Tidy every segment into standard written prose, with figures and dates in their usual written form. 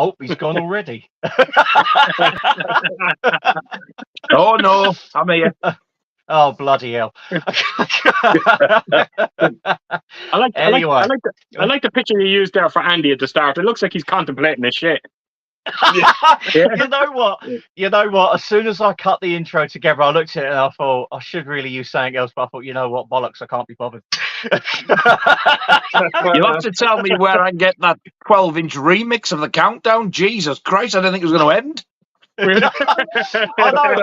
Oh, he's gone already. Oh no, I'm here. Oh, bloody hell. I like the picture you used there for Andy at the start. It looks like he's contemplating his shit. You know what? You know what? As soon as I cut the intro together, I looked at it and I thought I should really use something else. But I thought, you know what? Bollocks! I can't be bothered. You'll have to tell me where I can get that 12-inch remix of the countdown. Jesus Christ, I didn't think it was going to end. I know.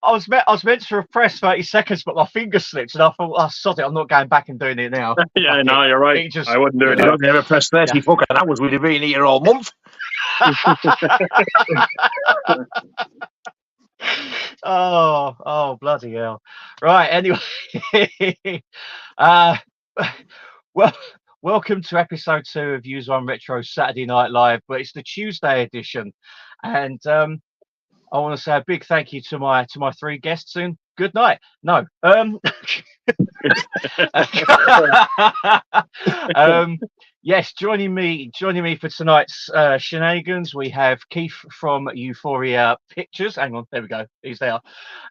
I was meant to repress 30 seconds, but my finger slipped, and I thought, "Oh, sod it! I'm not going back and doing it now." Yeah, no, you're right. I wouldn't do it. I've never pressed 30 fucking hours. We'd have been here all month. Oh, bloody hell! Right. Anyway, well, welcome to episode 2 of USR1 Retro Saturday Night Live, but it's the Tuesday edition, and I want to say a big thank you to my 3 guests. And good night. No. Yes, joining me for tonight's shenanigans, we have Keith from Euphoria Pictures. Hang on, there we go. He's there.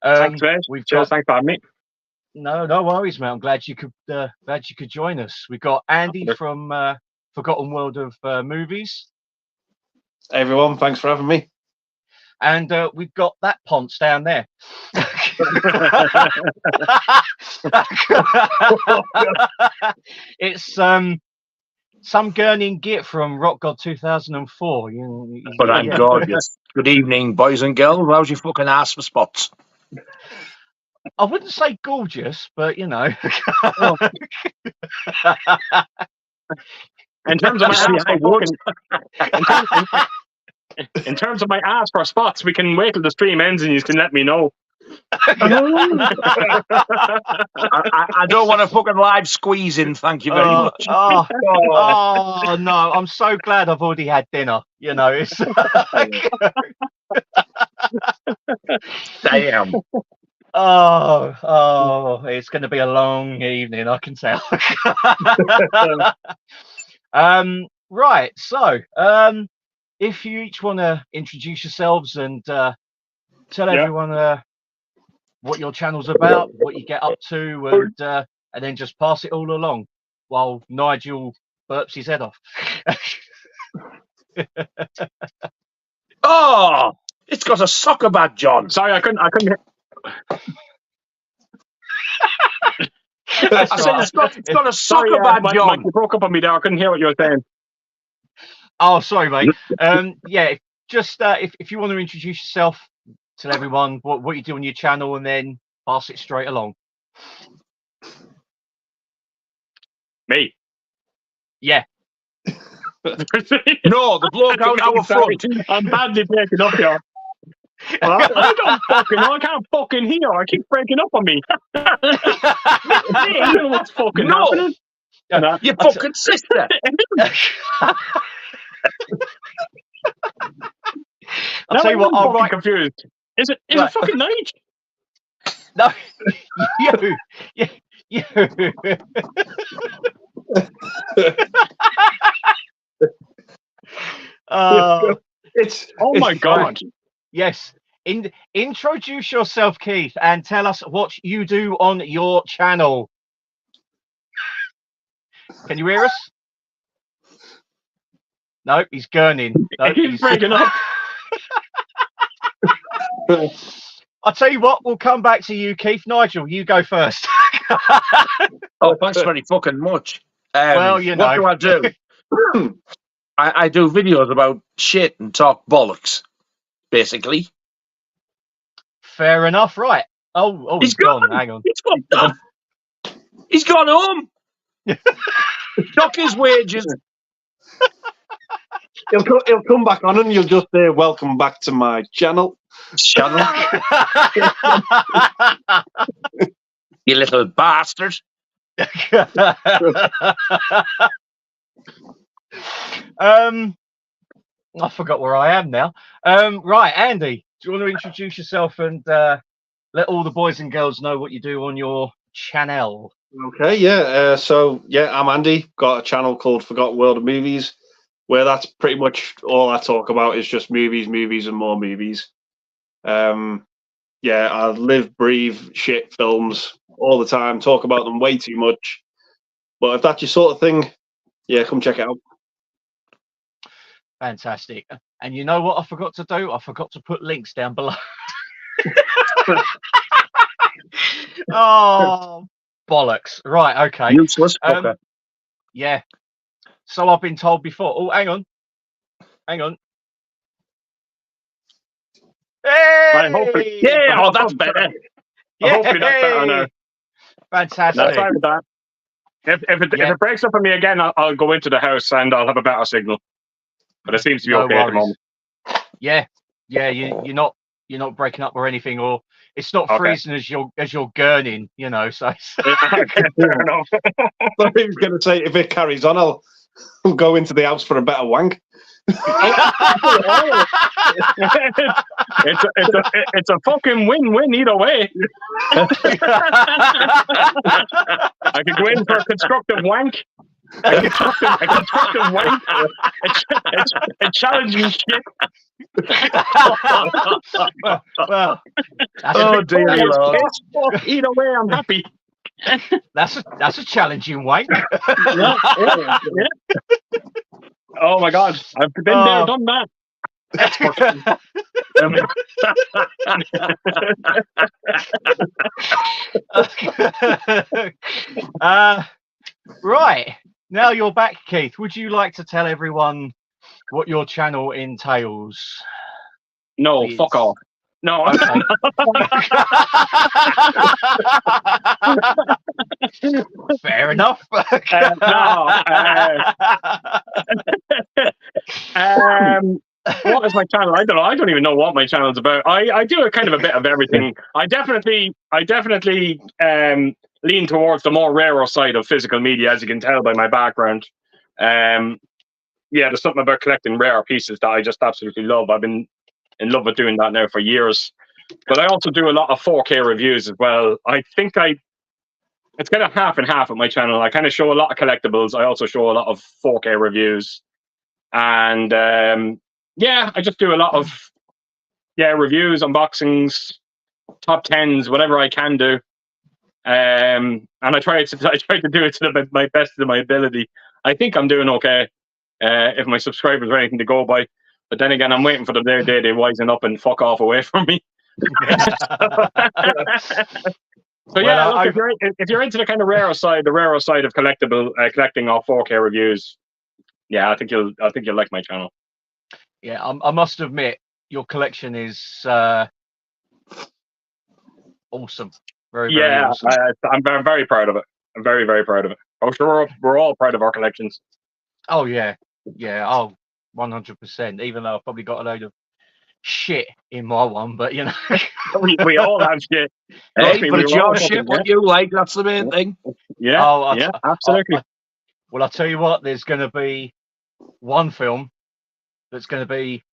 Thanks, mate. Thanks for having me. No worries, mate. I'm glad you could join us. We've got Andy from Forgotten World of Movies. Hey everyone, thanks for having me. And we've got that Ponce down there. It's some gurning git from Rock God 2004. But I'm gorgeous. Good evening, boys and girls. How's your fucking ass for spots? I wouldn't say gorgeous, but you know. In terms of my ass, in terms of my ass for spots, we can wait till the stream ends and you can let me know. I don't want a fucking live squeezing, thank you very much. Oh no, I'm so glad I've already had dinner. You know, it's damn. Oh, it's going to be a long evening, I can tell. Right, so if you each want to introduce yourselves and tell everyone what your channel's about, what you get up to, and then just pass it all along while Nigel burps his head off. Oh, it's got a soccer badge on. Sorry, I couldn't hear. I said it's got a soccer badge on. You broke up on me there. I couldn't hear what you were saying. Oh, sorry, mate. Yeah, just if you want to introduce yourself, tell everyone what you do on your channel, and then pass it straight along. Me? Yeah. No, the bloke out our front. I'm badly breaking up here. I don't fucking know. I can't fucking hear. I keep breaking up on me. You know what's fucking happening? Your fucking sister. I'll tell you what, I'm right confused. Is it fucking night? No, you. Oh my god. Yes. Introduce yourself, Keith, and tell us what you do on your channel. Can you hear us? No, he's gurning. No, he's breaking up. I'll tell you what, we'll come back to you, Keith. Nigel, you go first. Oh, thanks very fucking much. Well, you know. What do I do? I do videos about shit and talk bollocks, basically. Fair enough, right. Oh, he's gone. Hang on. He's gone. He's gone home. Knock his wages. He'll come back on and you'll just say, welcome back to my channel. You little bastard. I forgot where I am now. Right, Andy, do you want to introduce yourself and let all the boys and girls know what you do on your channel? Okay, yeah. So, I'm Andy. Got a channel called Forgotten World of Movies. where that's pretty much all I talk about is just movies, movies, and more movies. Yeah, I live, breathe shit films all the time, talk about them way too much. But if that's your sort of thing, yeah, come check it out. Fantastic. And you know what I forgot to do? I forgot to put links down below. Oh, bollocks. Right, okay. Useless fucker. Yeah. So I've been told before. Oh, hang on. Hey! Right, hopefully, Yeah, that's better. Yeah. Hopefully that's better now. Fantastic. That's fine with that. If it breaks up on me again, I'll go into the house and I'll have a better signal. But it seems to be No okay at the worries. moment. Yeah. You're not breaking up or anything, or it's not freezing as you're gurning, you know. So Okay, fair enough. I was going to say, if it carries on, I'll go into the house for a better wank. It's a fucking win-win either way. I could go in for a constructive wank. A constructive wank. A challenging shit. well, Oh dear Lord. Either way, I'm happy. that's a challenging wank. Yeah. Oh my God, I've been there, done that. Right, now you're back, Keith. Would you like to tell everyone what your channel entails? No, Please. fuck off. No. Okay. Fair enough. What is my channel? I don't know. I don't even know what my channel's about. I do a kind of a bit of everything. I definitely lean towards the more rarer side of physical media, as you can tell by my background. Yeah, there's something about collecting rare pieces that I just absolutely love. I've been in love with doing that now for years. But I also do a lot of 4K reviews as well. I think it's kind of half and half on my channel. I kind of show a lot of collectibles. I also show a lot of 4K reviews. And yeah, I just do a lot of reviews, unboxings, top 10s, whatever I can do. And I try to do it to my best of my ability. I think I'm doing okay if my subscribers are anything to go by. But then again, I'm waiting for the day they wisen up and fuck off away from me. So yeah, Well, look, if you're into the kind of rarer side of collecting off 4K reviews, yeah, I think you'll like my channel. Yeah, I must admit, your collection is awesome. Very, very awesome. I'm very, very proud of it. I'm very, very proud of it. I'm sure we're all proud of our collections. Oh yeah, 100%. Even though I've probably got a load of shit in my one, but you know, we all have shit. Hey, but it's your shit. What you like, that's the main thing. Yeah, absolutely. Well, I'll tell you what. There's going to be one film that's going to be,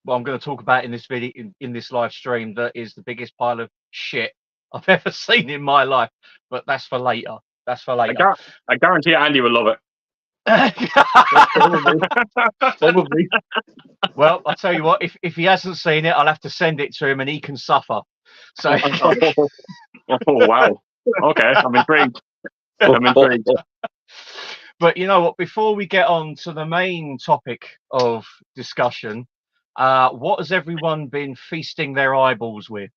well, I'm going to talk about in this video, in this live stream, that is the biggest pile of shit I've ever seen in my life. But that's for later. I guarantee Andy will love it. Probably. Well, I'll tell you what. If he hasn't seen it, I'll have to send it to him, and he can suffer. So. Oh wow. Okay, I'm intrigued. But you know what? Before we get on to the main topic of discussion, what has everyone been feasting their eyeballs with?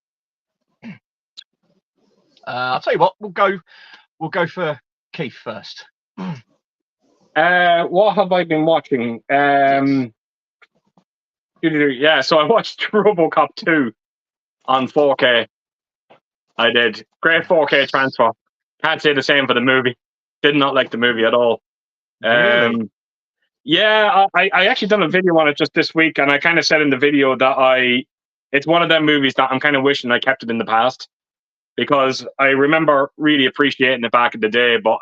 I'll tell you what. We'll go for Keith first. What have I been watching? Yeah, so I watched RoboCop 2 on 4K. I did. Great 4K transfer. Can't say the same for the movie. Did not like the movie at all. Really? Yeah, I actually done a video on it just this week, and I kind of said in the video that it's one of them movies that I'm kind of wishing I kept it in the past, because I remember really appreciating it back in the day, but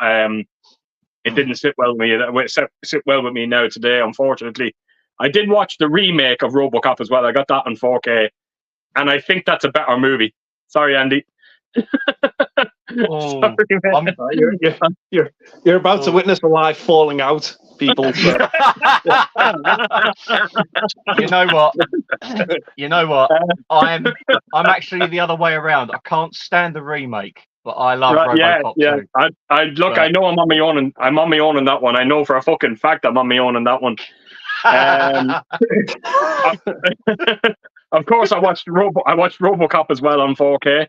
it didn't sit well with me. It sit well with me now today, unfortunately. I did watch the remake of RoboCop as well. I got that on 4K, and I think that's a better movie. Sorry, Andy. Oh, Sorry, you're about to witness a life falling out. people. So. You know what? You know what? I'm actually the other way around. I can't stand the remake, but I love RoboCop 2. I look. But... I know I'm on my own, and I'm on my own in that one. I know for a fucking fact I'm on my own in that one. Of course, I watched RoboCop as well on 4K,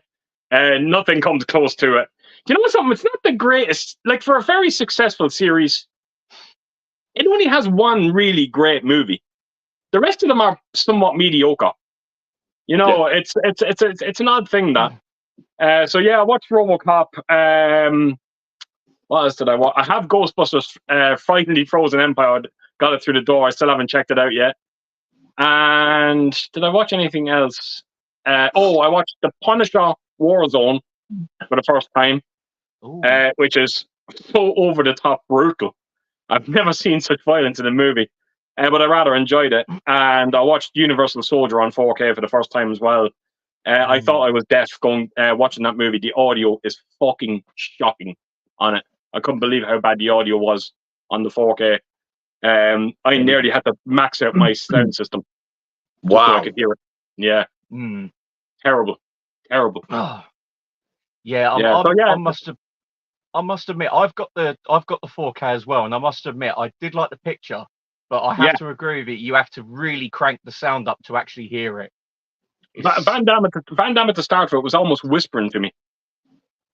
and nothing comes close to it. Do you know something? It's not the greatest. Like, for a very successful series, it only has one really great movie. The rest of them are somewhat mediocre. You know, it's an odd thing that. So yeah, I watched RoboCop. What else did I watch? I have Ghostbusters, Frighteningly Frozen Empire. Got it through the door. I still haven't checked it out yet. And did I watch anything else? I watched The Punisher Warzone for the first time, which is so over the top brutal. I've never seen such violence in a movie, but I rather enjoyed it. And I watched Universal Soldier on 4K for the first time as well. I thought I was deaf watching that movie. The audio is fucking shocking on it. I couldn't believe how bad the audio was on the 4K. I nearly had to max out my sound system. Wow. So I could hear it. Yeah. Terrible. Yeah, I must admit, I've got the 4K as well, and I must admit, I did like the picture, but I have to agree with you. You have to really crank the sound up to actually hear it. Van Damme at the start of it was almost whispering to me.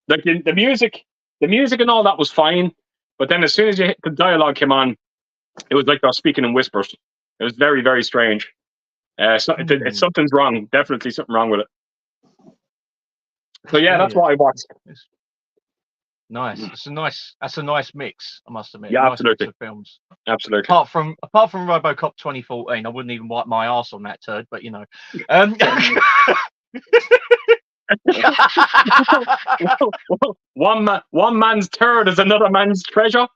Like the music and all that was fine, but then as soon as the dialogue came on, it was like they were speaking in whispers. It was very, very strange. Something's wrong. Definitely something wrong with it. So yeah, that's what I watched. Nice. That's a nice mix, I must admit. Yeah, nice absolutely. Mix of films. Absolutely. Apart from RoboCop 2014, I wouldn't even wipe my arse on that turd, but you know. One man's turd is another man's treasure.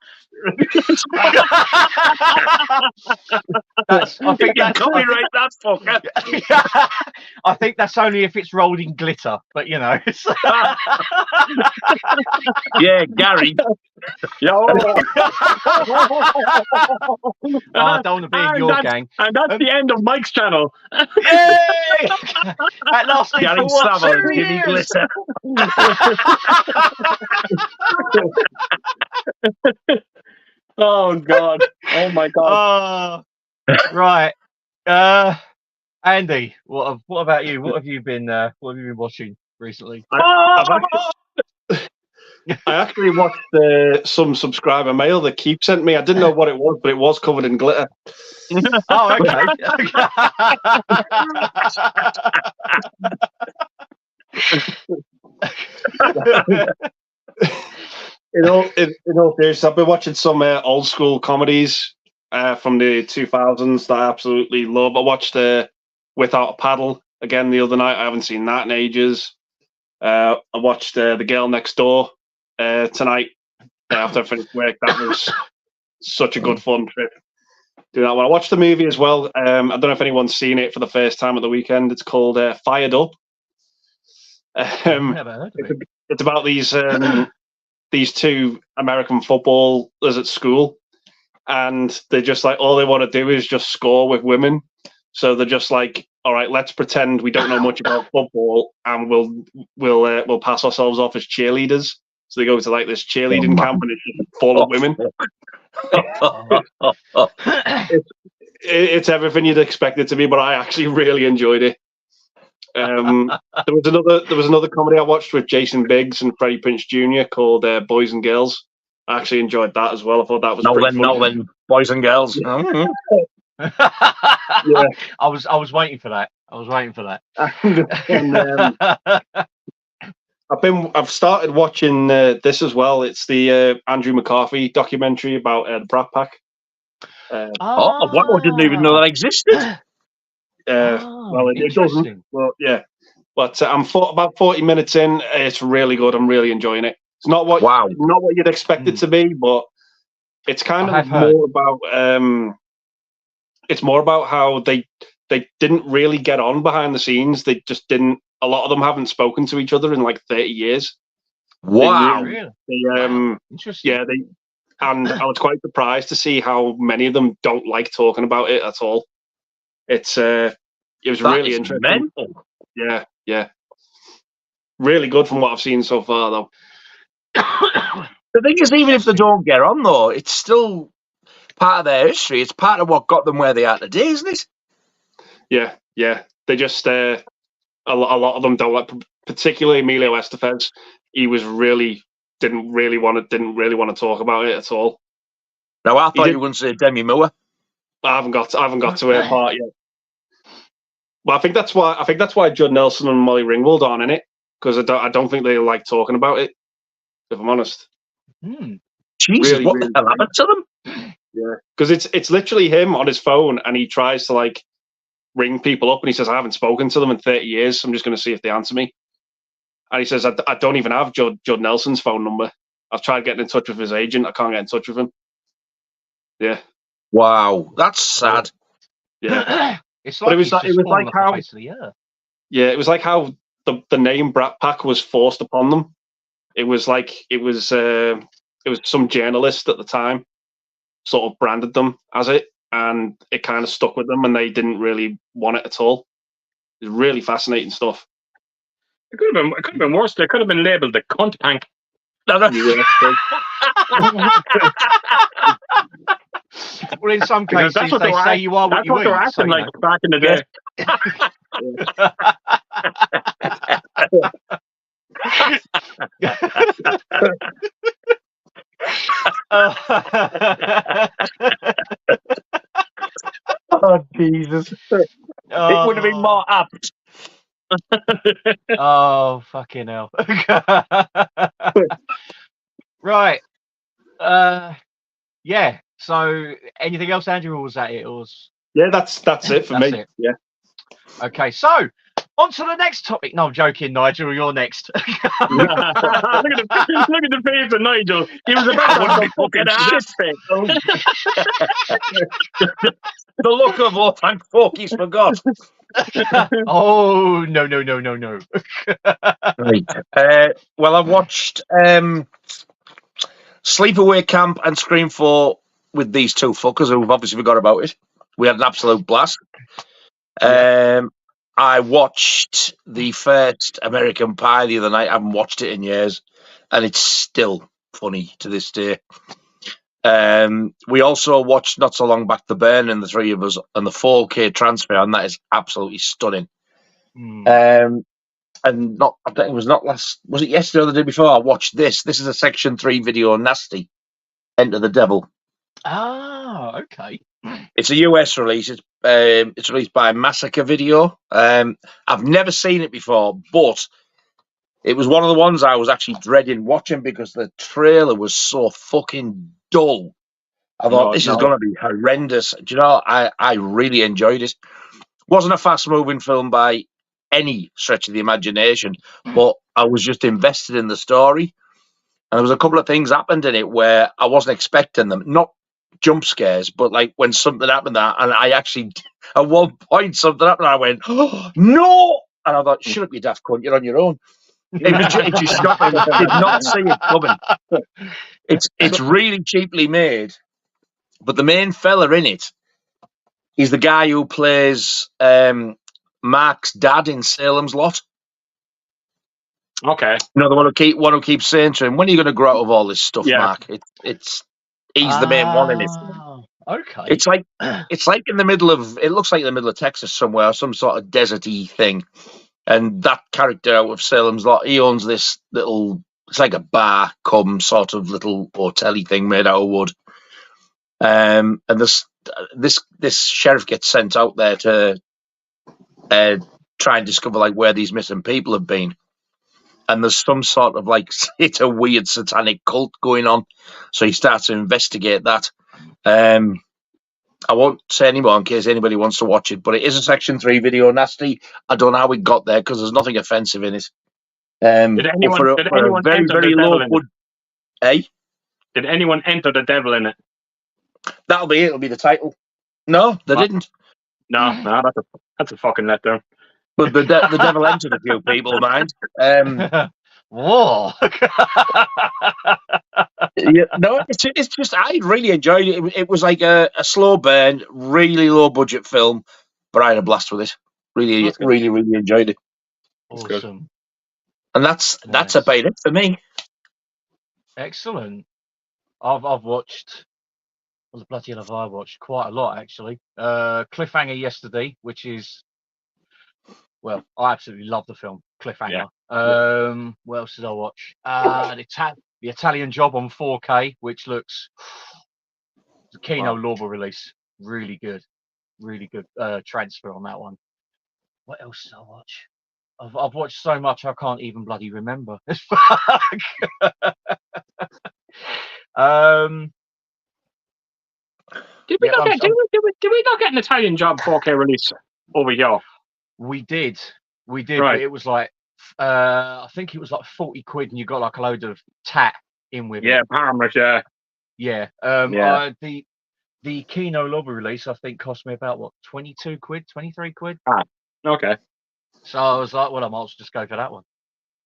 I think that's copyright that fucker. I think that's only if it's rolled in glitter, but you know. Yeah, Gary. Yo. I don't want to be in your gang. And that's the end of Mike's channel. Yay! That lasted Gary for what, Savile, 2 Jimmy years? Glitter. Oh God! Oh my God! Right, Andy, what about you? What have you been watching recently? I actually watched some subscriber mail that Keep sent me. I didn't know what it was, but it was covered in glitter. Oh, okay. In all seriousness, I've been watching some old school comedies from the 2000s that I absolutely love. I watched Without a Paddle again the other night. I haven't seen that in ages. I watched The Girl Next Door tonight after I finished work. That was such a good fun trip. Do that one. I watched the movie as well. I don't know if anyone's seen it for the first time at the weekend. It's called Fired Up. Never heard of it. It's about these two American footballers at school, and they're just like, all they want to do is just score with women. So they're just like, all right, let's pretend we don't know much about football, and we'll pass ourselves off as cheerleaders. So they go to like this cheerleading camp, and it's just full of women. It's everything you'd expect it to be, but I actually really enjoyed it. There was another comedy I watched with Jason Biggs and Freddie Prinze Jr. called Boys and Girls. I actually enjoyed that as well. I thought that was pretty funny. No, then, Boys and Girls. Yeah. I was waiting for that. And, I've started watching this as well. It's the Andrew McCarthy documentary about the Brat Pack. Wow! I didn't even know that existed. Well, it doesn't. But yeah, but I'm about 40 minutes in. It's really good. I'm really enjoying it. It's not what you'd expect it to be, but it's kind of more about. It's more about how they didn't really get on behind the scenes. They just didn't. A lot of them haven't spoken to each other in like 30 years. Wow! Really? Interesting. Yeah, and I was quite surprised to see how many of them don't like talking about it at all. It was That really is interesting. mental. Yeah. Really good from what I've seen so far, though. The thing is, even if they don't get on, though, it's still part of their history. It's part of what got them where they are today, isn't it? Yeah. They just a lot of them don't like, particularly Emilio Estevez. He was didn't really want to talk about it at all. Now, I thought you were going to say Demi Moore. I haven't got to her part yet. Well, I think that's why Judd Nelson and Molly Ringwald aren't in it, because I don't think they like talking about it. If I'm honest. Jesus, really, what really the hell happened to them? Yeah, because it's literally him on his phone, and he tries to like ring people up, and he says, "I haven't spoken to them in 30 years. So I'm just going to see if they answer me." And he says, "I don't even have Judd Nelson's phone number. I've tried getting in touch with his agent. I can't get in touch with him." Yeah. Wow, that's sad. Yeah. It's like it was like how yeah, it was like how the name Brat Pack was forced upon them. It was some journalist at the time sort of branded them as it, and it kind of stuck with them, and they didn't really want it at all. It's really fascinating stuff. It could have been worse. They could have been labelled the cunt pank. Well, in some cases, they say you are what you eat. That's what they were acting like back in the day. Oh, Jesus. It would have been more apt. Oh, fucking hell. Right. Yeah. So, anything else, Andrew, or was that it? Yeah, that's it for me. It. Yeah. Okay, so on to the next topic. No, I'm joking, Nigel. You're next. Look at the face of Nigel. He was about to be fucking ass. The look of, oh, thank fuck, he's forgot. Oh, no. Right. Well, I've watched Sleepaway Camp and Scream 4 with these two fuckers who've obviously forgot about it. We had an absolute blast. I watched the first American Pie the other night. I haven't watched it in years, and it's still funny to this day. We also watched not so long back The Burning, the three of us, and the 4K transfer, and that is absolutely stunning. And I think it was not last. Was it yesterday or the day before? I watched this. This is a Section 3 video, Nasty, Enter the Devil. Oh, okay. It's a US release. It's released by Massacre Video. I've never seen it before, but it was one of the ones I was actually dreading watching because the trailer was so fucking dull. I thought this is going to be horrendous. Do you know, I really enjoyed it. Wasn't a fast-moving film by any stretch of the imagination, but I was just invested in the story. And there was a couple of things happened in it where I wasn't expecting them. Not jump scares, but like when something happened and I actually, at one point, something happened and I went, oh, no! And I thought, shut up, you daft cunt, you're on your own. It just shocked me. I did not see it coming. It's really cheaply made, but the main fella in it is the guy who plays Mark's dad in Salem's Lot. Okay. You know, the one who keeps saying to him, when are you going to grow out of all this stuff, Mark? He's the main one in it. Okay. It's like in the middle of, it looks like in the middle of Texas somewhere, some sort of deserty thing. And that character out of Salem's Lot, he owns this little, it's like a bar cum sort of little hotel-y thing made out of wood. And this sheriff gets sent out there to try and discover like where these missing people have been. And there's some sort of like, it's a weird satanic cult going on. So he starts to investigate that. I won't say any more in case anybody wants to watch it, but it is a Section 3 video, Nasty. I don't know how it got there because there's nothing offensive in it. Did anyone very, enter very the low devil in wood. Did anyone enter the devil in it? That'll be it. It'll be the title. No, they didn't. No, that's a fucking letdown. But the devil entered a few people, mind. Whoa. Yeah, no, it's just I really enjoyed it. It was like a slow burn, really low budget film, but I had a blast with it. Really, That's good. really, really enjoyed it. That's good. Awesome. And that's Nice. about it for me. Excellent. I've watched. What the bloody hell have I watched? Quite a lot actually. Cliffhanger yesterday, which is, well, I absolutely love the film Cliffhanger. What else did I watch? The Italian Job on 4K, which looks the Kino Lorber release. Really good transfer on that one. What else did I watch? I've watched so much I can't even bloody remember. Did we not get an Italian Job 4K release over here? We did, Right. but it was like I think it was like 40 quid, and you got like a load of tat in with Yeah, it. Parma, yeah. Yeah. Yeah. The Kino Lobby release I think cost me about what, 22 quid, 23 quid. Okay. So I was like, well, I might as well just go for that one.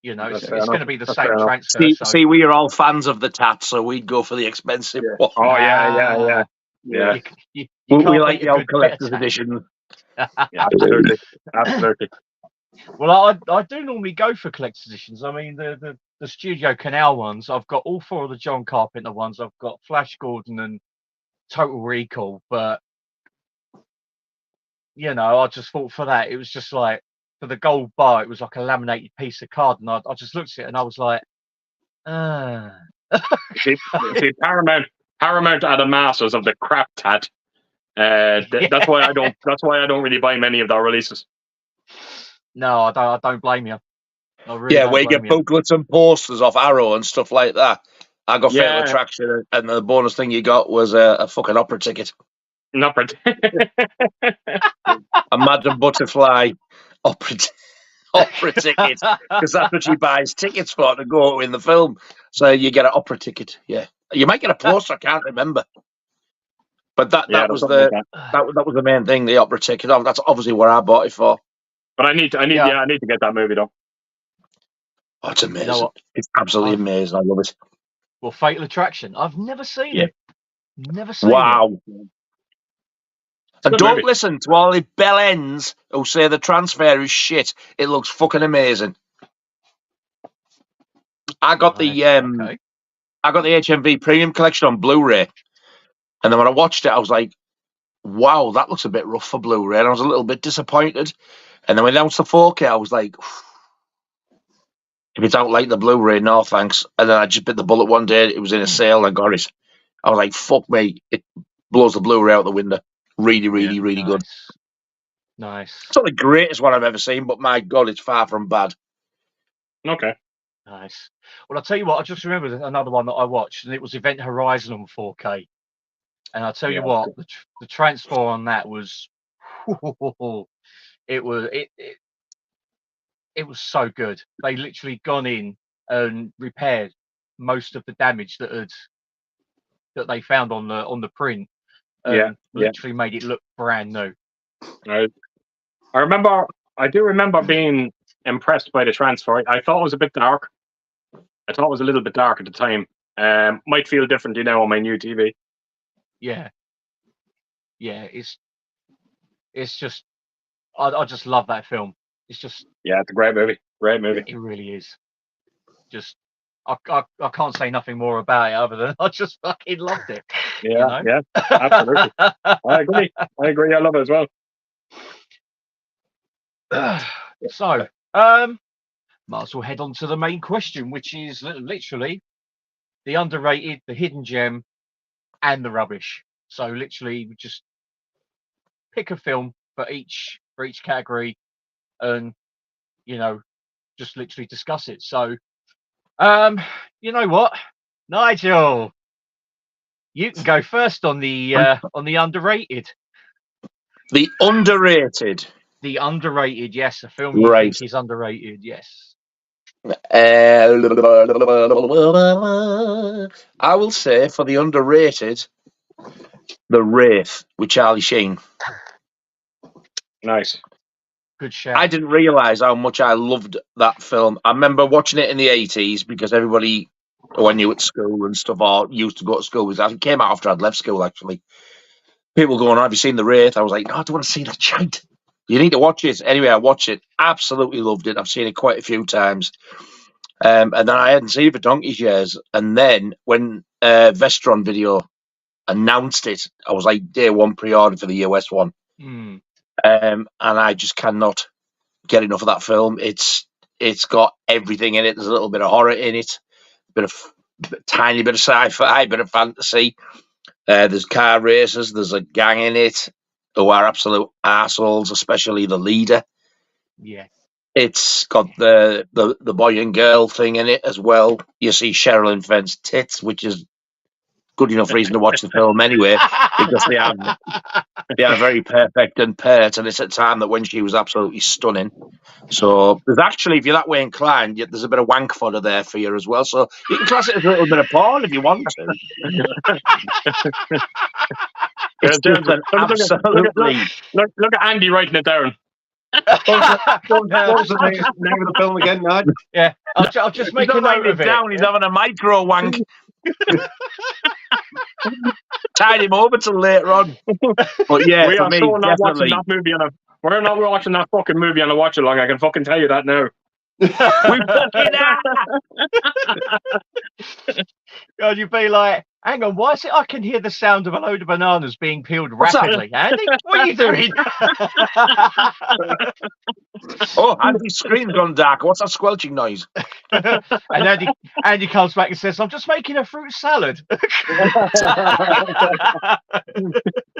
You know, That's it's fair going to enough. be the That's fair same enough. transfer. See, we are all fans of the tat, so we'd go for the expensive Yeah. one. Oh yeah. You We can't like beat the a old good bit of collector's tat. edition. Absolutely. Absolutely. Well, I do normally go for collector's editions. I mean, the Studio Canal ones, I've got all 4 of the John Carpenter ones. I've got Flash Gordon and Total Recall, but you know, I just thought for that, it was just like, for the gold bar, it was like a laminated piece of card, and I just looked at it and I was like, See, Paramount are the masters of the crap tat. That's why I don't. That's why I don't really buy many of their releases. No, I don't blame you. I really don't where you blame get booklets and posters off Arrow and stuff like that. I got Fatal Yeah. Attraction, and the bonus thing you got was a fucking opera ticket. Not Imagine Butterfly opera ticket, because that's what she buys tickets for to go in the film. So you get an opera ticket. Yeah, you might get a poster. I can't remember, but that was something the like that was the main thing. The opera ticket. That's obviously what I bought it for. But I need to get that movie though. Oh, it's amazing. You know what? It's absolutely amazing. I love it. Well, Fatal Attraction. I've never seen it. Never seen Wow. it. And don't listen to all the bell ends who say the transfer is shit. It looks fucking amazing. I got the HMV Premium Collection on Blu-ray, and then when I watched it, I was like, "Wow, that looks a bit rough for Blu-ray." And I was a little bit disappointed. And then when it announced the 4K, I was like, "If it's out like the Blu-ray, no thanks." And then I just bit the bullet one day. It was in a sale, and I got it. I was like, "Fuck me!" It blows the Blu-ray out the window. Really, really, really good. Nice. It's not the greatest one I've ever seen, but my God, it's far from bad. Okay. Nice. Well, I'll tell you what, I just remembered another one that I watched, and it was Event Horizon on 4K. And I'll tell you what, the transfer on that was, it was so good. They literally gone in and repaired most of the damage that they found on the print. Literally made it look brand new. I do remember being impressed by the transfer. I thought it was a bit dark. I thought it was a little bit dark at the time. Might feel different, on my new TV. Yeah. It's just, I just love that film. It's just, it's a great movie. Great movie. It really is. Just, I can't say nothing more about it other than I just fucking loved it. Yeah, absolutely. I agree. I love it as well. So, might as well head on to the main question, which is literally the underrated, the hidden gem, and the rubbish. So literally, we just pick a film for each category, and just literally discuss it. So, you know what, Nigel, you can go first on the underrated. The underrated. The underrated, yes, a film you think is underrated, yes. I will say for the underrated, The Wraith with Charlie Sheen. Nice. Good shout. I didn't realise how much I loved that film. I remember watching it in the 80s because everybody Or I knew at school and stuff, or used to go to school. It came out after I'd left school, actually. People going, have you seen The Wraith? I was like, no, I don't want to see that shite. You need to watch it. Anyway, I watched it. Absolutely loved it. I've seen it quite a few times. And then I hadn't seen it for donkey's years. And then when Vestron Video announced it, I was like, day one pre-order for the US one. And I just cannot get enough of that film. It's got everything in it. There's a little bit of horror in it, tiny bit of sci-fi, bit of fantasy. There's car races. There's a gang in it who are absolute assholes, especially the leader. Yeah. It's got the boy and girl thing in it as well. You see Sherilyn Fenn's tits, which is good enough reason to watch the film anyway, because they are very perfect and pert, and it's at a time that when she was absolutely stunning. So there's actually, if you're that way inclined, there's a bit of wank fodder there for you as well. So you can class it as a little bit of porn if you want to. It's just an absolutely... Look at Andy writing it down. What was the name of the film again, Nigel? Yeah, I'll just make a note of it. Down. He's having a micro wank. Tied him over till later on. But yeah, we for are me, so not watching definitely. that movie we're not watching that fucking movie on a watch along. I can fucking tell you that now. We fucking are. God, you'd be like, hang on, why is it I can hear the sound of a load of bananas being peeled rapidly? Andy, what are you doing? Oh, Andy's screen's gone dark. What's that squelching noise? And Andy comes back and says, I'm just making a fruit salad. Are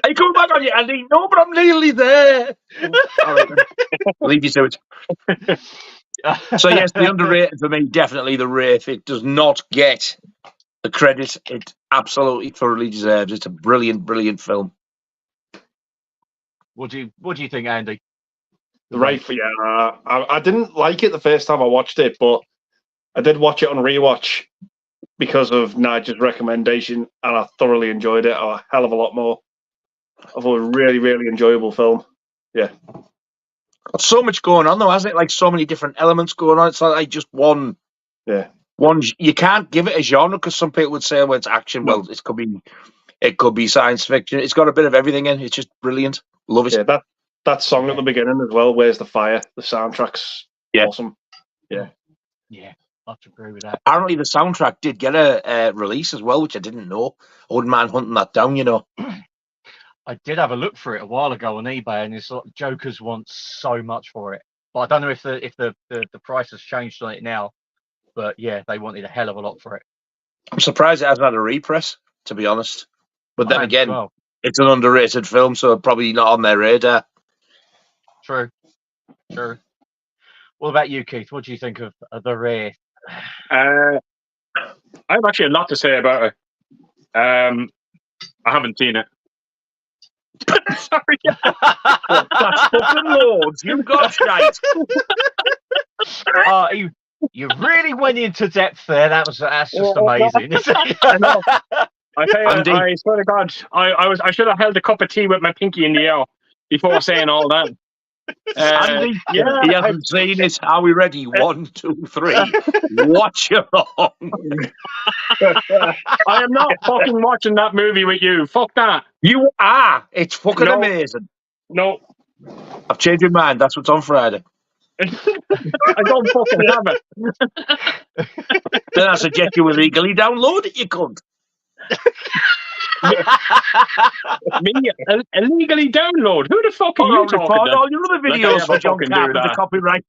you coming back on you, Andy? No, but I'm nearly there. All right, leave you to it. So yes, the underrated for me, definitely The Wraith. It does not get the credit it absolutely thoroughly deserves. It's a brilliant, brilliant film. What do you think, Andy? The Wraith, yeah. I didn't like it the first time I watched it, but I did watch it on rewatch because of Nigel's recommendation, and I thoroughly enjoyed it a hell of a lot more. I thought it was a really, really enjoyable film. Yeah. Got so much going on though, hasn't it? Like so many different elements going on. It's like just one. Yeah. You can't give it a genre because some people would say, well, it's action. No. Well, it could be science fiction. It's got a bit of everything in. It's just brilliant. Love it. Yeah, that song at the beginning as well, Where's the Fire? The soundtrack's awesome. Yeah. Yeah, I have to agree with that. Apparently the soundtrack did get a release as well, which I didn't know. I wouldn't mind hunting that down, you know. I did have a look for it a while ago on eBay, and it's like Jokers want so much for it. But I don't know if the price has changed on it now. But yeah, they wanted a hell of a lot for it. I'm surprised it hasn't had a repress, to be honest. But then again, it's an underrated film, so probably not on their radar. True. What about you, Keith? What do you think of The Wraith? I have actually a lot to say about it. I haven't seen it. Sorry. That's fucking loads. You've got shite. You really went into depth there. That's just amazing. I know. I tell you, I swear to God, I should have held a cup of tea with my pinky in the air before saying all that. Andy, yeah, he hasn't seen it. Are we ready? 1, 2, 3. Watch it on. I am not fucking watching that movie with you. Fuck that. You are. It's fucking amazing. No. I've changed my mind. That's what's on Friday. I don't fucking have it. Then I suggest you illegally download it, you cunt. Me illegally download? Who the fuck are you talking to? All your other videos for John Carpenter copyright.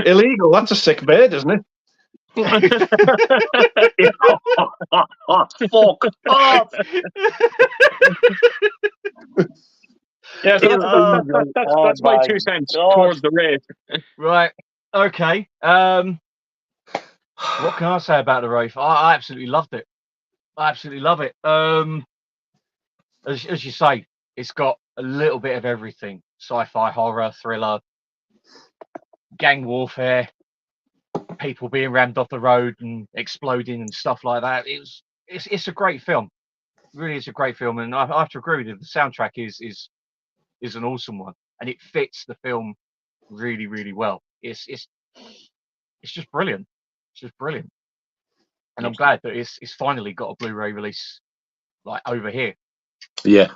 Illegal? That's a sick bird, isn't it? Fuck off. Yeah, so that's my 2 cents towards The Wraith. Right. Okay. What can I say about The Wraith? I absolutely loved it. I absolutely love it. As you say, it's got a little bit of everything: sci-fi, horror, thriller, gang warfare, people being rammed off the road and exploding and stuff like that. It's a great film. It really is a great film, and I have to agree with you. The soundtrack is an awesome one, and it fits the film really, really well. It's just brilliant. just brilliant. And I'm glad that it's finally got a Blu-ray release like over here. Yeah.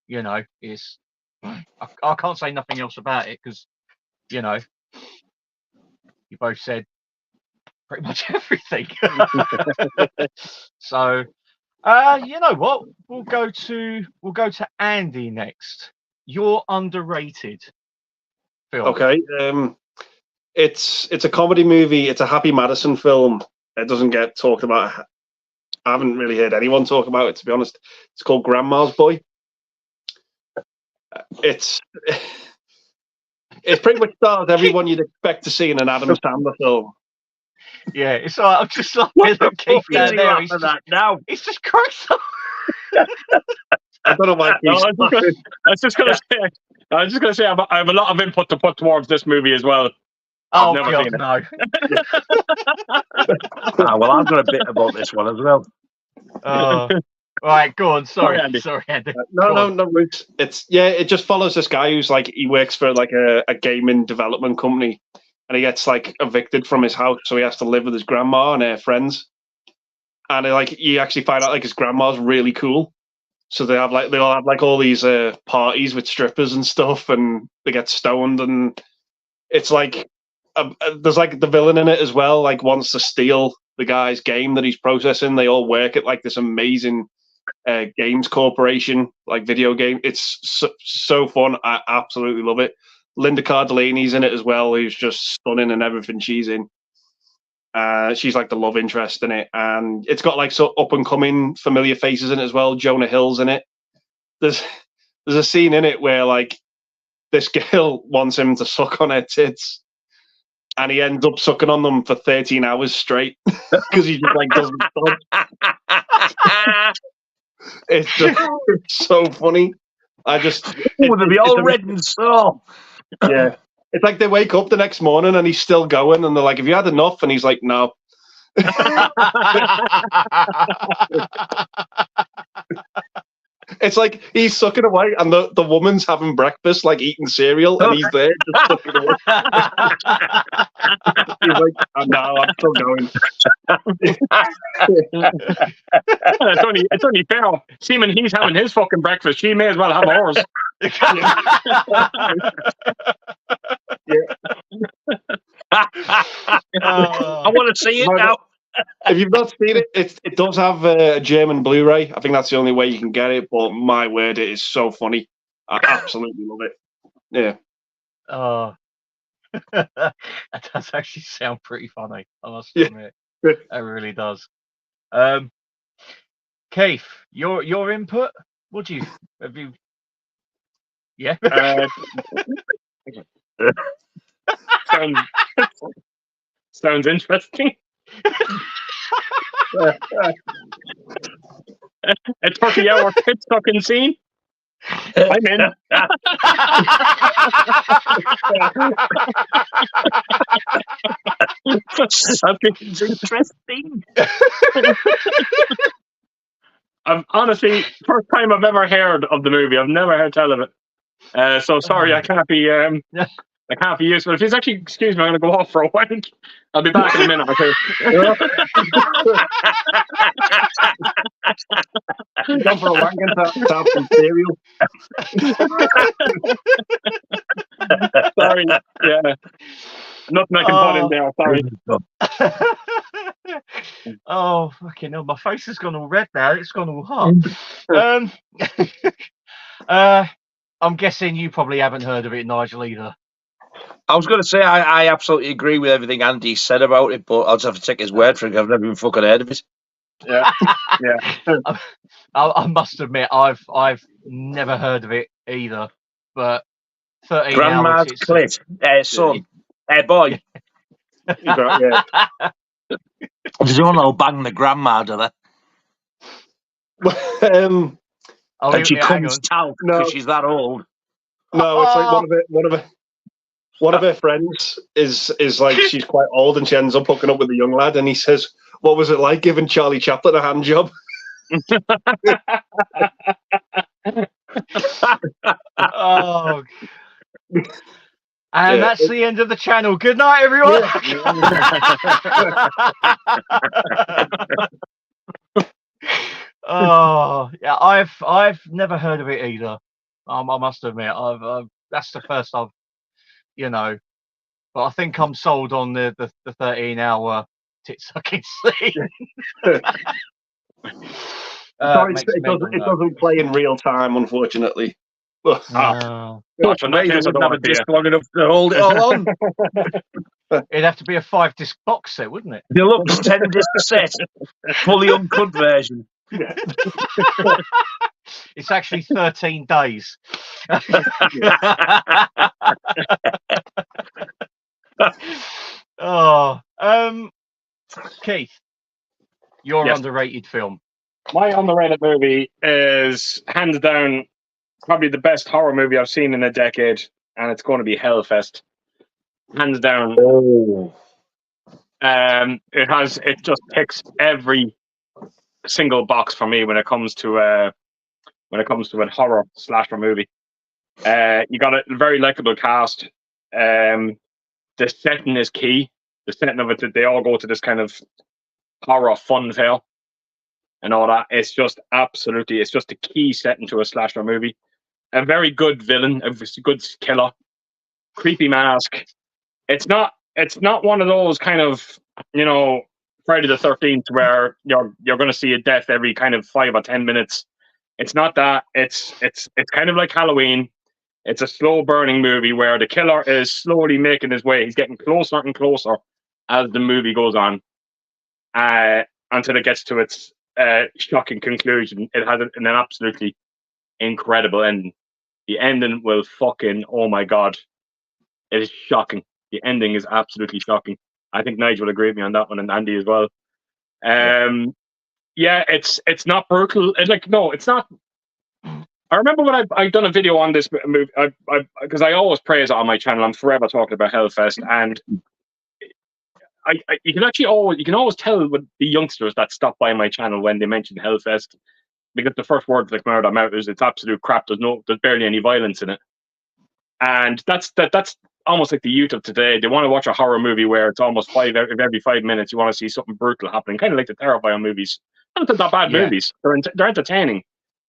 You know, I can't say nothing else about it because, you know, you both said pretty much everything. So, you know what? We'll go to Andy next. Your underrated film. Okay. It's a comedy movie. It's a Happy Madison film. It doesn't get talked about. I haven't really heard anyone talk about it, to be honest. It's called Grandma's Boy. It's pretty much stars everyone you'd expect to see in an Adam Sandler film. Yeah, it's all right. I'm just like What the Keith fuck is down he there. laughing at now? He's just cracks up. I don't know why. No, I was just gonna say, I have a lot of input to put towards this movie as well. Oh never God, seen it. no. Well, I've got a bit about this one as well. All right, go on. Sorry, Andy. Andy. No. It just follows this guy who's like, he works for like a gaming development company, and he gets like evicted from his house, so he has to live with his grandma and her friends. And you actually find out like his grandma's really cool, so they all have like all these parties with strippers and stuff, and they get stoned, and it's like there's like the villain in it as well, like wants to steal the guy's game that he's processing. They all work at like this amazing games corporation, like video game. It's so fun. I absolutely love it. Linda Cardellini's in it as well, who's just stunning in everything she's in. She's like the love interest in it, and it's got like so up and coming familiar faces in it as well. Jonah Hill's in it. There's a scene in it where like this girl wants him to suck on her tits, and he ends up sucking on them for 13 hours straight because he just like doesn't stop. It's so funny. They'll be all red and sore. Yeah. It's like they wake up the next morning and he's still going, and they're like, "Have you had enough?" And he's like, "No." It's like he's sucking away, and the woman's having breakfast, like eating cereal, and he's there just sucking away. He's like, "Oh, no, I'm still going." It's only fair. Seeming he's having his fucking breakfast, she may as well have ours. I want to see it now. If you've not seen it, it does have a German Blu-ray. I think that's the only way you can get it. But my word, it is so funny. I absolutely love it. Yeah. Oh, that does actually sound pretty funny. I must admit, it really does. Keith, your input. What do you have you? Yeah. Sounds interesting. A 30-hour pit sucking scene. I'm in. Something's interesting. I've honestly, first time I've ever heard of the movie. I've never heard tell of it. So sorry, I can't be useful. If you actually excuse me, I'm going to go off for a wank. I'll be back in a minute or two. Go for a wank and have some cereal. Sorry. Yeah. Nothing I can put in there. Sorry. Oh, fucking hell. My face has gone all red now. It's gone all hot. I'm guessing you probably haven't heard of it, Nigel, either. I was going to say I absolutely agree with everything Andy said about it, but I'll just have to take his word for it. I've never even fucking heard of it. Yeah. I must admit, I've never heard of it either. But 13 Grandma's hours, clit, son, boy. Yeah. Does anyone know bang the grandma, do they? And she comes talc because she's that old. No, it's like one of her friends is like, she's quite old and she ends up hooking up with a young lad, and he says, "What was it like giving Charlie Chaplin a hand job?" Oh, And Yeah. that's the end of the channel. Good night, everyone. Oh, yeah, I've never heard of it either. I must admit, that's the first I've, you know, but I think I'm sold on the 13-hour tit sucking scene. It doesn't play in real time, unfortunately. No. Gosh, in that They case, I wouldn't don't have want a to see disc it. long enough to hold it all on. It'd have to be a 5-disc box set, wouldn't it? Deluxe 10-disc set, fully uncut version. It's actually 13 days. Oh, Keith, your Yes. underrated film. My underrated movie is hands down probably the best horror movie I've seen in a decade, and it's going to be Hellfest. Hands down. Oh. It just ticks every single box for me when it comes to a horror slasher movie. You got a very likable cast. The setting is key. The setting of it, they all go to this kind of horror fun fair and all that. It's just a key setting to a slasher movie. A very good villain, a good killer, creepy mask. It's not one of those kind of, Friday the 13th where you're going to see a death every kind of 5 or 10 minutes. It's not that. It's kind of like Halloween. It's a slow burning movie where the killer is slowly making his way. He's getting closer and closer as the movie goes on, until it gets to its shocking conclusion. It has an absolutely incredible ending. The ending will fucking, oh my God, it is shocking. The ending is absolutely shocking. I think Nigel will agree with me on that one, and Andy as well. Yeah, it's not brutal. It's not. I remember when I've done a video on this movie, because I always praise it on my channel. I'm forever talking about Hellfest, and you can always tell with the youngsters that stop by my channel when they mention Hellfest, because the first words that come out of their mouth is it's absolute crap. There's barely any violence in it, and that's almost like the youth of today. They want to watch a horror movie where it's almost every 5 minutes you want to see something brutal happening, kind of like the Terrifier movies. Not that they're bad movies. They're entertaining.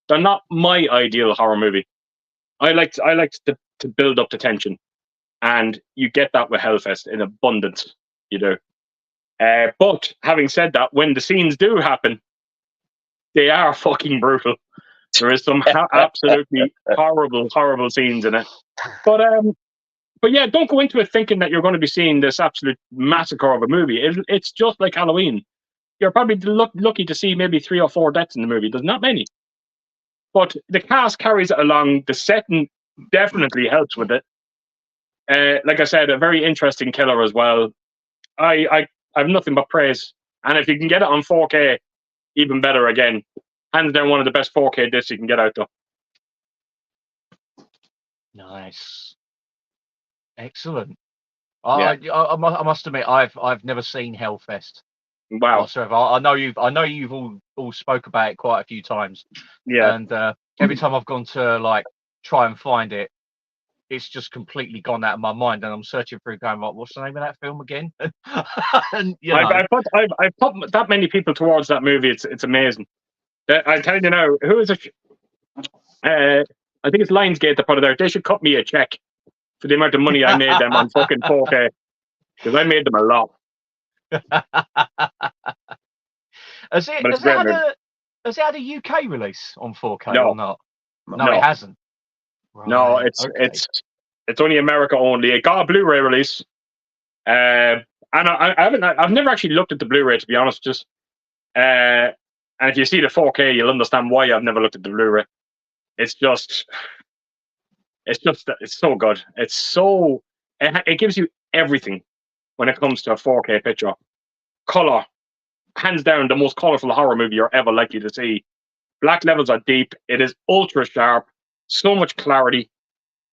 They're not my ideal horror movie. I like to build up the tension, and you get that with Hellfest in abundance. You do. But having said that, when the scenes do happen, they are fucking brutal. There is some absolutely horrible scenes in it. But yeah, don't go into it thinking that you're going to be seeing this absolute massacre of a movie. It's just like Halloween. You're probably lucky to see maybe 3 or 4 deaths in the movie. There's not many. But the cast carries it along. The setting definitely helps with it. Like I said, a very interesting killer as well. I have nothing but praise. And if you can get it on 4K, even better again. Hands down one of the best 4K discs you can get out there. Nice. Excellent. Yeah. I must admit, I've never seen Hellfest Wow. whatsoever. I know you've all spoke about it quite a few times. Yeah. And every time I've gone to try and find it, it's just completely gone out of my mind, and I'm searching through, going, what's the name of that film again? And I've put that many people towards that movie. It's amazing. I'm telling you now, who is it? I think it's Lionsgate that put it out. They should cut me a check for the amount of money I made them on fucking 4K, because I made them a lot. Has it had a UK release on 4K or not? No, it hasn't. Right. No, it's only America only. It got a Blu-ray release, and I've never actually looked at the Blu-ray, to be honest. And if you see the 4K, you'll understand why I've never looked at the Blu-ray. It's so good. It gives you everything when it comes to a 4K picture. Color, hands down, the most colorful horror movie you're ever likely to see. Black levels are deep. It is ultra sharp. So much clarity.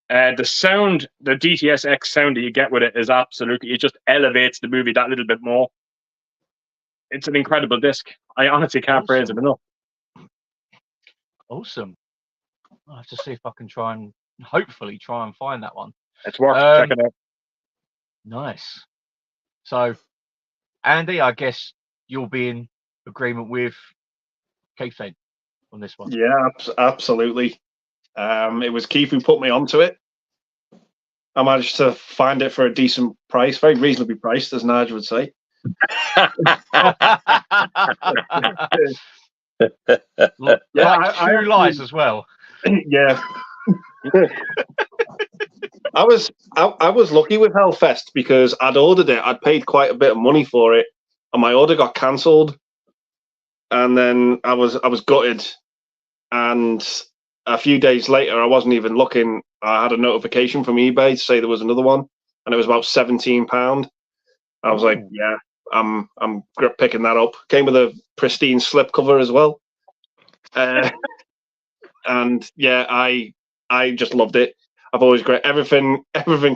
The sound, the DTS-X sound that you get with it is absolutely, it just elevates the movie that little bit more. It's an incredible disc. I honestly can't praise it enough. Awesome. I'll have to see if I can hopefully try and find that one. It's worth checking out. Nice. So, Andy, I guess you'll be in agreement with Keith then on this one. Yeah, absolutely. It was Keith who put me onto it. I managed to find it for a decent price, very reasonably priced, as Nigel would say. Like True Lies as well. Yeah. I was lucky with Hellfest because I'd ordered it. I'd paid quite a bit of money for it, and my order got cancelled. And then I was gutted. And a few days later, I wasn't even looking. I had a notification from eBay to say there was another one, and it was about £17. I was like, yeah, I'm picking that up. Came with a pristine slipcover as well. And yeah, I just loved it. I've always great everything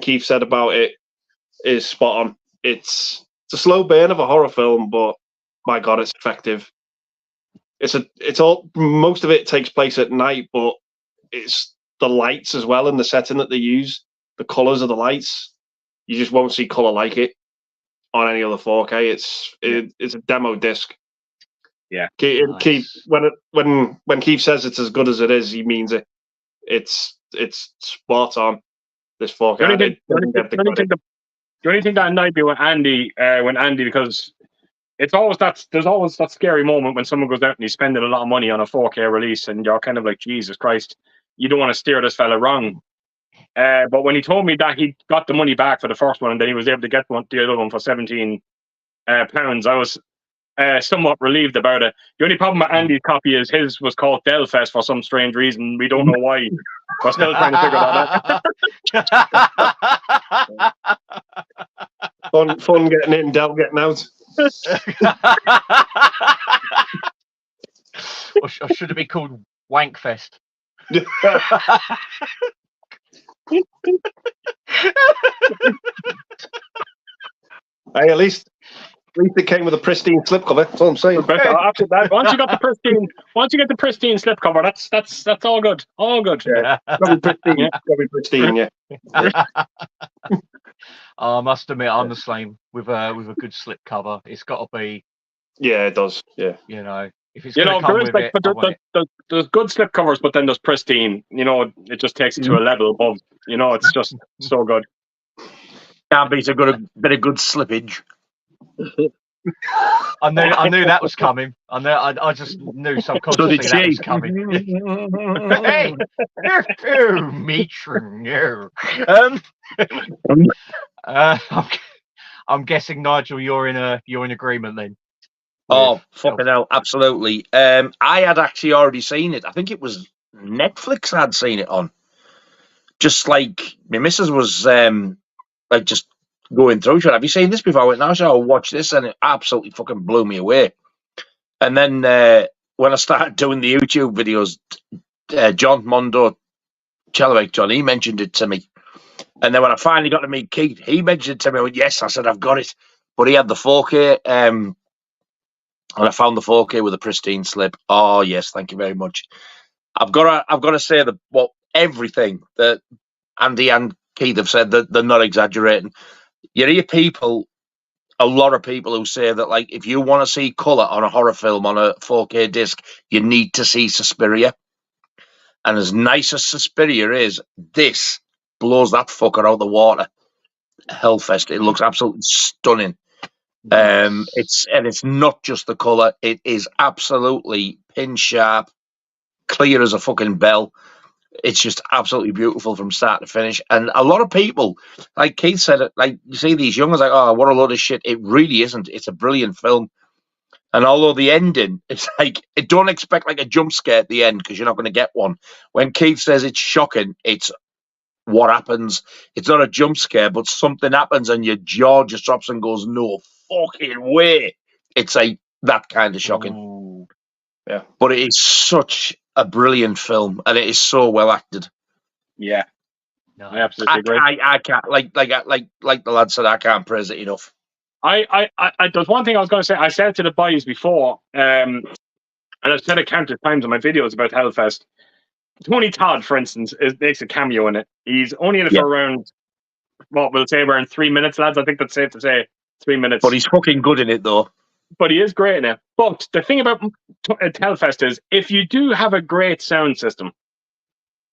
Keith said about it is spot on. It's a slow burn of a horror film, but my God, it's effective. It's all most of it takes place at night, but it's the lights as well and the setting that they use, the colours of the lights. You just won't see colour like it on any other 4K. It's a demo disc. Yeah. Keith, when Keith says it's as good as it is, he means it. It's spot on. This 4K. The only thing that annoyed me with Andy, because there's always that scary moment when someone goes out and he's spending a lot of money on a 4K release, and you're kind of like, Jesus Christ, you don't want to steer this fella wrong. But when he told me that he got the money back for the first one, and then he was able to get the other one for £17, I was somewhat relieved about it. The only problem with Andy's copy is his was called Delfest for some strange reason. We don't know why. We're still trying to figure that out. Fun getting in, Del getting out. Or should it be called Wankfest? Hey, at least it came with a pristine slipcover. That's all I'm saying. After that, once you get the pristine slipcover, that's all good. All good. Yeah. Gotta be pristine. Yeah. I must admit, I'm the same with a good slipcover. It's got to be. Yeah, it does. Yeah. You know, if it's going to come with it, there's good slipcovers, but then there's pristine. You know, it just takes it to a level above. You know, it's just so good. Can't beat a bit of good slippage. I knew that was coming. I just knew subconsciously that was coming. Hey, matron, I'm guessing, Nigel, you're in agreement then. Oh, fucking hell, absolutely. I had actually already seen it. I think it was Netflix I'd seen it on. Just like my missus was like just going through. She went, have you seen this before? I went, no, so I'll watch this, and it absolutely fucking blew me away. And then when I started doing the YouTube videos, John Mondo, Chelwick John, he mentioned it to me. And then when I finally got to meet Keith, he mentioned it to me. I went, yes, I said, I've got it. But he had the 4K, and I found the 4K with a pristine slip. Oh, yes, thank you very much. I've got to say that everything that Andy and Keith have said, that they're not exaggerating. You hear a lot of people who say that, like, if you want to see colour on a horror film on a 4K disc, you need to see Suspiria. And as nice as Suspiria is, this blows that fucker out the water. Hellfest. It looks absolutely stunning. It's not just the colour. It is absolutely pin sharp, clear as a fucking bell. It's just absolutely beautiful from start to finish. And a lot of people, like Keith said, like, you see these youngers like, oh, what a load of shit. It really isn't. It's a brilliant film. And although the ending, it's like, don't expect like a jump scare at the end, because you're not going to get one. When Keith says it's shocking, it's what happens. It's not a jump scare, but something happens and your jaw just drops and goes, no fucking way. It's like that kind of shocking. Ooh. Yeah. But it is such a brilliant film, and it is so well acted. Yeah. No, I absolutely agree. I can't, like the lad said, I can't praise it enough. There's one thing I was going to say. I said to the boys before, and I've said it countless times in my videos about Hellfest. Tony Todd, for instance, makes a cameo in it. He's only in it for around what we'll say we're in 3 minutes, lads. I think that's safe to say 3 minutes. But he's fucking good in it, though. But he is great in it. But the thing about Hellfest is, if you do have a great sound system,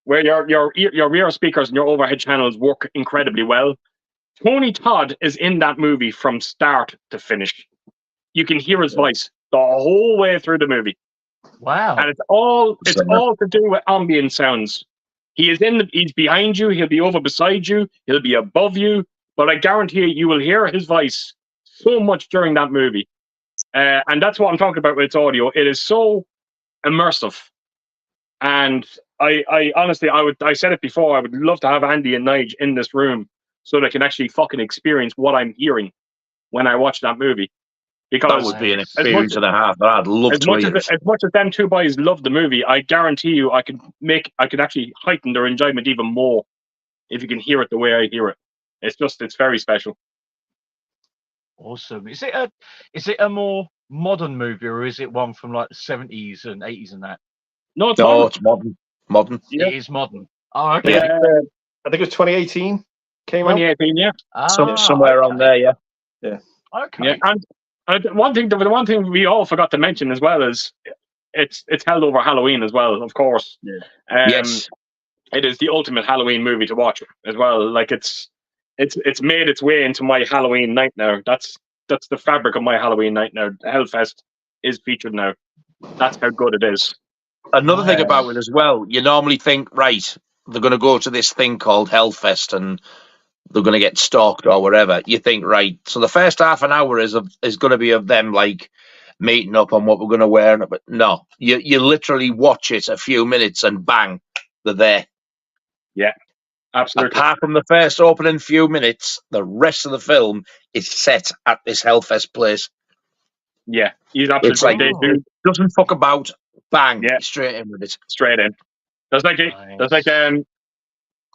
where your rear speakers and your overhead channels work incredibly well, Tony Todd is in that movie from start to finish. You can hear his voice the whole way through the movie. Wow. And it's all to do with ambient sounds. He's behind you, he'll be over beside you, he'll be above you, but I guarantee you will hear his voice so much during that movie. And that's what I'm talking about with its audio. It is so immersive. And I honestly, I said it before, I would love to have Andy and Nige in this room so they can actually fucking experience what I'm hearing when I watch that movie. Because that would be an experience and a half, but I'd love to hear it. As much as them two boys love the movie, I guarantee you I could actually heighten their enjoyment even more if you can hear it the way I hear it. It's very special. Awesome. Is it a more modern movie, or is it one from like the 70s and 80s and that? No, it's modern. Modern. Yeah. It is modern. Oh, okay. Yeah, I think it was 2018 came out. 2018, yeah. Somewhere on there, yeah. Yeah. Okay. Yeah, and the one thing we all forgot to mention as well is it's held over Halloween as well, of course. Yeah. Yes. It is the ultimate Halloween movie to watch as well. Like it's made its way into my Halloween night now. That's the fabric of my Halloween night now. Hellfest is featured now. That's how good it is. Another thing about it as well, you normally think, right, they're going to go to this thing called Hellfest and they're going to get stalked or whatever. You think, right, so the first half an hour is going to be of them like meeting up on what we're going to wear. But no, you literally watch it a few minutes and bang, they're there. Yeah, absolutely. Apart from the first opening few minutes, the rest of the film is set at this Hellfest place. Yeah, he's absolutely. It's like, doesn't fuck about. Bang! Yeah, straight in with it. Straight in.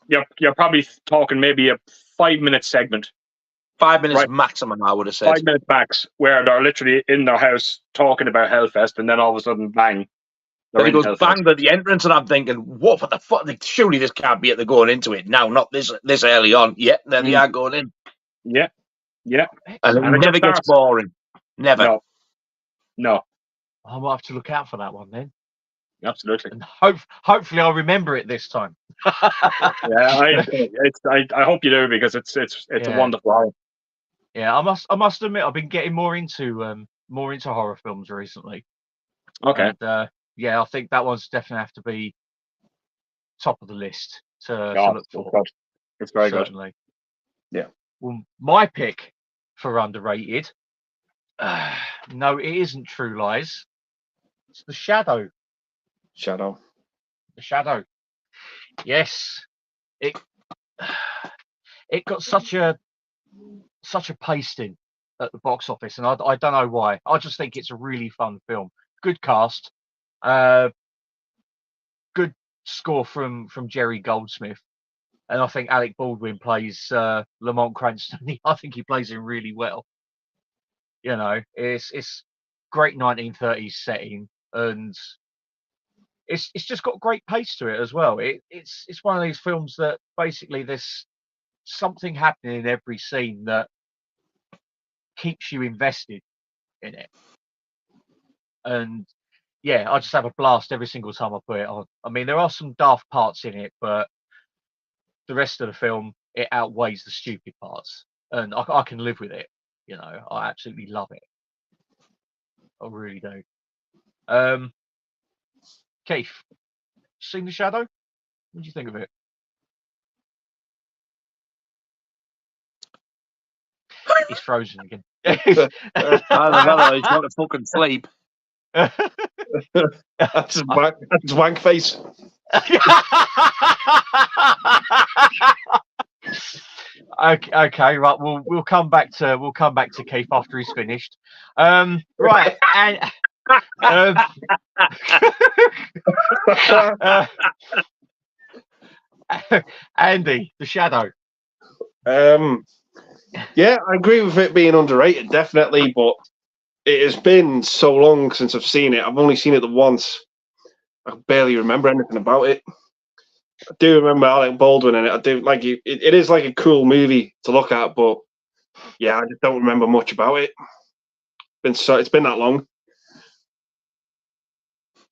You're probably talking maybe a 5-minute segment. 5 minutes maximum, I would have said. 5 minutes max, where they're literally in their house talking about Hellfest, and then all of a sudden, bang! Then it goes bang to the entrance, and I'm thinking, what the fuck? Surely this can't be it. They're going into it now, not this early on. Yeah, then they are going in. Yeah, yeah. And it never gets boring. Never. No. I might have to look out for that one then. Absolutely. And hopefully I'll remember it this time. I hope you do, because it's a wonderful horror. Yeah, I must admit I've been getting more into horror films recently. Okay. And, I think that one's definitely have to be top of the list to look for. It's very certainly good. Yeah. Well, my pick for underrated. No, it isn't True Lies. It's The Shadow. The Shadow. Yes. It got such a pasting at the box office, and I don't know why. I just think it's a really fun film. Good cast. Good score from Jerry Goldsmith. And I think Alec Baldwin plays Lamont Cranston. I think he plays him really well. You know, it's great 1930s setting, and it's just got great pace to it as well. It's one of these films that basically there's something happening in every scene that keeps you invested in it. And yeah, I just have a blast every single time I put it on. I mean, there are some daft parts in it, but the rest of the film, it outweighs the stupid parts, and I can live with it. You know, I absolutely love it. I really do. Keith, seen The Shadow? What do you think of it? He's frozen again. I don't know. He's got to fucking sleep. That's wank face. Okay, right. We'll come back to Keith after he's finished. Right, and Andy, The Shadow. Yeah, I agree with it being underrated, definitely, but it has been so long since I've seen it. I've only seen it the once. I barely remember anything about it. I do remember Alec Baldwin in it. I do like it. It is like a cool movie to look at, but yeah, I just don't remember much about it. It's been that long.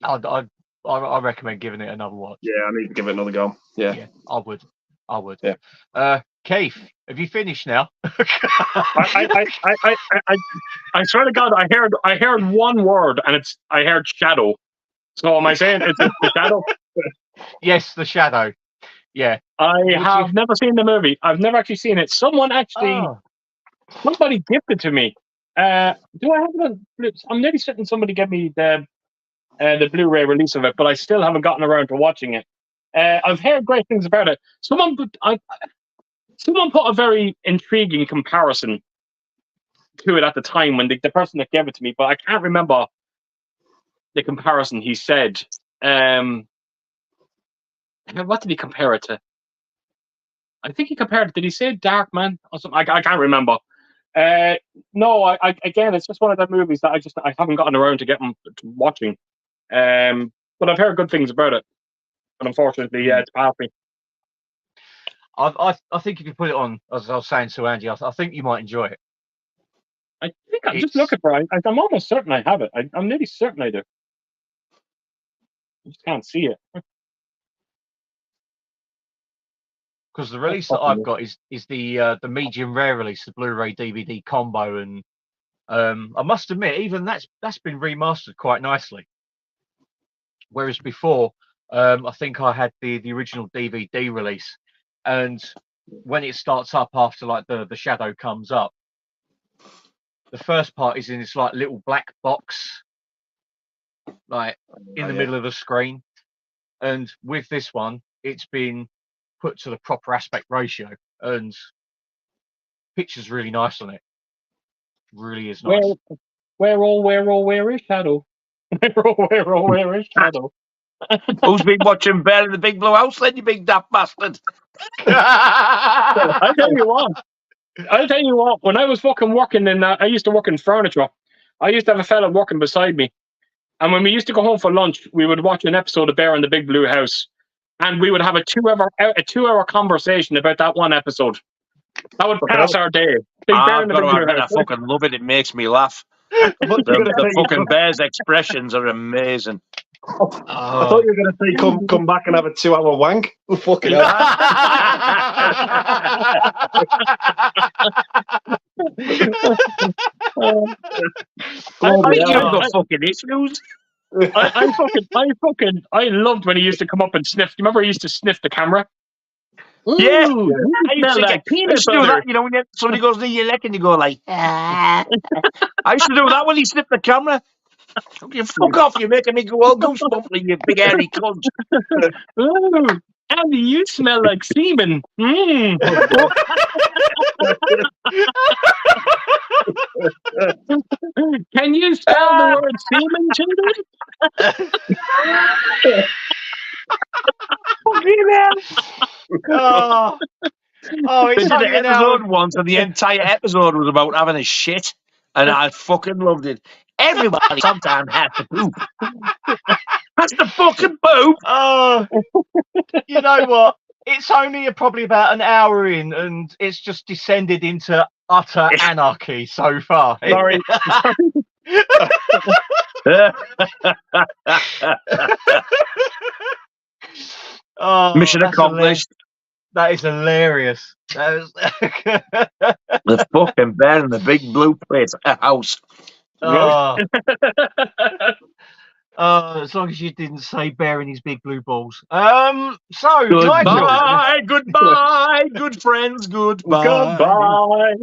I recommend giving it another watch. Yeah, I need to give it another go. Yeah, I would. Yeah. Keith, have you finished now? I swear to God, I heard one word, and I heard shadow. So am I saying it's the shadow? Yes, the shadow. Yeah. I have never seen the movie. I've never actually seen it. Somebody gifted to me. Do I have it? I'm nearly certain somebody gave me the Blu-ray release of it, but I still haven't gotten around to watching it. I've heard great things about it. Someone put a very intriguing comparison to it at the time when the person that gave it to me, but I can't remember the comparison he said. What did he compare it to? I think he compared it. Did he say Darkman or something? I can't remember. No, again, it's just one of the movies that I haven't gotten around to watching. But I've heard good things about it. But unfortunately, it's past me. I think if you put it on, as I was saying to Andy, I think you might enjoy it. I think I'm just looking for it. I'm almost certain I have it. I'm nearly certain I do. I just can't see it. Because the release that I've got is the medium rare release, the Blu-ray DVD combo, and I must admit, even that's been remastered quite nicely. Whereas before, I think I had the original DVD release, and when it starts up after like the shadow comes up, the first part is in this like little black box, like in the middle of the screen, and with this one, it's been put to the proper aspect ratio, and picture's really nice on it. Really is nice. Where is Shadow? Where is Shadow? Who's been watching Bear in the Big Blue House then, you big daft bastard? I'll tell you what. When I was fucking working I used to work in furniture. I used to have a fella working beside me, and when we used to go home for lunch, we would watch an episode of Bear in the Big Blue House, and we would have a 2-hour conversation about that one episode. That would pass our day. I've got to admit, I fucking love it. It makes me laugh. The fucking Bear's expressions are amazing. I thought you were going to say come back and have a 2-hour wank. Fucking hell. Fucking issues. I loved when he used to come up and sniff. Do you remember he used to sniff the camera? Yeah, I used to do that. You know, when somebody goes near your neck and you go like, I used to do that when he sniffed the camera. You fuck off! You're making me go all goosebumpy, you big hairy cunt. Ooh, Andy, you smell like semen. Mm. Can you spell the word semen, children? It's an episode once, and the entire episode was about having a shit, and I fucking loved it. Everybody sometimes has to poop. Has to fucking poop. Oh, you know what? It's only probably about an hour in, and it's just descended into utter anarchy so far. Sorry. Mission accomplished. That is hilarious. The fucking Bear in the Big Blue House. As long as you didn't say Bear in his big blue balls. So goodbye, goodbye, good friends, goodbye.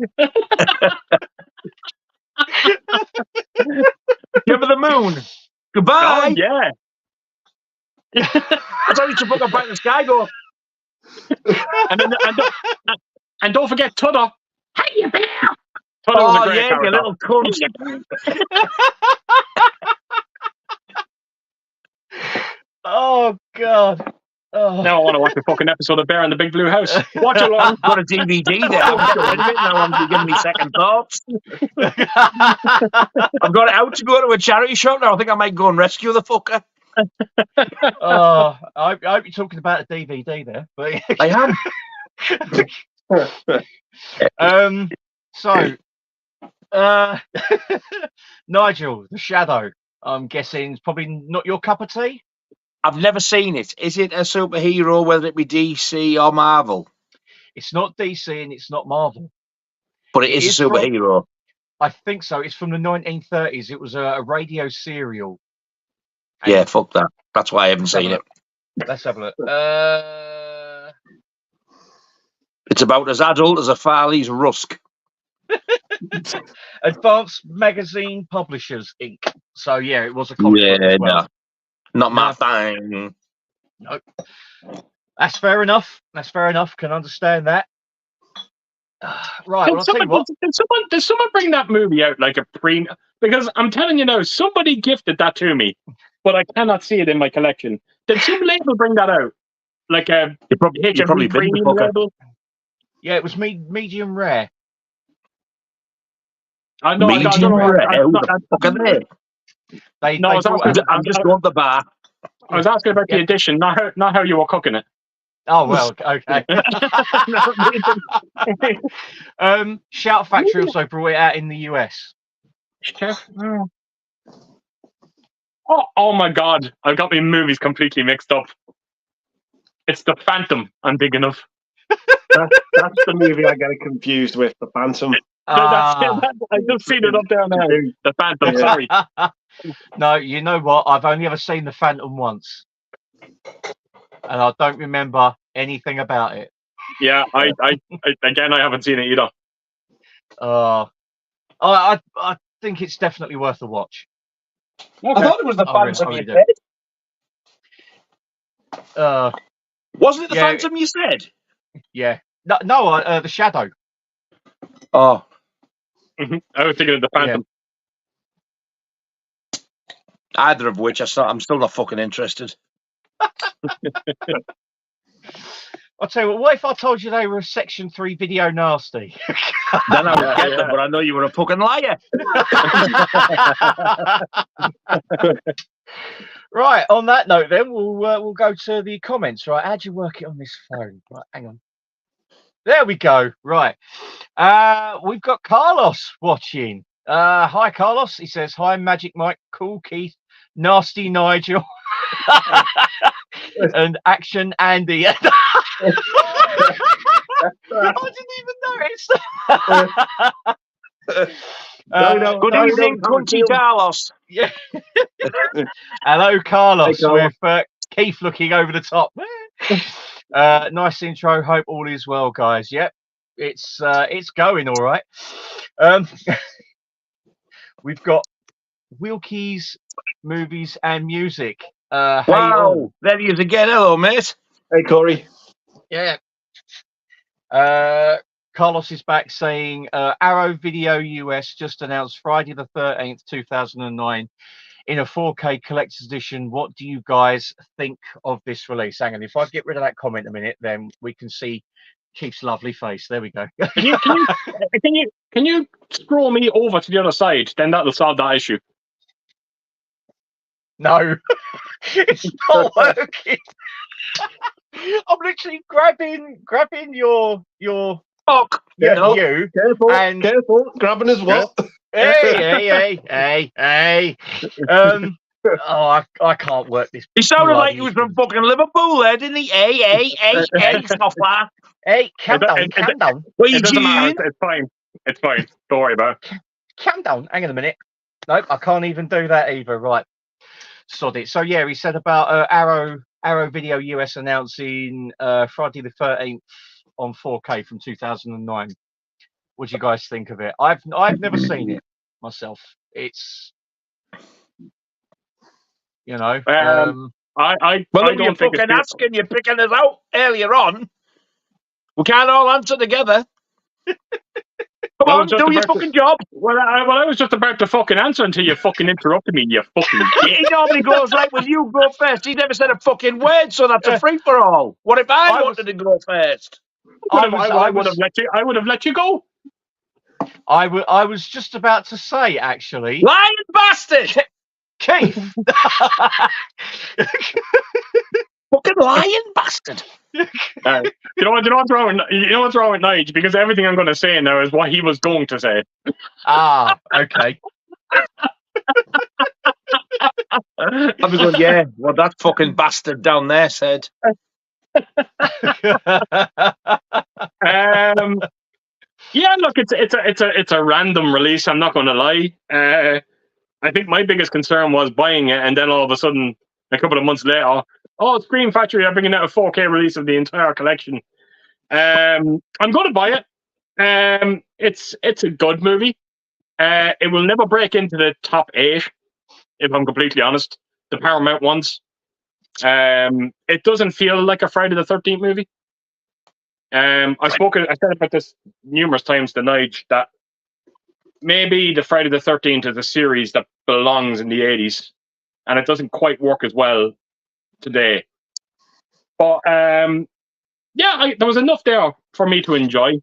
Give her the moon. Goodbye. Oh, yeah. I thought you should put up back in the sky, go. and don't forget Tudor. Hey, Bear. Tudor was a great character. You little cunt. Oh God. Oh. Now I want to watch a fucking episode of Bear in the Big Blue House. Watch along. Got a DVD there. Now I'm giving me second thoughts. I've got it out to go to a charity shop now. I think I might go and rescue the fucker. Oh, I hope you're talking about a DVD there. But I am. So, Nigel, the Shadow. I'm guessing it's probably not your cup of tea. I've never seen it. Is it a superhero, whether it be DC or Marvel? It's not DC and it's not Marvel. But it is a superhero. I think so. It's from the 1930s. It was a radio serial. Yeah, fuck that. That's why I haven't seen it. Let's have a look. It's about as adult as a Farley's Rusk. Advanced Magazine Publishers Inc. So yeah, it was a comic book as well. No. Not my thing. Nope. That's fair enough. Can understand that. Right. Well, I'll tell you what. Did someone bring that movie out like a premium? Because I'm telling you now, somebody gifted that to me, but I cannot see it in my collection. Did some label bring that out? Like a probably premium label? Yeah, it was medium rare. I know. Medium rare. Who the fuck are they? I'm just going to the bar. I was asking about the edition, not how you were cooking it. Oh well, okay. Shout Factory also brought it out in the US. Oh my God! I've got my movies completely mixed up. It's The Phantom. I'm big enough. That's the movie I get it confused with, The Phantom. I just seen it up there now. The Phantom. Sorry. No, you know what? I've only ever seen The Phantom once, and I don't remember anything about it. Yeah, I haven't seen it either. I think it's definitely worth a watch. Okay. I thought it was The Phantom you said. Wasn't it The Phantom you said? Yeah. No, The Shadow. Oh. I was thinking of The Phantom. Yeah. Either of which I'm still not fucking interested. I'll tell you what if I told you they were a Section 3 video nasty? Then I would get them, but I know you were a fucking liar. Right, on that note then, we'll go to the comments. Right, how'd you work it on this phone? Right, hang on. There we go. Right. We've got Carlos watching. Hi, Carlos. He says, hi, Magic Mike, Cool Keith, Nasty Nigel, and Action Andy. I didn't even notice. Good evening, Cunty Carlos. Yeah. Hello, Carlos. With Keith looking over the top. Nice intro. Hope all is well, guys. Yep, it's going all right. We've got Wilkie's Movies and Music. Wow, there he is again. Hello, mate. Hey, Corey. Yeah. Carlos is back saying Arrow Video US just announced Friday the 13th, 2009 in a 4K collector's edition. What do you guys think of this release? Hang on, if I get rid of that comment a minute, then we can see Keith's lovely face. There we go. Can you scroll me over to the other side? Then that'll solve that issue. No, it's not working. I'm literally grabbing your fuck. You careful, and careful, grabbing his what? Hey. Oh, I can't work this. He sounded like he was from fucking Liverpool there, didn't he? Hey, software. Hey, calm down. What are you doing? It's fine. Don't worry about it. Calm down. Hang on a minute. Nope, I can't even do that either. Right. Sod it. So yeah, he said about Arrow Video US announcing Friday the 13th on 4K from 2009. What do you guys think of it? I've never seen it myself. It's I well, I you're fucking asking, you're picking us out earlier on. We can't all answer together. Come on, do your fucking job. Well, I was just about to fucking answer until you fucking interrupted me, you fucking He normally goes right with you go first. He never said a fucking word, so that's a free for all. What if I wanted to go first? I would have let you go. I was just about to say, actually. Lying bastard! Keith. Fucking lying bastard. You know what? You know what's wrong? You know what's wrong with Nige? Because everything I'm going to say now is what he was going to say. Ah, okay. I was going, yeah, what that fucking bastard down there said. Yeah, look, it's a random release. I'm not going to lie. I think my biggest concern was buying it, and then all of a sudden, a couple of months later, oh, Scream Factory are bringing out a 4K release of the entire collection. I'm going to buy it. It's a good movie. It will never break into the top 8, if I'm completely honest. The Paramount ones. It doesn't feel like a Friday the 13th movie. I said about this numerous times to Nige that maybe the Friday the 13th is a series that belongs in the 80s, and it doesn't quite work as well today. But there was enough there for me to enjoy.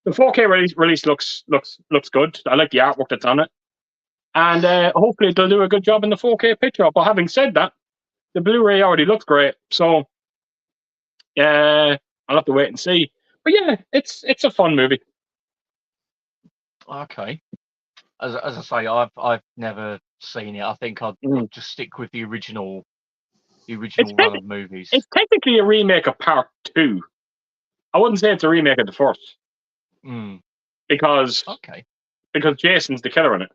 The 4K release looks good. I like the artwork that's on it, and hopefully they'll do a good job in the 4K picture. But having said that, the Blu-ray already looks great, so I'll have to wait and see. But yeah, it's a fun movie. Okay. As I say, I've never seen it. I think I'd just stick with the original run of movies. It's technically a remake of Part 2. I wouldn't say it's a remake of the first. Because Jason's the killer in it.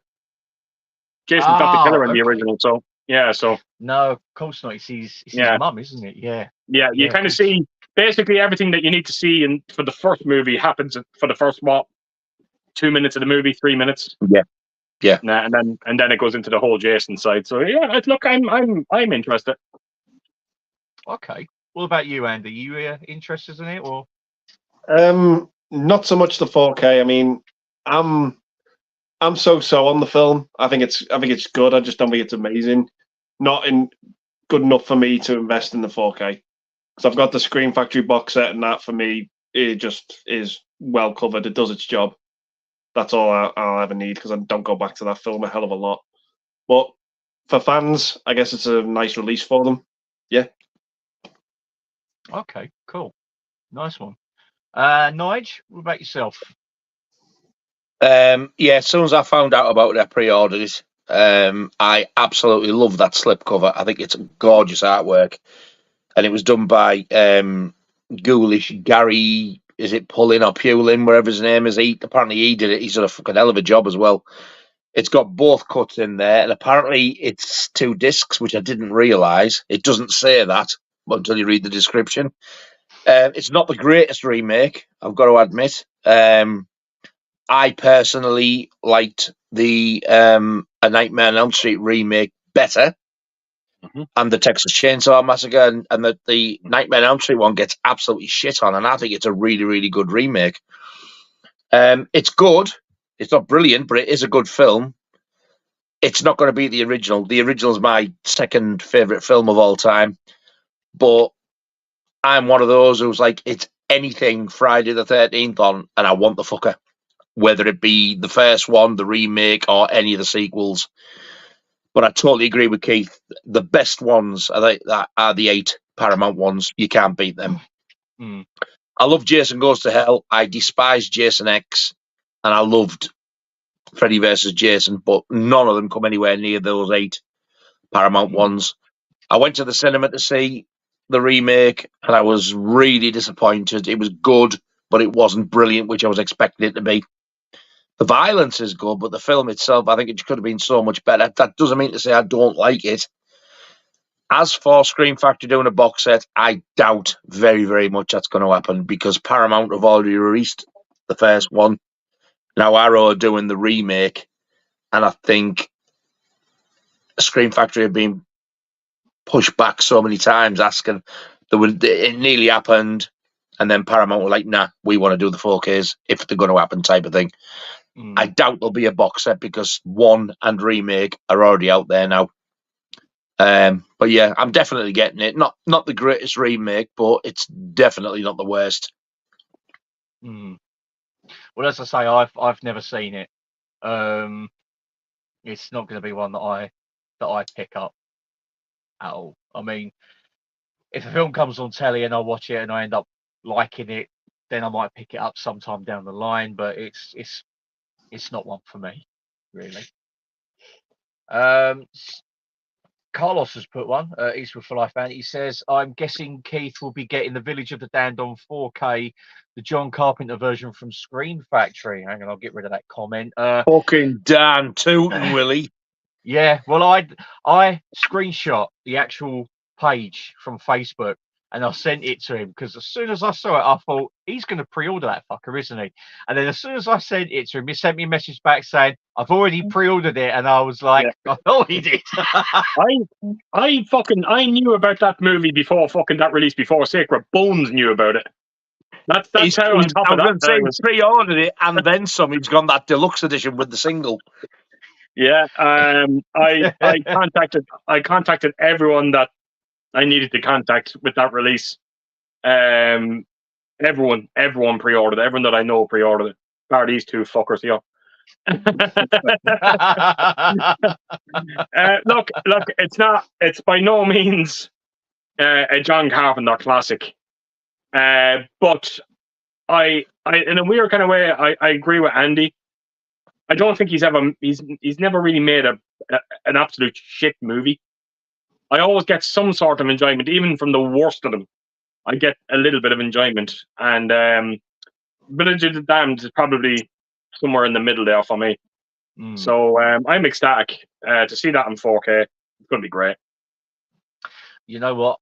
Jason's not the killer in the original, so yeah. So no, of course not. It's his mum, isn't it? Yeah. Yeah, you kind of see basically everything that you need to see for the first movie happens for the first 2 minutes of the movie, 3 minutes. Yeah. And then it goes into the whole Jason side. So yeah, look, I'm interested. Okay. What about you, Andy? You interested in it or? Not so much the 4K. I mean, I'm so on the film. I think it's good. I just don't think it's amazing. Not good enough for me to invest in the 4K. Because I've got the Scream Factory box set, and that for me, it just is well covered. It does its job. That's all I'll ever need, because I don't go back to that film a hell of a lot. But for fans, I guess it's a nice release for them. Yeah. Okay, cool. Nice one. Nige, what about yourself? Yeah, as soon as I found out about their pre-orders, I absolutely love that slipcover. I think it's gorgeous artwork. And it was done by Ghoulish Gary, is it Pullin or Pulin, wherever his name is. Apparently he did it. He's done a fucking hell of a job as well. It's got both cuts in there, and apparently it's 2 discs, which I didn't realise. It doesn't say that until you read the description. It's not the greatest remake, I've got to admit. I personally liked the A Nightmare on Elm Street remake better. And the Texas Chainsaw Massacre, and the Nightmare on Elm Street one gets absolutely shit on, and I think it's a really, really good remake. It's good. It's not brilliant, but it is a good film. It's not going to be the original. The original is my second favourite film of all time. But I'm one of those who's like, it's anything Friday the 13th on, and I want the fucker. Whether it be the first one, the remake, or any of the sequels. But I totally agree with Keith. The best ones are the 8 Paramount ones. You can't beat them. I love Jason Goes to Hell. I despise Jason X. And I loved Freddy vs. Jason. But none of them come anywhere near those 8 Paramount ones. I went to the cinema to see the remake, and I was really disappointed. It was good, but it wasn't brilliant, which I was expecting it to be. The violence is good, but the film itself, I think it could have been so much better. That doesn't mean to say I don't like it. As for Scream Factory doing a box set, I doubt very, very much that's going to happen, because Paramount have already released the first one. Now Arrow are doing the remake, and I think Scream Factory have been pushed back so many times asking. It nearly happened, and then Paramount were like, nah, we want to do the 4Ks if they're going to happen type of thing. I doubt there'll be a box set, because 1 and remake are already out there now. But yeah, I'm definitely getting it. Not the greatest remake, but it's definitely not the worst. Well, as I say, I've never seen it. It's not going to be one that I that I pick up at all. I mean, if a film comes on telly and I watch it and I end up liking it, then I might pick it up sometime down the line. But it's not one for me, really. Carlos has put one, Eastwood for Life fan. He says, I'm guessing Keith will be getting The Village of the Damned on 4K, the John Carpenter version from Screen Factory. Hang on, I'll get rid of that comment. Fucking Dan Tootin, Willie. Yeah, well, I screenshot the actual page from Facebook and I sent it to him because as soon as I saw it, I thought he's going to pre-order that fucker, isn't he? And then as soon as I sent it to him, he sent me a message back saying, I've already pre-ordered it. And I was like, I thought he did. I knew about that movie before fucking that release, before Sacred Bones knew about it. That's how on top of that. He's pre-ordered it and then some. He's gone that deluxe edition with the single. Yeah, I contacted everyone that I needed to contact with that release. Everyone pre-ordered it. Everyone that I know pre-ordered it. Bar these two fuckers here. Look, it's by no means a John Carpenter classic. But I in a weird kind of way, I agree with Andy. I don't think he's never really made an absolute shit movie. I always get some sort of enjoyment, even from the worst of them. I get a little bit of enjoyment, and Village of the Damned is probably somewhere in the middle there for me. So I'm ecstatic to see that in 4K. It's going to be great. You know what?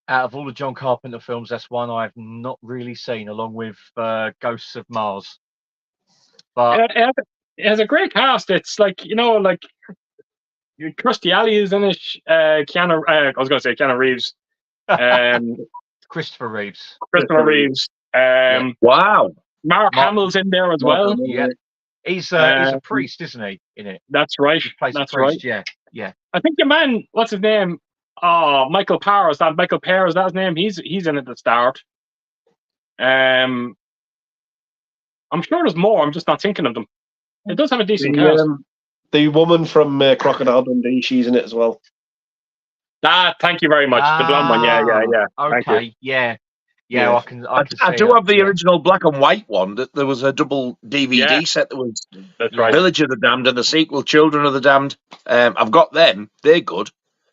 Out of all the John Carpenter films, that's one I've not really seen, along with Ghosts of Mars. But it has a great cast. It's like, Kirstie Alley is in it. I was going to say Keanu Reeves. Christopher Reeves. Reeves. Wow. Mark Hamill's in there as well. Yeah. He's a priest, isn't he, in it? That's right. He plays That's a priest, right. Yeah. I think the man, what's his name? Oh, Michael Parr. Is that Michael Parr? Is that his name? He's in it at the start. I'm sure there's more. I'm just not thinking of them. It does have a decent cast. The woman from Crocodile Dundee, she's in it as well. Thank you very much. The blonde one, yeah. Okay, yeah. I can. I do have the original black and white one. That there was a double DVD set. That was right. Village of the Damned and the sequel, Children of the Damned. I've got them. They're good,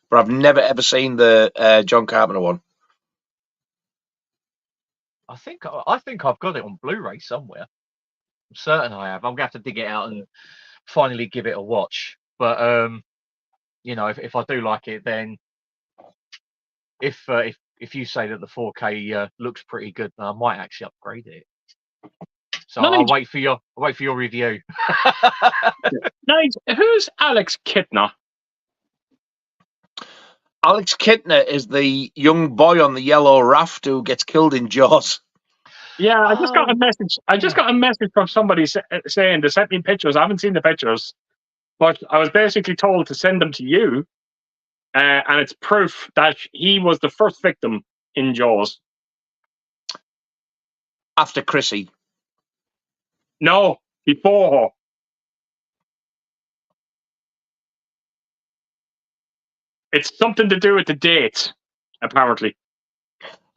but I've never ever seen the John Carpenter one. I think I've got it on Blu-ray somewhere. I'm certain I have. I'm gonna have to dig it out and finally give it a watch. But if I do like it, then if you say that the 4K looks pretty good, then I might actually upgrade it. So I'll wait for your review. Nice. Who's Alex Kintner? Alex Kintner is the young boy on the yellow raft who gets killed in Jaws. Yeah, I just got a message. I just got a message from somebody saying they sent me pictures. I haven't seen the pictures, but I was basically told to send them to you, and it's proof that he was the first victim in Jaws. After Chrissy. No, before her. It's something to do with the date, apparently.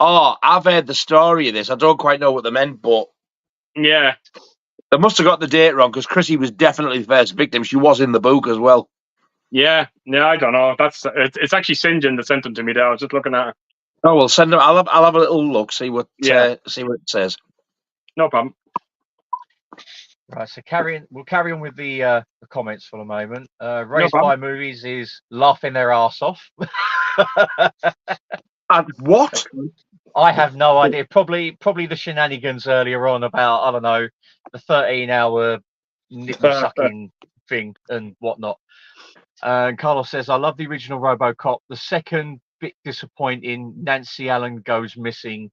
Oh, I've heard the story of this. I don't quite know what they meant, but yeah, they must have got the date wrong because Chrissy was definitely the first victim. She was in the book as well. Yeah, I don't know. It's actually St. John that sent them to me. There, I was just looking at it. Oh well, send them. I'll have a little look, see what it says. No problem. Right, so we'll carry on with the comments for a moment. Raised by Movies is laughing their ass off. What? I have no idea. Probably the shenanigans earlier on about, I don't know, the 13-hour nipple sucking thing and whatnot. Carlos says, I love the original RoboCop. The second, bit disappointing. Nancy Allen goes missing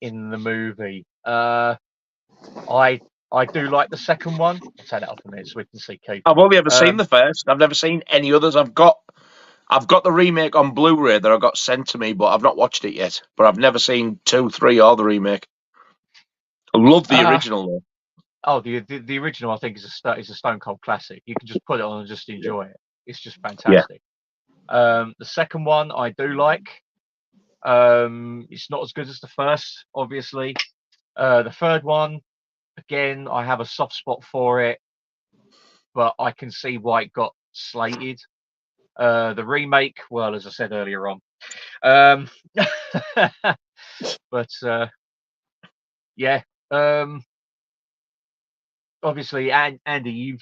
in the movie. I do like the second one. I'll turn it up a minute so we can see Keith. I've only ever seen the first. I've never seen any others. I've got the remake on Blu-ray that I got sent to me, but I've not watched it yet. But I've never seen 2, 3, or the remake. I love the original though. Oh, the original I think is a stone cold classic. You can just put it on and just enjoy it. It's just fantastic. The second one I do like. It's not as good as the first, obviously. The third one, again, I have a soft spot for it, but I can see why it got slated. The remake, well, as I said earlier on. But yeah. Obviously, Andy, you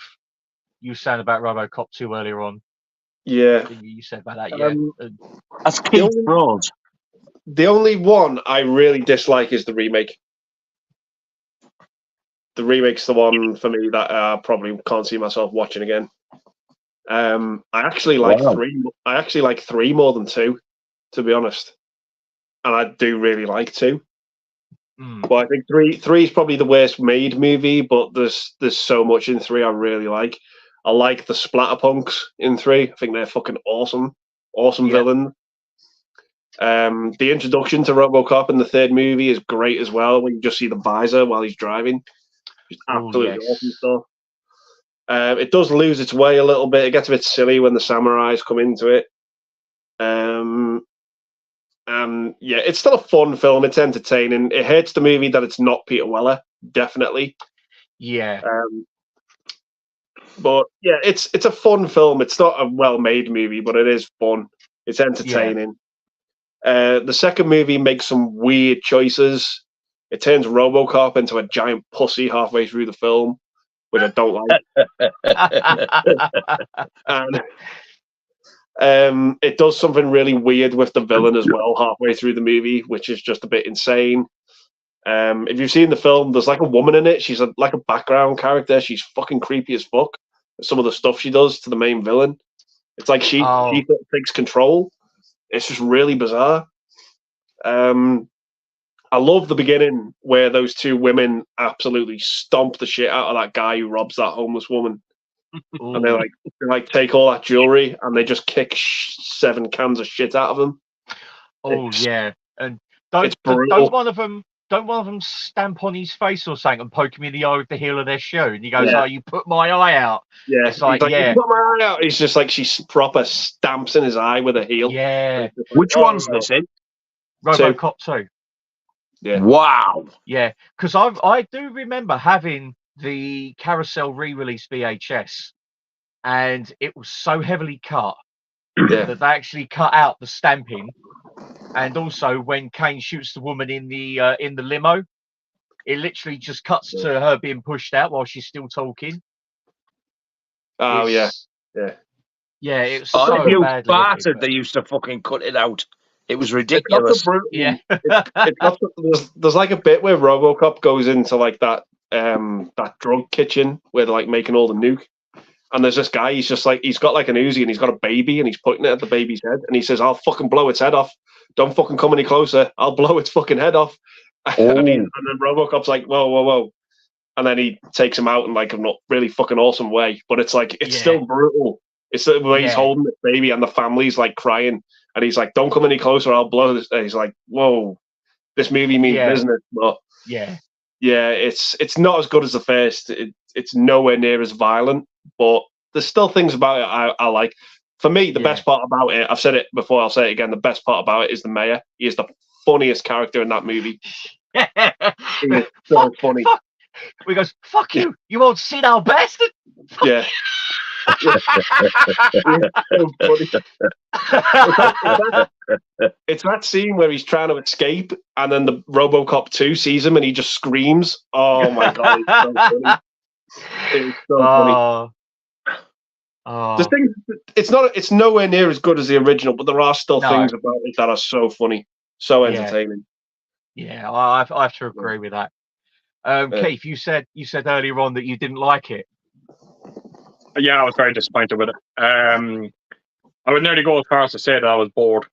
were saying about RoboCop 2 earlier on. Yeah. You said about that, yeah. That's Keith Broad. The only one I really dislike is the remake. The remake's the one for me that I probably can't see myself watching again. I actually like three. I actually like 3 more than 2, to be honest. And I do really like 2. But I think 3 is probably the worst made movie. But there's so much in 3 I really like. I like the Splatterpunks in 3. I think they're fucking awesome villains. The introduction to RoboCop in the 3rd movie is great as well. When you just see the visor while he's driving, just absolutely awesome stuff. It does lose its way a little bit. It gets a bit silly when the samurais come into it. Yeah, it's still a fun film. It's entertaining. It hurts the movie that it's not Peter Weller, definitely. Yeah. But yeah, it's a fun film. It's not a well-made movie, but it is fun. It's entertaining. The second movie makes some weird choices. It turns RoboCop into a giant pussy halfway through the film, which I don't like. And it does something really weird with the villain as well halfway through the movie, which is just a bit insane. If you've seen the film, there's like a woman in it. She's like a background character. She's fucking creepy as fuck. Some of the stuff she does to the main villain. It's like she takes control. It's just really bizarre. I love the beginning where those 2 women absolutely stomp the shit out of that guy who robs that homeless woman. And they take all that jewelry and they just kick 7 cans of shit out of them. Yeah, and it's don't brutal. one of them stamp on his face or something and poke him in the eye with the heel of their shoe, and he goes, "Oh, you put my eye out." Yeah, it's like, yeah, you put my eye out. It's just like she proper stamps in his eye with a heel. Yeah. Which one's this in? RoboCop 2. Yeah. Wow. Yeah, because I do remember having the Carousel re-release VHS, and it was so heavily cut that they actually cut out the stamping, and also when Kane shoots the woman in the limo, it literally just cuts to her being pushed out while she's still talking. Oh yeah. It was so if you badly farted, they used to fucking cut it out. It was ridiculous. Yeah. There's like a bit where RoboCop goes into like that drug kitchen where they're like making all the nuke. And there's this guy, he's got like an Uzi and he's got a baby and he's pointing it at the baby's head and he says, "I'll fucking blow its head off. Don't fucking come any closer. I'll blow its fucking head off." And then RoboCop's like, "Whoa, whoa, whoa." And then he takes him out in like a not really fucking awesome way. But it's like, it's still brutal. It's the way he's holding the baby and the family's like crying. And he's like, "Don't come any closer, I'll blow this." And he's like, "Whoa, this movie means business." But it's not as good as the first. It's nowhere near as violent, but there's still things about it I like. For me, the best part about it, I've said it before, I'll say it again, the best part about it is the mayor. He is the funniest character in that movie. He is so funny. He goes, "Fuck you, you old senile bastard." Yeah. So funny. It's that scene where he's trying to escape and then the RoboCop 2 sees him and he just screams. Oh my god, it's so funny. It's so funny. The thing, it's nowhere near as good as the original, but there are still things about it that are so funny, so entertaining. Yeah, I have to agree with that. Keith, you said earlier on that you didn't like it. Yeah, I was very disappointed with it. I would nearly go as far as to say that I was bored.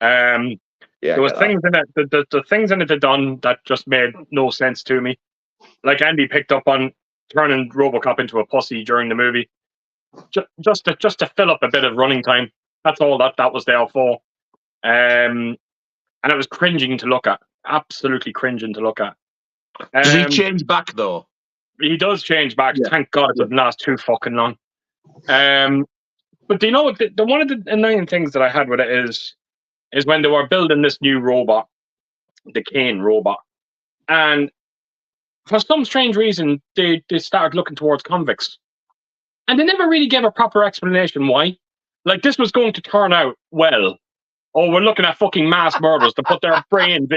There was things in it. The things in it that done that just made no sense to me. Like Andy picked up on turning RoboCop into a pussy during the movie, just to fill up a bit of running time. That's all that was there for. And it was cringing to look at. Absolutely cringing to look at. Does he change back though? He does change back. Yeah. Thank God it doesn't last too fucking long. But do you know what? The one of the annoying things that I had with it is when they were building this new robot, the Kane robot, and for some strange reason they started looking towards convicts, and they never really gave a proper explanation why. Like this was going to turn out well. Oh, we're looking at fucking mass murders to put their brains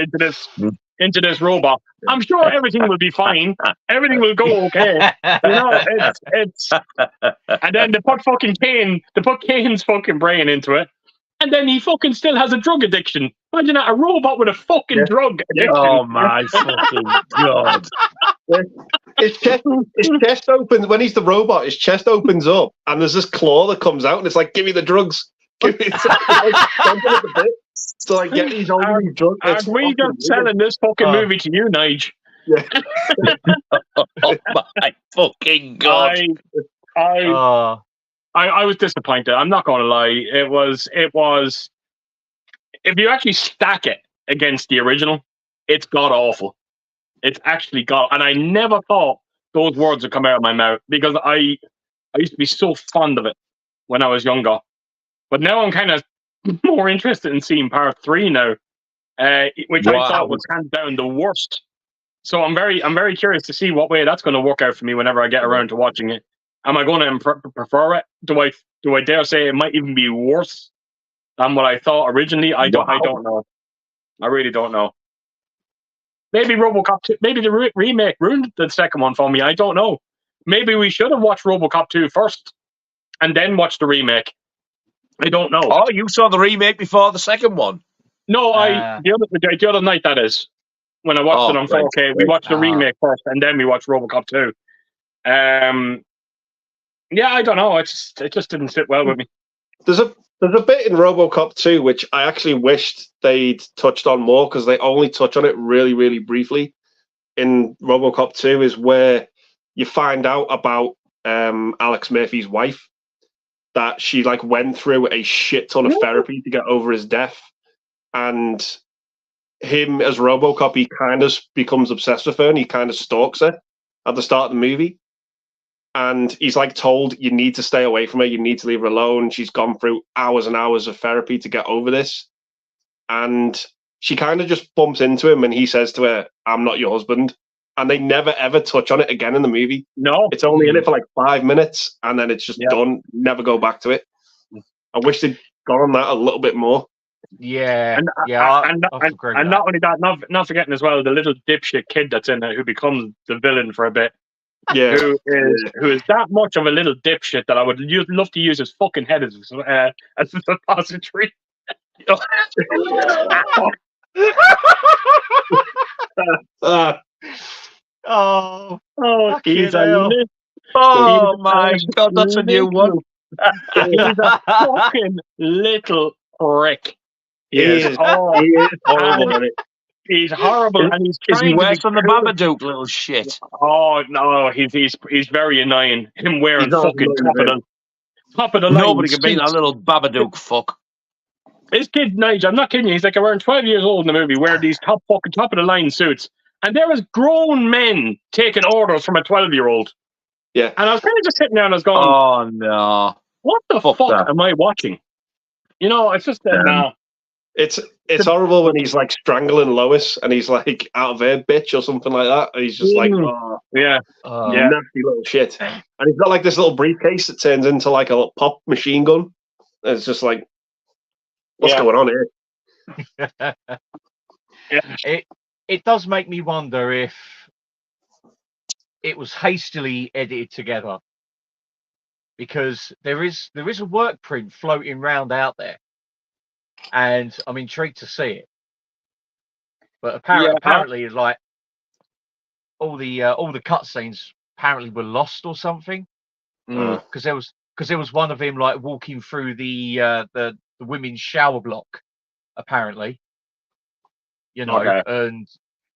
into this robot. I'm sure everything will be fine. Everything will go okay. You know, it's and then they put Kane's fucking brain into it, and then he fucking still has a drug addiction. Imagine that, a robot with a fucking drug addiction. Oh my fucking god! His chest opens when he's the robot. His chest opens up, and there's this claw that comes out, and it's like, "Give me the drugs." Give me so like get these old drugs. Aren't we just selling this fucking movie to you, Nige? Yeah. Oh my fucking god! I was disappointed. I'm not going to lie. It was. If you actually stack it against the original, it's god awful. It's actually god. And I never thought those words would come out of my mouth because I used to be so fond of it when I was younger. But now I'm kind of more interested in seeing part 3 now, which I thought was hands down the worst. So I'm very curious to see what way that's going to work out for me whenever I get around to watching it. Am I going to prefer it? Do I dare say it might even be worse than what I thought originally? I don't know. I really don't know. Maybe RoboCop 2, maybe the remake ruined the second one for me. I don't know. Maybe we should have watched RoboCop 2 first and then watched the remake. I don't know. Oh, you saw the remake before the second one? No, the other night, that is. When I watched it on 4K, we watched the remake first and then we watched RoboCop 2. Yeah, I don't know. It just didn't sit well with me. There's a bit in RoboCop 2 which I actually wished they'd touched on more because they only touch on it really, really briefly. In RoboCop 2 is where you find out about Alex Murphy's wife, that she like went through a shit ton of therapy to get over his death, and him as RoboCop, he kind of becomes obsessed with her and he kind of stalks her at the start of the movie. And he's like told, you need to stay away from her. You need to leave her alone. She's gone through hours and hours of therapy to get over this. And she kind of just bumps into him and he says to her, "I'm not your husband." And they never, ever touch on it again in the movie. No. It's only in it for like 5 minutes and then it's just done. Never go back to it. I wish they'd gone on that a little bit more. Yeah. And not only that, not forgetting as well the little dipshit kid that's in it who becomes the villain for a bit. Yeah, who is that much of a little dipshit that I would love to use his fucking head as a suppository. He's a oh my god, that's a new one. He's a fucking little prick. He is horrible. He's horrible, and he's trying. Is he worse than the Babadook, little shit? Oh no, he's very annoying. Him wearing fucking top of the line. Nobody can beat that little Babadook fuck. This kid, Nige, I'm not kidding you. He's like around 12 years old in the movie, wearing these top of the line suits, and there was grown men taking orders from a 12-year-old. Yeah, and I was kind of just sitting there and I was going, "Oh no, what the fuck am I watching?" You know, it's just no. It's horrible when he's like strangling Lois and he's like, "Out of here, bitch," or something like that. And he's just like, nasty little shit. And he's got like this little briefcase that turns into like a little pop machine gun. And it's just like, what's going on here? It does make me wonder if it was hastily edited together, because there is a work print floating around out there. And I'm intrigued to see it, but apparently, like all the cutscenes apparently were lost or something, because there was one of him like walking through the women's shower block, apparently, you know, and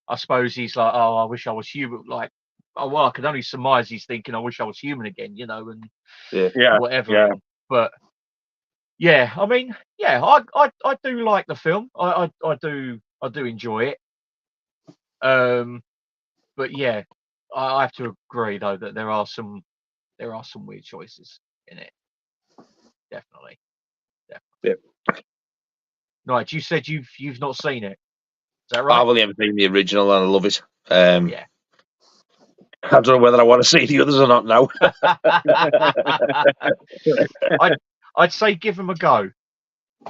I suppose he's like, "Oh, I wish I was human." Like, oh well, I can only surmise he's thinking, "I wish I was human again," you know, and whatever. Yeah. But yeah, I mean, I do like the film. I do enjoy it. But yeah, I have to agree though that there are some weird choices in it. definitely. Yeah. Right, you said you've not seen it. Is that right? I've only ever seen the original and I love it. Yeah. I don't know whether I want to see the others or not now. I'd say give them a go.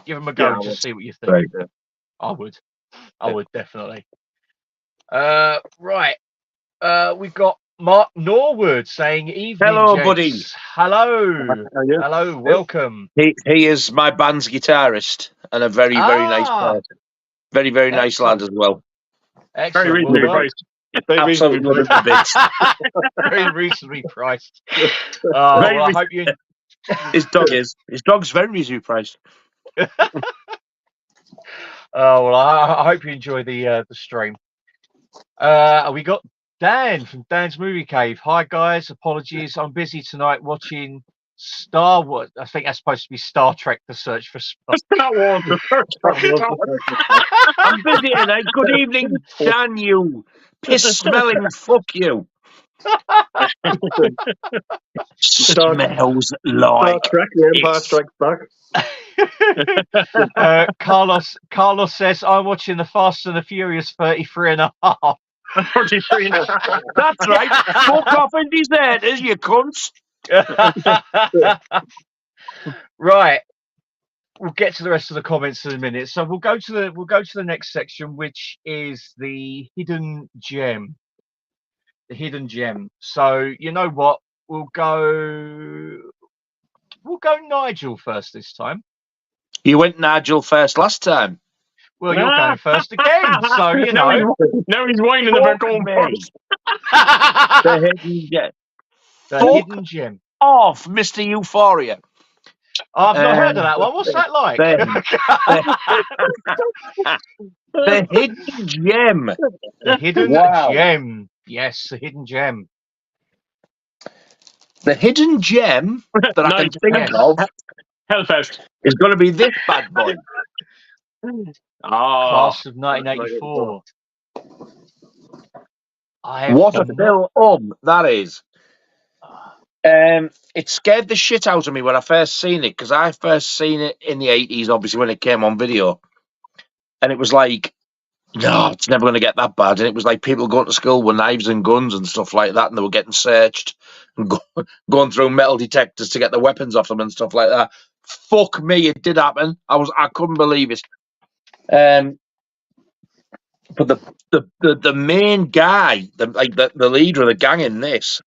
Give them a go Yeah, I and just would. see what you think. Right. I would. I Yeah. would definitely. Right. We've got Mark Norwood saying, "Evening, Hello, gents." buddy. Hello. Yeah. Hello. Welcome. He is my band's guitarist and a very, very nice person. Very, very nice lad Excellent. as well. Very Excellent. reasonably Well, priced. Very Absolutely reasonably love him to bits. very reasonably priced. Oh, Very well, I hope you. His dog's very reasonably priced. Oh well, I hope you enjoy the stream. We got Dan from Dan's Movie Cave. Hi guys, apologies, I'm busy tonight watching Star Wars. I think that's supposed to be Star Trek: The Search for Spock. That was the first I'm busy tonight. Good evening, Dan, you piss-smelling fuck you. Smells Star like Trek, The Empire it's- Strikes Back. Carlos says, I'm watching the Fast and the Furious 33 and a half. 33 and a half. That's right. Fuck off and deserters, you cunts. Right. We'll get to the rest of the comments in a minute. So we'll go to the next section, which is the hidden gem. The hidden gem. So you know what? We'll go Nigel first this time. You went Nigel first last time. Well, you're going first again, so you know. Now he's whining about going first. The hidden gem. The Fuck hidden gem. off, Mr. Euphoria. I've not heard of that one. What's that like? The hidden gem. The hidden Wow. gem. Yes, the hidden gem. The hidden gem that I can Nice. think Yes. of Hellfest. is going to be this bad boy. Ah, Class of 1984. What a film that is. It scared the shit out of me when I first seen it, because I first seen it in the 80s, obviously, when it came on video. And it was like, no, it's never going to get that bad. And it was like people going to school with knives and guns and stuff like that, and they were getting searched and going through metal detectors to get the weapons off them and stuff like that. Fuck me, it did happen. I couldn't believe it. But the main guy, the leader of the gang in this,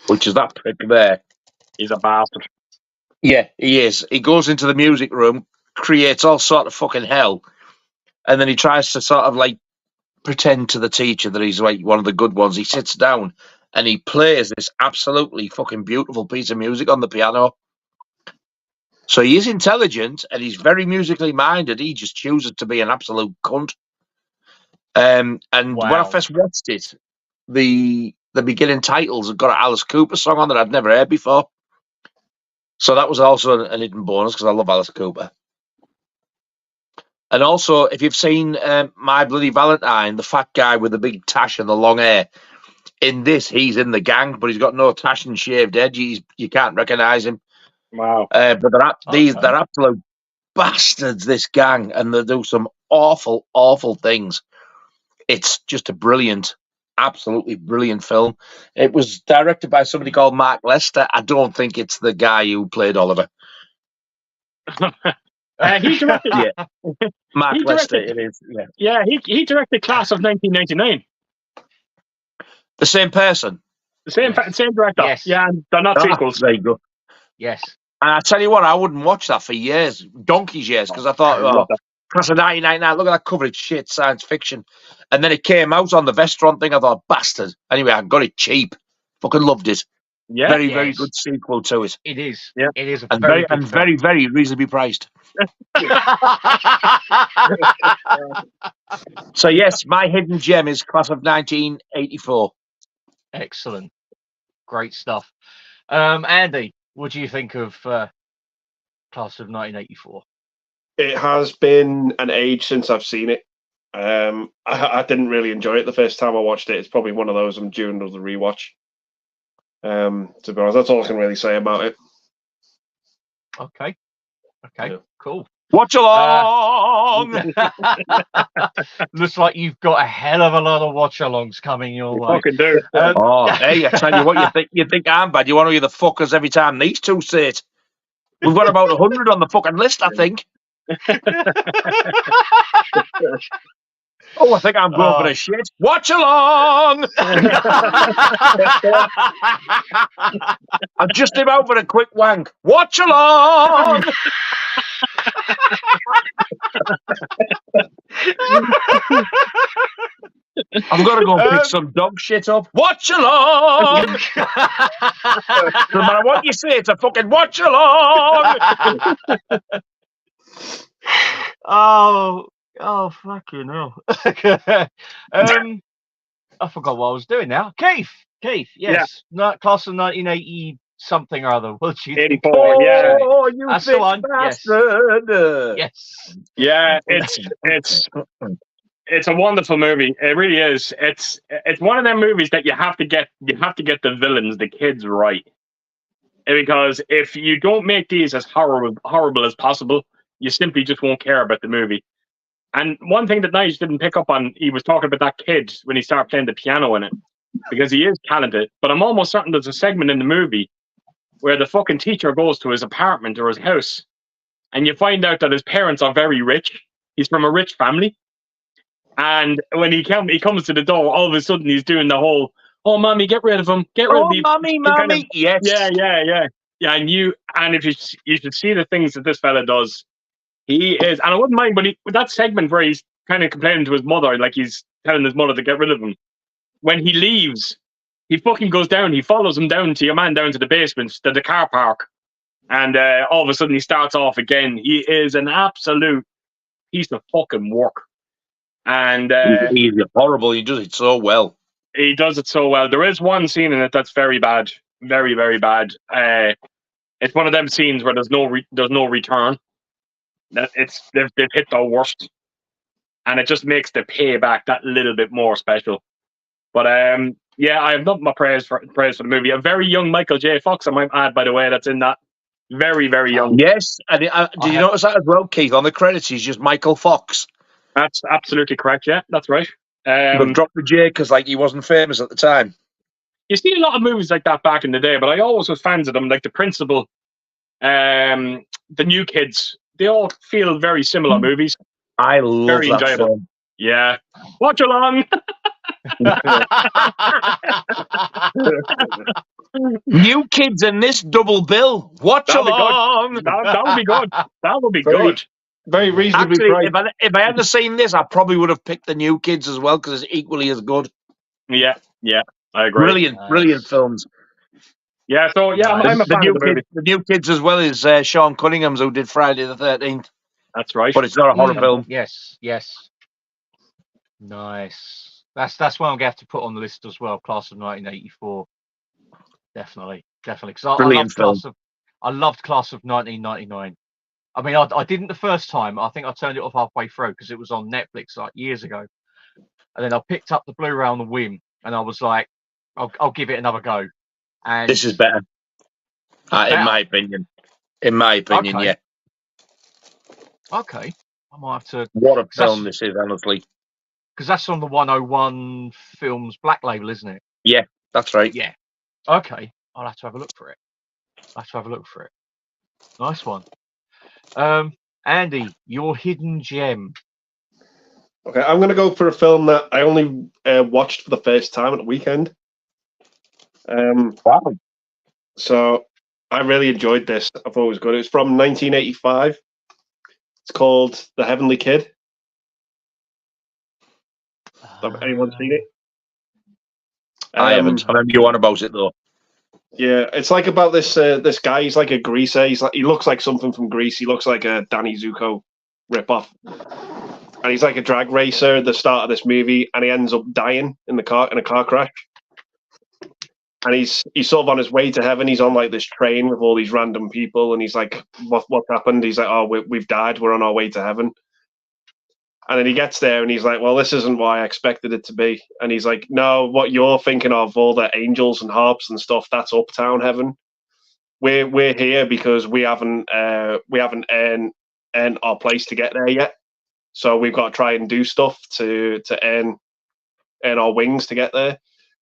which is that prick there. he's a bastard. Yeah, he is. He goes into the music room, creates all sort of fucking hell, and then he tries to sort of like pretend to the teacher that he's like one of the good ones. He sits down and he plays this absolutely fucking beautiful piece of music on the piano. So he is intelligent and he's very musically minded. He just chooses to be an absolute cunt. And when I Wow. first watched it, the beginning titles had got an Alice Cooper song on that I'd never heard before. So that was also an hidden bonus because I love Alice Cooper. And also, if you've seen My Bloody Valentine, the fat guy with the big tash and the long hair, in this, he's in the gang, but he's got no tash and shaved head. You can't recognise him. Wow. But Okay. they're absolute bastards, this gang, and they do some awful, awful things. It's just a brilliant, absolutely brilliant film. It was directed by somebody called Mark Lester. I don't think it's the guy who played Oliver. He directed. Yeah. Mark He Lester, directed- it is. Yeah. Yeah, he directed Class of 1999. The same person. The same Yes. same director. Yes. Yeah, and they're not sequels. There you go. Yes. And I tell you what, I wouldn't watch that for years, donkey's years, because I thought, I love that. Class of 1999, look at that cover, it's shit, science fiction. And then it came out on the Vestron thing, I thought, bastard. Anyway, I got it cheap. Fucking loved it. Yeah. Very, very Yes. good sequel to it. It is. Yeah. It is a And very very, good film. very reasonably priced. So yes, my hidden gem is Class of 1984. Excellent. Great stuff. Andy, what do you think of Class of 1984? It has been an age since I've seen it. I didn't really enjoy it the first time I watched it. It's probably one of those I'm due another rewatch. To be honest, that's all I can really say about it. Okay. Okay. Yeah. Cool. Watch along. Looks like you've got a hell of a lot of watch-alongs coming your You way. fucking do. Oh, hey, I tell you what, you think I'm bad. You want to hear the fuckers every time these two say it. We've got about 100 on the fucking list, I think. Oh, I think I'm going for a shit. Watch along. I'm just about for a quick wank. Watch along. I'm going to go and pick some dog shit up. Watch along. No matter what you say, it's a fucking watch along. Oh, fucking hell. I forgot what I was doing now. Keith, yes. Class of 1980 something or other. What you 84, yeah. Oh, you That's the bitch one. bastard. Yes. Yeah, it's a wonderful movie. It really is. It's one of them movies that you have to get the villains, the kids, right. Because if you don't make these as horrible as possible, you simply just won't care about the movie. And one thing that Nige didn't pick up on, he was talking about that kid when he started playing the piano in it, because he is talented. But I'm almost certain there's a segment in the movie where the fucking teacher goes to his apartment or his house, and you find out that his parents are very rich. He's from a rich family. And when he comes to the door, all of a sudden he's doing the whole, "Oh, mommy, get rid of him, get rid of him." Mommy, Kind of, yes. Yeah. And if you should see the things that this fella does, he is. And I wouldn't mind, but with that segment where he's kind of complaining to his mother, like he's telling his mother to get rid of him. When he leaves, he fucking goes down. He follows him down to your man down to the basement, to the car park, and all of a sudden he starts off again. He is an absolute piece of fucking work. And he's horrible. He does it so well. He does it so well. There is one scene in it that's very bad, very, very bad. It's one of them scenes where there's no return. That they've hit the worst, and it just makes the payback that little bit more special. But yeah, I have nothing but praise for the movie. A very young Michael J. Fox, I might add, by the way, that's in that. Very, very young. Yes, and did you notice that as well, Keith? On the credits, he's just Michael Fox. That's absolutely correct. Yeah, that's right. But drop the J because he wasn't famous at the time. You see a lot of movies like that back in the day, but I always was fans of them, like The Principal, The New Kids. They all feel very similar movies. I love very that enjoyable. film. Yeah, watch along. New Kids in this double bill. Watch along. That would be good. That would be good. Very reasonably Actually, priced. if I hadn't seen this, I probably would have picked The New Kids as well because it's equally as good. Yeah, I agree. Brilliant films. Yeah, so yeah, I'm a fan of the movie. The New Kids as well is Sean Cunningham's who did Friday the 13th. That's right. But it's not a horror film. Yes. Nice. That's one I'm going to have to put on the list as well. Class of 1984. Definitely. Because I loved Class of 1999. I mean, I didn't the first time. I think I turned it off halfway through because it was on Netflix like years ago. And then I picked up the Blu-ray on the whim, and I was like, I'll give it another go. And this is better. In my opinion. Okay. Yeah. Okay. I might have to. What a film this is, honestly. Because that's on the 101 Films Black Label, isn't it? Yeah, that's right. Yeah. Okay. I'll have to have a look for it. Nice one. Andy, your hidden gem. Okay, I'm going to go for a film that I only watched for the first time at the weekend. Wow. So I really enjoyed this. I thought it was good. It was from 1985. It's called The Heavenly Kid. Have anyone seen it? I haven't. I remember you on about it though. Yeah, it's like about this guy. He's like a greaser. He looks like something from Grease. He looks like a Danny Zuko ripoff. And he's like a drag racer at the start of this movie, and he ends up dying in a car crash. And he's sort of on his way to heaven. He's on like this train with all these random people, and he's like, "What happened?" He's like, "Oh, we've died. We're on our way to heaven." And then he gets there, and he's like, "Well, this isn't what I expected it to be." And he's like, "No, what you're thinking of, all the angels and harps and stuff, that's uptown heaven." we're here because we haven't earned our place to get there yet. So we've got to try and do stuff to earn our wings to get there.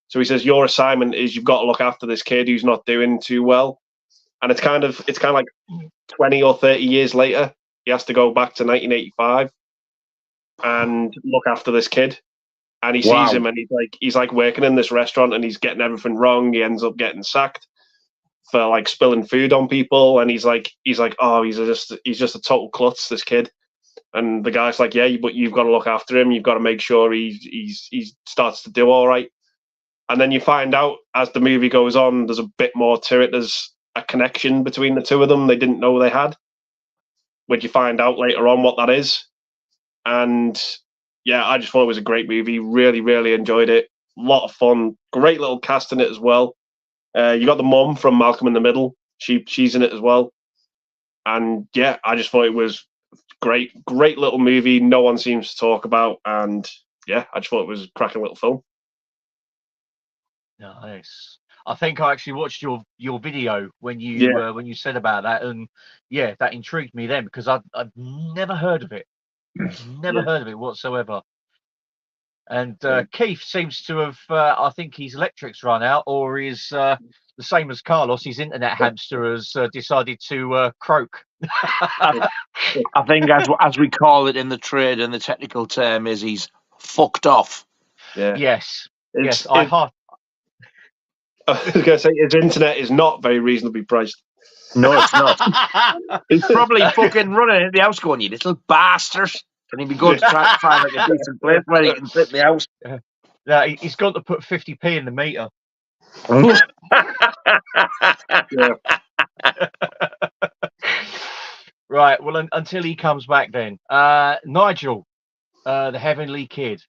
So he says your assignment is you've got to look after this kid who's not doing too well, and it's kind of like 20 or 30 years later, he has to go back to 1985 and look after this kid. And he sees him, and he's like working in this restaurant, and he's getting everything wrong. He ends up getting sacked for like spilling food on people, and he's like, oh, he's just a total klutz, this kid. And the guy's like, yeah, but you've got to look after him. You've got to make sure he starts to do all right. And then you find out as the movie goes on, there's a bit more to it. There's a connection between the two of them they didn't know they had, which you find out later on what that is. And yeah, I just thought it was a great movie. Really, really enjoyed it. A lot of fun. Great little cast in it as well. You got the mom from Malcolm in the Middle. She's in it as well. And yeah, I just thought it was great little movie. No one seems to talk about. And yeah, I just thought it was a cracking little film. Nice. I think I actually watched your video when you said about that, and yeah, that intrigued me then because I've never heard of it. Never heard of it whatsoever. And Keith seems to have, I think his electric's run out, or is the same as Carlos, his internet hamster has decided to croak. I think, as we call it in the trade, and the technical term is, he's fucked off. Yeah. Yes. I was going to say, his internet is not very reasonably priced. No, it's not. He's probably fucking running into the house going, you little bastard. Can he be good to try to find like a decent place where he can sit in the house? No, he's got to put 50p in the meter. Right, well, until he comes back then. Nigel, the Heavenly Kid.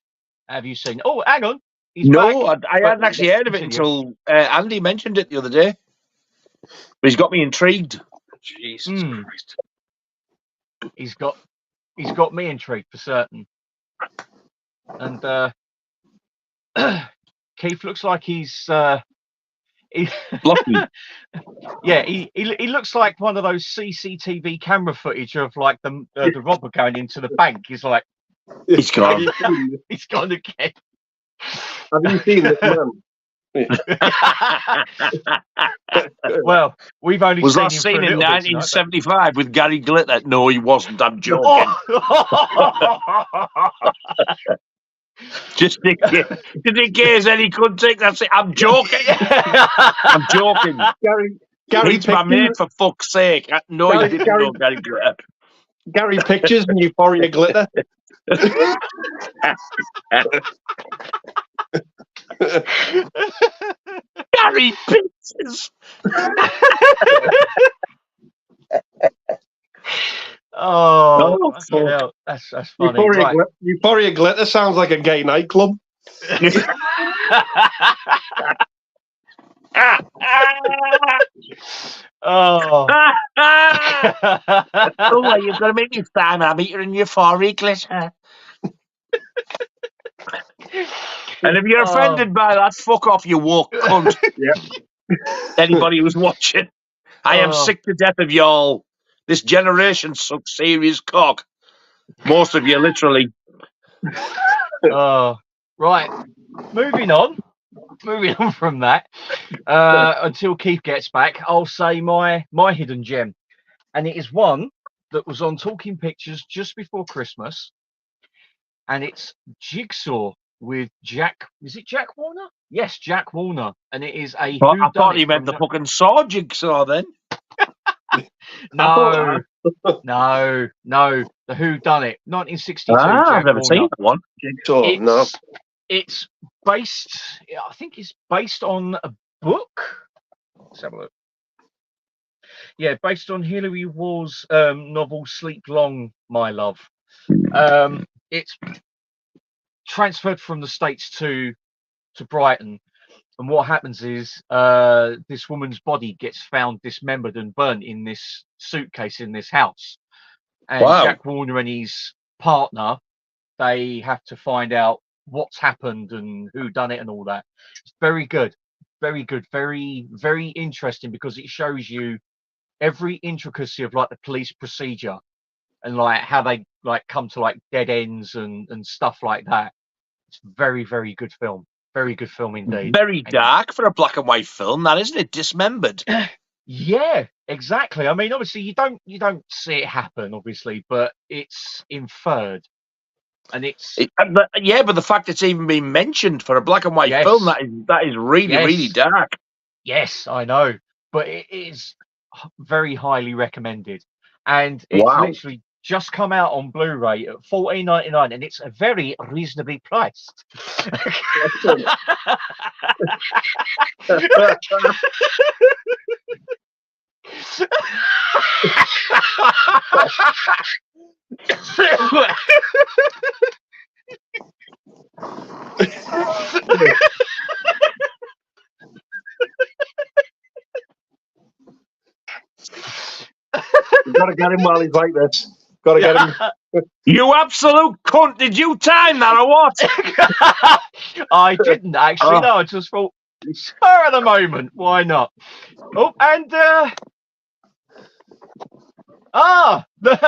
Have you seen? Oh, hang on. No, I hadn't actually heard of it until Andy mentioned it the other day. But he's got me intrigued. Jesus Christ. He's got me intrigued for certain. And Keith looks like he's lucky. Yeah, he looks like one of those CCTV camera footage of like the robber going into the bank. He's like, he's gone. He's gone again. Have you seen this man? Well, we've only was seen last him seen in 1975 with Gary Glitter. No, he wasn't. I'm joking. Just in case any couldn't take that. I'm joking. I'm joking. Gary He's my mate, for fuck's sake. No, you didn't know Gary Glitter. Gary Pictures and Euphoria Glitter. Gary Pictures. Oh, that's funny. Euphoria Glitter sounds like a gay nightclub. Oh, you've got to make me stand. I'm eating Euphoria Glitter. And if you're offended by that, fuck off, you woke cunt. Yeah. Anybody who's watching, I am sick to death of y'all. This generation sucks serious cock. Most of you, literally. Right. Moving on from that, until Keith gets back, I'll say my hidden gem, and it is one that was on Talking Pictures just before Christmas, and it's Jigsaw with Jack. Is it Jack Warner? Yes, Jack Warner, and it is a. I thought he meant the fucking Saw Jigsaw then. No, the Who Done It, 1962. I've never seen that one. Jigsaw, no. It's based. I think it's based on a book. Let's have a look. Yeah, based on Hilary Waugh's novel "Sleep Long, My Love." It's transferred from the States to Brighton, and what happens is this woman's body gets found dismembered and burnt in this suitcase in this house, and Jack Warner and his partner, they have to find out what's happened and who done it and all that. It's very good. very good, very, very interesting because it shows you every intricacy of like the police procedure and like how they like come to like dead ends and stuff like that. It's very, very good film. Very good film indeed. Very dark for a black and white film, that isn't it? Dismembered. Yeah, exactly. I mean, obviously you don't see it happen, obviously, but it's inferred, and it's But the fact it's even been mentioned for a black and white Yes. film, that is really, Yes. really dark. yes, I know, but it is very highly recommended, and it's Wow. literally just come out on Blu-ray at $14.99, and it's a very reasonably priced. You've got to get him while he's like this. Got to get him. You absolute cunt! Did you time that or what? I didn't actually. No, I just thought, spur of the moment, why not? Oh, and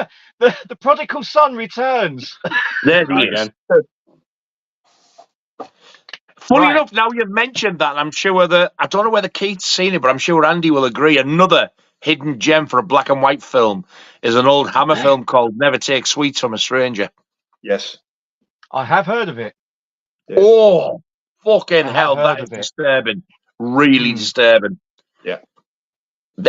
the prodigal son returns. There he is. Funny enough, now you've mentioned that, I'm sure that I don't know whether Keith's seen it, but I'm sure Andy will agree. Another hidden gem for a black and white film is an old Hammer film called Never Take Sweets from a Stranger. Yes. I have heard of it. Yeah. Oh, fucking I hell, have that heard is of it. disturbing. Really disturbing. Yeah.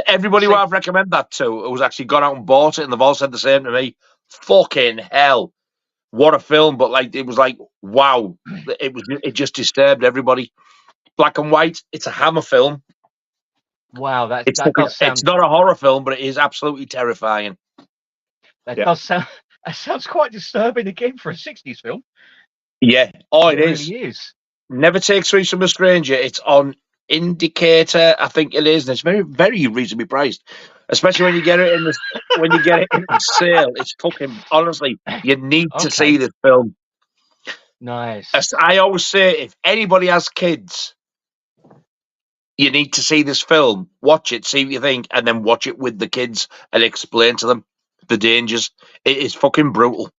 Everybody who I've recommended that to who's actually gone out and bought it, and they've all said the same to me. Fucking hell. What a film, but like it was like, wow. It just disturbed everybody. Black and white, it's a Hammer film. Wow, that It's does sound. It's not a horror film, but it is absolutely terrifying. Does sound. That sounds quite disturbing again for a '60s film. Yeah. Oh, it is. Really is. Never Take Sweets from a Stranger. It's on Indicator, I think it is, and it's very, very reasonably priced. Especially when you get it in the sale. It's fucking honestly, you need to see this film. Nice. As I always say, if anybody has kids, you need to see this film. Watch it, see what you think, and then watch it with the kids and explain to them the dangers. It is fucking brutal.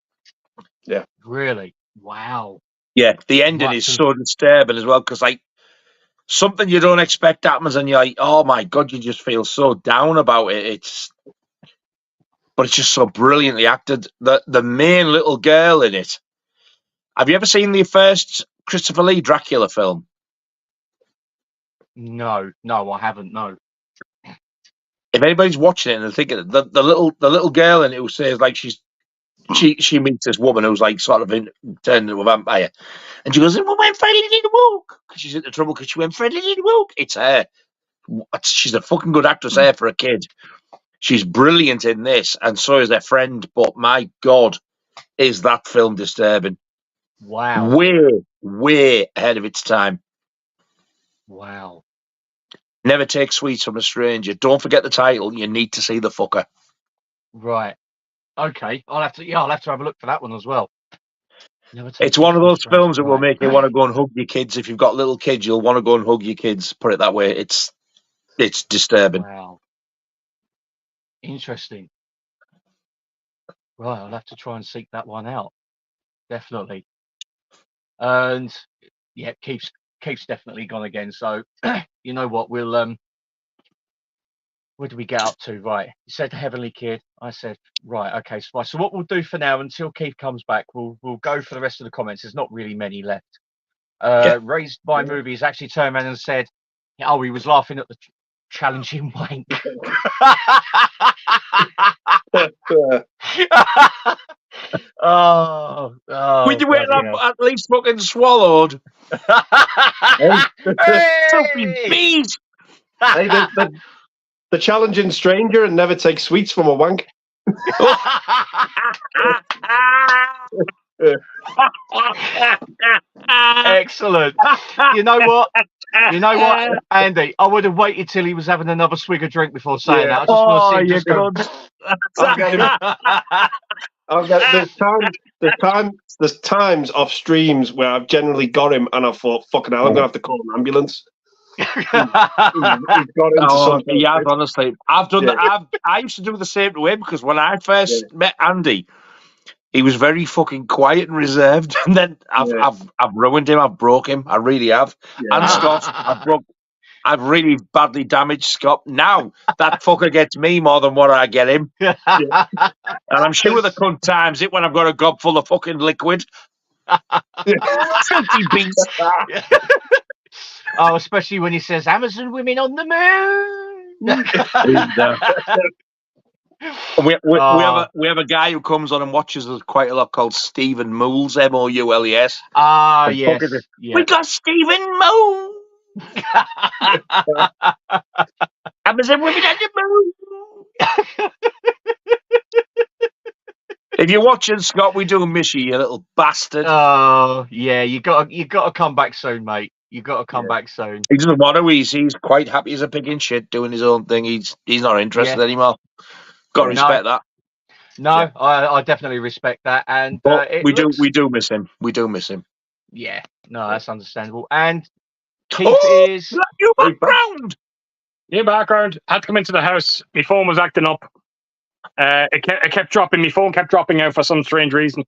Yeah. Really? Wow. Yeah, the ending is so disturbing as well, because like something you don't expect happens, and you're like, "Oh my god!" You just feel so down about it. But it's just so brilliantly acted. The main little girl in it. Have you ever seen the first Christopher Lee Dracula film? No, I haven't. No. If anybody's watching it and they're thinking the little girl in it who says like she meets this woman who's like sort of turned into a vampire, and she goes, "Well, when Freddy did walk," because she's into trouble because she went Freddy did walk. It's her. She's a fucking good actress there for a kid. She's brilliant in this, and so is her friend. But my God, is that film disturbing? Wow. Way ahead of its time. Wow. Never Take Sweets from a Stranger. Don't forget the title. You need to see the fucker. Right. Okay. I'll have to have a look for that one as well. It's one of those films that will make you want to go and hug your kids. If you've got little kids, you'll want to go and hug your kids. Put it that way. It's disturbing. Wow. Interesting. Right. I'll have to try and seek that one out. Definitely. And yeah, Keith's definitely gone again. So you know what? We'll where do we get up to? Right. You said the Heavenly Kid. I said, right, okay, so what we'll do for now until Keith comes back, we'll go for the rest of the comments. There's not really many left. Raised by Movies actually turned around and said, oh, he was laughing at the challenging wank. Oh, Would you wait at least fucking swallowed? Hey! Bees! Hey, the challenging stranger and never take sweets from a wank. Excellent. You know what, Andy? I would have waited till he was having another swig of drink before saying that. I just want to see him just go. There's times off streams where I've generally got him and I thought, fucking hell, I'm gonna have to call an ambulance. He's got into Oh, some. he has, honestly. I've done Yeah. that. I used to do the same to him because when I first met Andy, he was very fucking quiet and reserved, and then I've ruined him. I've broke him. I really have. Yeah. And Scott, I've really badly damaged Scott. Now that fucker gets me more than what I get him, and I'm sure the cunt times it when I've got a gob full of fucking liquid. Filthy beast. Oh, especially when he says Amazon women on the moon. We have a guy who comes on and watches us quite a lot called Stephen Moules, Moules. Ah, yes. We got Stephen Moules. Amazon women on the moon. If you're watching, Scott, we do miss you, you little bastard. Oh, yeah, you got to come back soon, mate. You got to come back soon. He doesn't want to. He's quite happy as a pig in shit doing his own thing. He's not interested anymore. Got to respect that. No, I definitely respect that, and we do miss him. We do miss him. Yeah, no, that's understandable. And Keith is new background. New background. Had to come into the house. My phone was acting up. It kept dropping. My phone kept dropping out for some strange reason.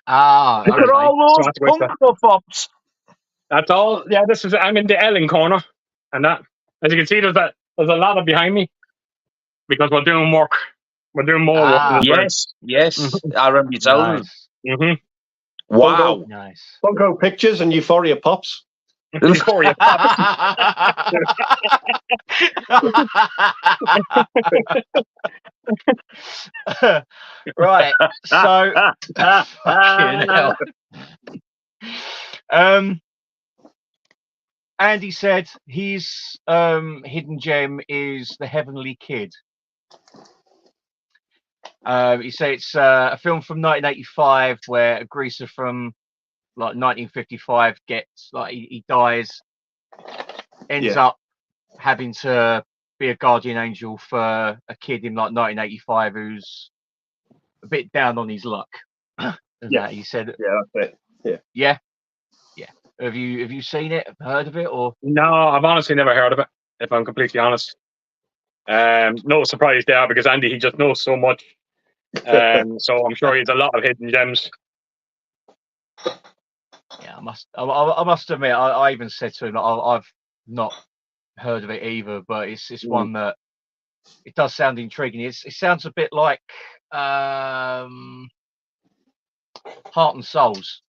Look at all those Funko Pops. That's all. Yeah, I'm in the Ellen corner, and that, as you can see, there's a ladder behind me because we're doing work. We're doing more work. Yes. I remember you telling us. Wow. Nice. Funko Pictures and Euphoria Pops. Euphoria Pops. Right. So, fucking hell. Andy said his hidden gem is The Heavenly Kid. He said it's a film from 1985 where a greaser from like 1955 gets he dies, ends up having to be a guardian angel for a kid in like 1985 who's a bit down on his luck. That he said. Yeah, that's it. Yeah. Have you seen it? Heard of it or? No, I've honestly never heard of it. If I'm completely honest, no surprise there because Andy he just knows so much. So I'm sure he's a lot of hidden gems. Yeah, I must admit, I even said to him, I've not heard of it either, but it's one that it does sound intriguing. It sounds a bit like Heart and Souls.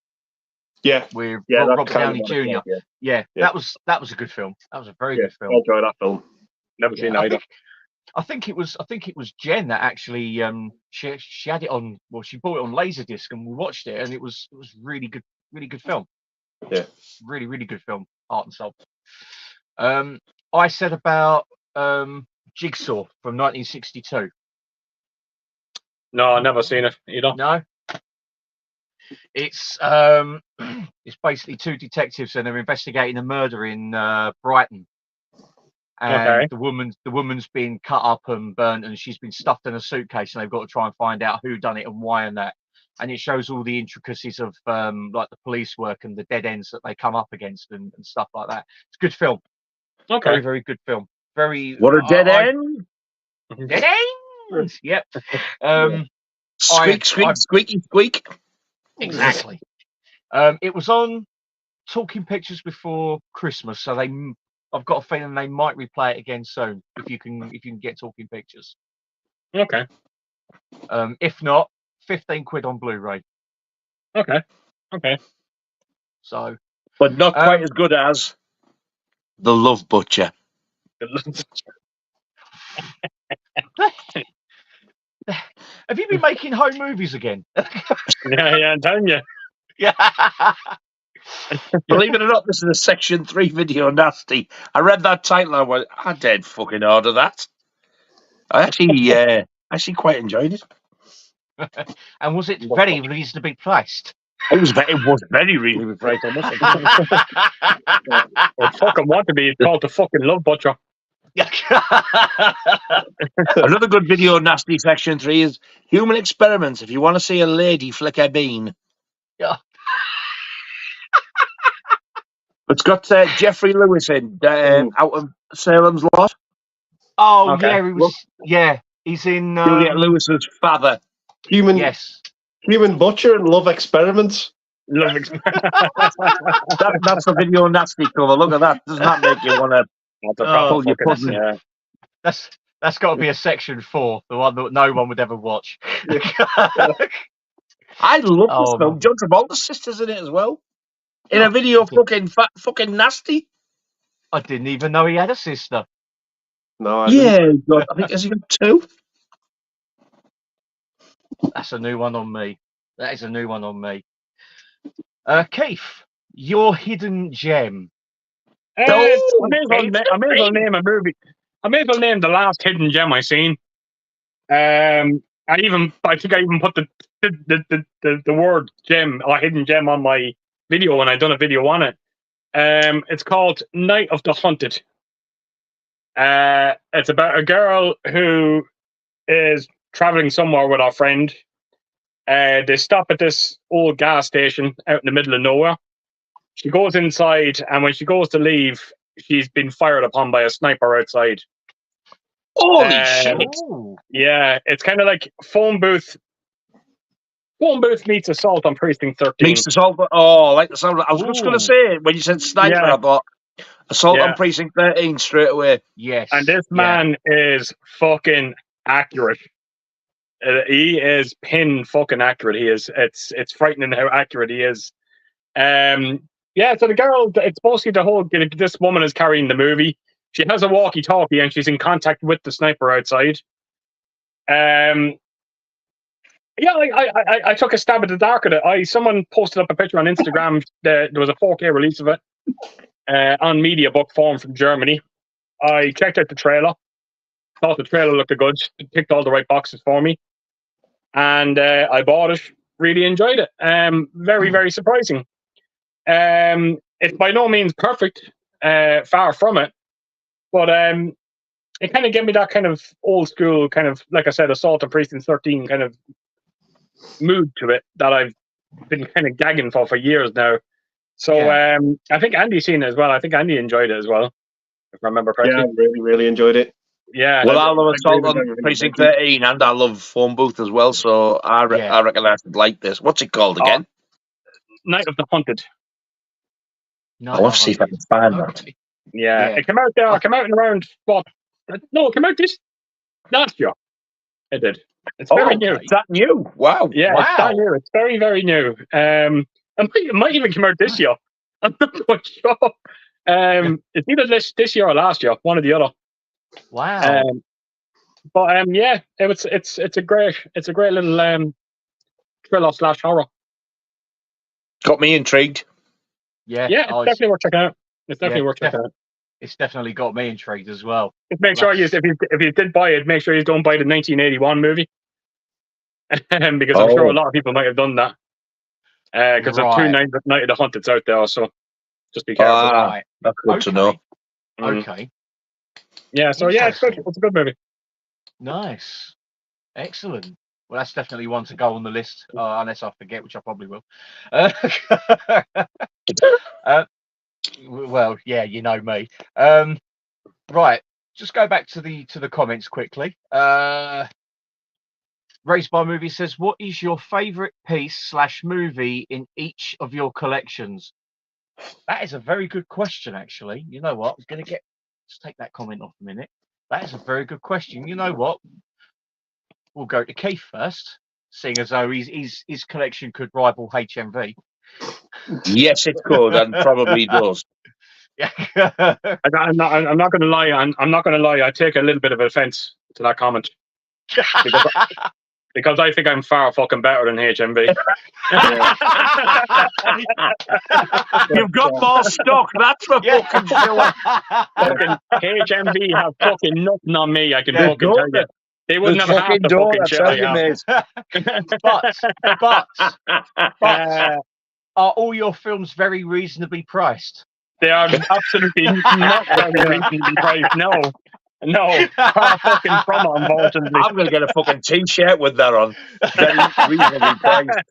With Robert Downey Jr. That was a good film. That was a very good film. I enjoyed that film. Never seen either. I think it was Jen that actually she had it on. Well, she bought it on Laserdisc and we watched it, and it was really good film. Yeah, really good film. Heart and Soul. I said about Jigsaw from 1962. No, I've never seen it either. No. It's basically two detectives and they're investigating a murder in Brighton. And the woman's been cut up and burnt and she's been stuffed in a suitcase and they've got to try and find out who done it and why and that. And it shows all the intricacies of like the police work and the dead ends that they come up against and stuff like that. It's a good film. Okay. Very, very good film. What a dead end. Dead end. Yep. Squeaky squeak. Exactly. It was on Talking Pictures before Christmas, so I've got a feeling they might replay it again soon if you can get Talking Pictures. Okay. If not, 15 quid on Blu-ray. Okay. So, but not quite as good as The Love Butcher. Have you been making home movies again? Yeah, I'm telling you. Yeah. Believe it or not, this is a Section 3 video nasty. I read that title and I went, I did fucking order that. I actually quite enjoyed it. And was it very reasonably priced? It was very reasonably priced, I must say. I fucking want to be called the fucking Love Butcher. Another good video nasty Section 3 is Human Experiments. If you want to see a lady flick a bean. Yeah. It's got Jeffrey Lewis in out of Salem's Lot. Oh Okay. yeah, he was. Yeah, he's in. Juliet Lewis's father. Yes. Human Butcher and Love Experiments. Love That's the video nasty cover. Look at that. Doesn't that make you want to That's a Oh, proper pull your fucking, pudding? yeah. That's got to be a section 4, the one that no one would ever watch. I love this Oh, film. John Travolta's sister's in it as well. In a Oh, video, okay. fucking nasty. I didn't even know he had a sister. No, I didn't. Yeah, I think has he got 2? That's a new one on me. That is a new one on me. Keith, your hidden gem. I may as well name a movie. I may as well name the last hidden gem I seen. I think I even put the word gem or hidden gem on my video when I done a video on it. It's called Night of the Hunted. It's about a girl who is traveling somewhere with her friend. They stop at this old gas station out in the middle of nowhere. She goes inside, and when she goes to leave, she's been fired upon by a sniper outside. Holy shit! Ooh. Yeah, it's kind of like phone booth. Phone booth meets Assault on Precinct 13. Meets Assault. Oh, like the sound. I was just going to say when you said sniper, Yeah. I thought Assault Yeah. on Precinct 13 straight away. Yes. And this man is fucking accurate. He is pin fucking accurate. He is. It's frightening how accurate he is. Yeah. So the girl, it's mostly the whole. This woman is carrying the movie. She has a walkie-talkie and she's in contact with the sniper outside. Yeah, I took a stab at the dark of it. Someone posted up a picture on Instagram. There was a 4K release of it on media book form from Germany. I checked out the trailer. Thought the trailer looked good. It ticked all the right boxes for me. And I bought it. Really enjoyed it. Very, very surprising. It's by no means perfect. Far from it. But it kind of gave me that kind of old school, kind of, like I said, Assault on Precinct 13 kind of mood to it that I've been kind of gagging for years now. So Yeah. I think Andy's seen it as well. I think Andy enjoyed it as well, if I remember correctly. Yeah, I really, really enjoyed it. Yeah. Well, I love Assault agree with on everything Precinct you said. 13 and I love Phone Booth as well, so I reckon I should like this. What's it called again? Night of the Hunted. No, I want to see if I can find that. okay. Yeah. Yeah. It came out there. It came out in around what? No, it came out this last year. It did. It's very new. Is that new? Wow. Yeah, Wow. it's brand new. It's very, very new. It might even come out this year. I'm not quite sure. It's either this year or last year, one or the other. Wow. But yeah, it's a great little thriller / horror. Got me intrigued. Yeah. Yeah, it's Oh, definitely worth checking out. It's definitely yeah, worth checking out. it's definitely got me intrigued as well. Just make sure if you did buy it, make sure you don't buy the 1981 movie, because I'm sure a lot of people might have done that. Because there's 2 Night of the Hunteds out there, so just be careful. Right. That's good to know. Okay. Yeah, so yeah, it's good. It's a good movie. Nice. Excellent. Well, that's definitely one to go on the list, unless I forget, which I probably will. Well, yeah, you know me. Right. Just go back to the comments quickly. Raised by Movie says, what is your favourite piece / movie in each of your collections? That is a very good question, actually. You know what? I'm going to let's take that comment off a minute. That is a very good question. You know what? We'll go to Keith first, seeing as though his collection could rival HMV. Yes, it could, and probably does. Yeah. I'm not going to lie. I'm not going to lie. I take a little bit of offence to that comment because I think I'm far fucking better than HMV. You've got more stock. That's for fucking sure. Fucking HMV have fucking nothing on me. I can fucking tell you. They wouldn't have half the door, fucking shit I have. But are all your films very reasonably priced? They are absolutely not very reasonably priced. No, far fucking from it, unfortunately. I'm going to get a fucking t-shirt with that on. Very reasonably priced.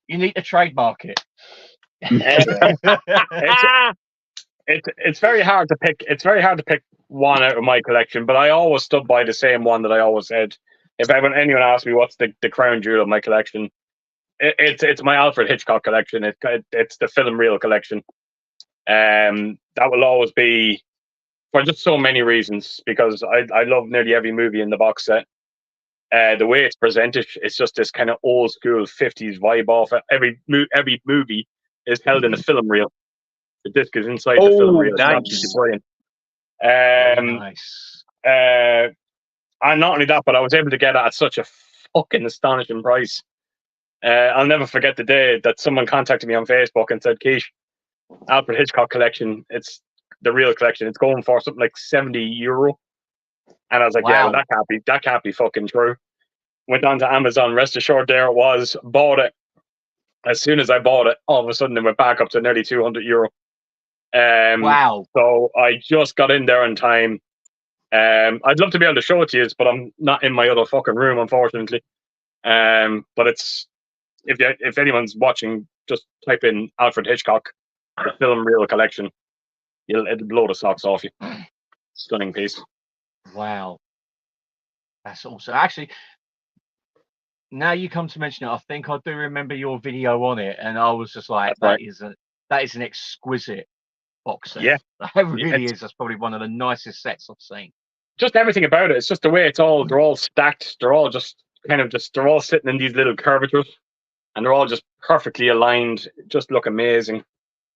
You need to trademark it. It's very hard to pick. It's very hard to pick one out of my collection, but I always stood by the same one that I always said. If anyone asks me what's the crown jewel of my collection, it's my Alfred Hitchcock collection. It's the film reel collection. That will always be for just so many reasons, because I love nearly every movie in the box set. The way it's presented, it's just this kind of old school 50s vibe off it. Every movie is held in a film reel. The disc is inside the film reel. It's absolutely brilliant. Nice. And not only that, but I was able to get it at such a fucking astonishing price. I'll never forget the day that someone contacted me on Facebook and said, Keish, Alfred Hitchcock collection, it's the real collection, it's going for something like €70. And I was like, yeah, well, that can't be fucking true. Went on to Amazon, rest assured there it was, bought it. As soon as I bought it, all of a sudden it went back up to nearly €200. Wow. So I just got in there in time. I'd love to be able to show it to you, but I'm not in my other fucking room, unfortunately. But it's, if anyone's watching, just type in Alfred Hitchcock, the film reel collection. It'll blow the socks off you. Stunning piece. Wow. That's awesome. Actually, now you come to mention it, I think I do remember your video on it, and I was just like, that is an exquisite box set. Yeah. That really is. That's probably one of the nicest sets I've seen. Just everything about it. It's just the way they're all stacked. They're all just they're all sitting in these little curvatures, and they're all just perfectly aligned. Just look amazing.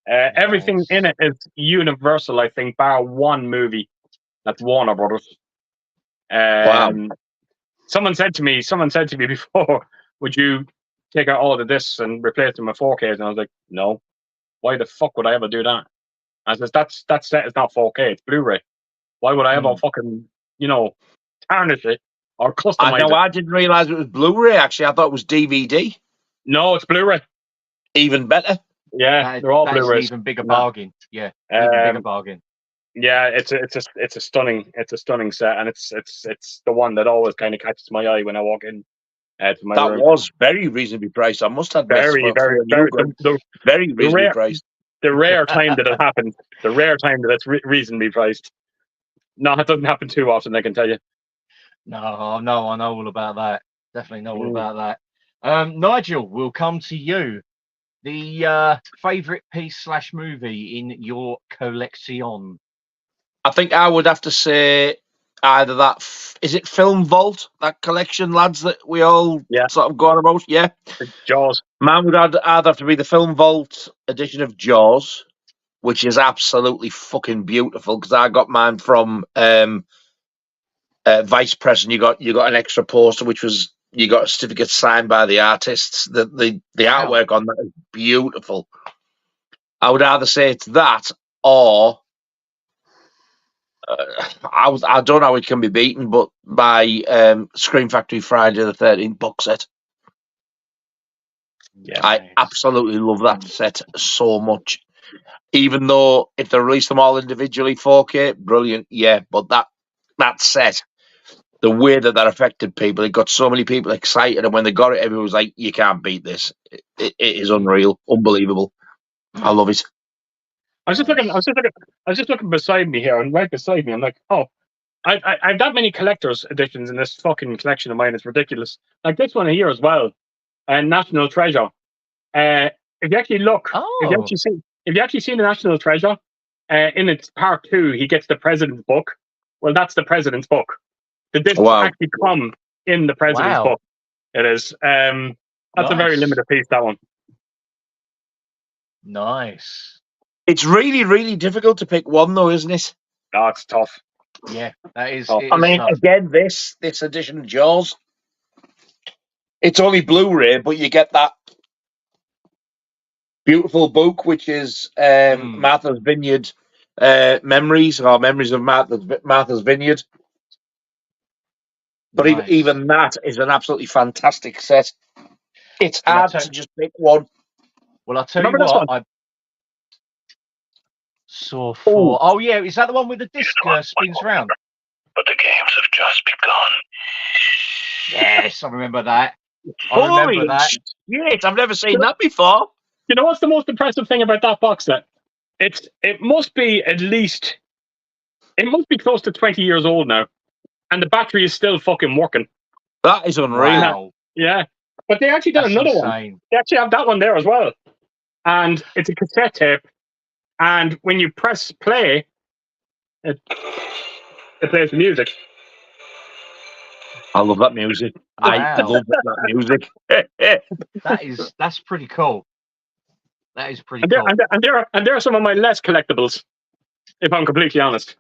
Everything in it is universal, I think, bar one movie. That's Warner Brothers. Wow. Someone said to me before, would you take out all of the discs and replace them with 4Ks? And I was like, no. Why the fuck would I ever do that? I says, that set is not 4K, it's Blu-ray. Why would I ever fucking, tarnish it or customize it? I didn't realise it was Blu-ray, actually. I thought it was DVD. No, it's Blu-ray. Even better. Yeah, they're all Blu-rays. Even bigger bargain. Yeah, even bigger bargain. Yeah, it's a stunning set, and it's the one that always kind of catches my eye when I walk in to my room. That was very reasonably priced. I must have very reasonably priced. The rare time that it happened, the rare time that it's reasonably priced. No, it doesn't happen too often, I can tell you. No, I know all about that. Definitely know all about that. Nigel, we'll come to you. The favourite piece / movie in your collection? I think I would have to say either that. Is it Film Vault, that collection, lads, that we all sort of go on about? Yeah. Jaws. Mine would either have to be the Film Vault edition of Jaws, which is absolutely fucking beautiful, because I got mine from Vice Press, and you got an extra poster, which was, you got a certificate signed by the artists. The artwork on that is beautiful. I would either say it's that, or I don't know how it can be beaten, but by Scream Factory Friday the 13th box set. Yeah, I absolutely love that set so much. Even though if they release them all individually 4K, brilliant, yeah. But that set, the way that affected people, it got so many people excited, and when they got it, everyone was like, "You can't beat this! It is unreal, unbelievable. I love it." I was just looking beside me here, and right beside me, I'm like, oh, I have that many collector's editions in this fucking collection of mine. It's ridiculous. Like this one here as well, and National Treasure. If you actually look, if you actually see the National Treasure, in its part 2, he gets the President's book. Well, that's the President's book. The discs actually come in the President's book. It is. That's a very limited piece, that one. Nice. It's really, really difficult to pick one, though, isn't it? Oh, it's tough. Yeah, that is. I mean, again, this edition of Jaws, it's only Blu-ray, but you get that beautiful book, which is Martha's Vineyard Memories, or Memories of Martha's Vineyard. But even that is an absolutely fantastic set. It's hard to just pick one. Well, I'll tell you what, I saw 4. Oh, yeah, is that the one with the disc spins around? But the games have just begun. Yes, I remember that. I remember that. Yes, I've never seen that before. You know what's the most impressive thing about that box set? It must be close to 20 years old now, and the battery is still fucking working. That is unreal. Wow. Yeah, but they actually done That's another one. insane. They actually have that one there as well, and it's a cassette tape. And when you press play, it plays the music. I love that music. I Wow. love that music. That's pretty cool. That is pretty And there, cool. and there are some of my less collectibles, if I'm completely honest.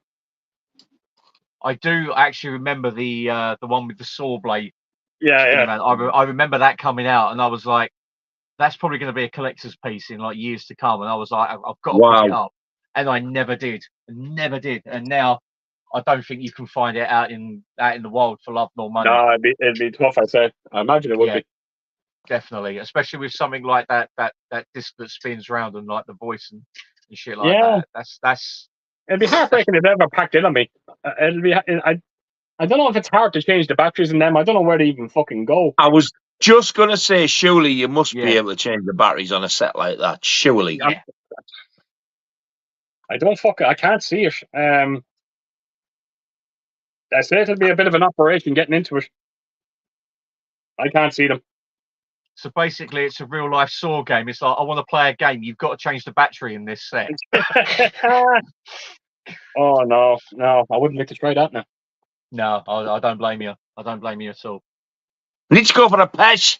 I do actually remember the one with the saw blade. Yeah. I remember that coming out, and I was like, that's probably going to be a collector's piece in like years to come. And I was like, I've got to pick it Wow. up, and I never did, And now I don't think you can find it out in the wild for love nor money. No, it'd be tough. I'd say. I imagine it would be. Definitely, especially with something like that disc that spins around and like the voice and shit like Yeah. that. That's It'd be heartbreaking if it ever packed in on me. It'll be. I don't know if it's hard to change the batteries in them. I don't know where they even fucking go. I was just going to say, surely you must Yeah. be able to change the batteries on a set like that. Surely. yeah. I can't see it. I say it'll be a bit of an operation getting into it. I can't see them. So basically, it's a real life Saw game. It's like, I want to play a game. You've got to change the battery in this set. Oh no, I wouldn't like to try that now. No, I don't blame you. I don't blame you at all. Need to go for a pesh,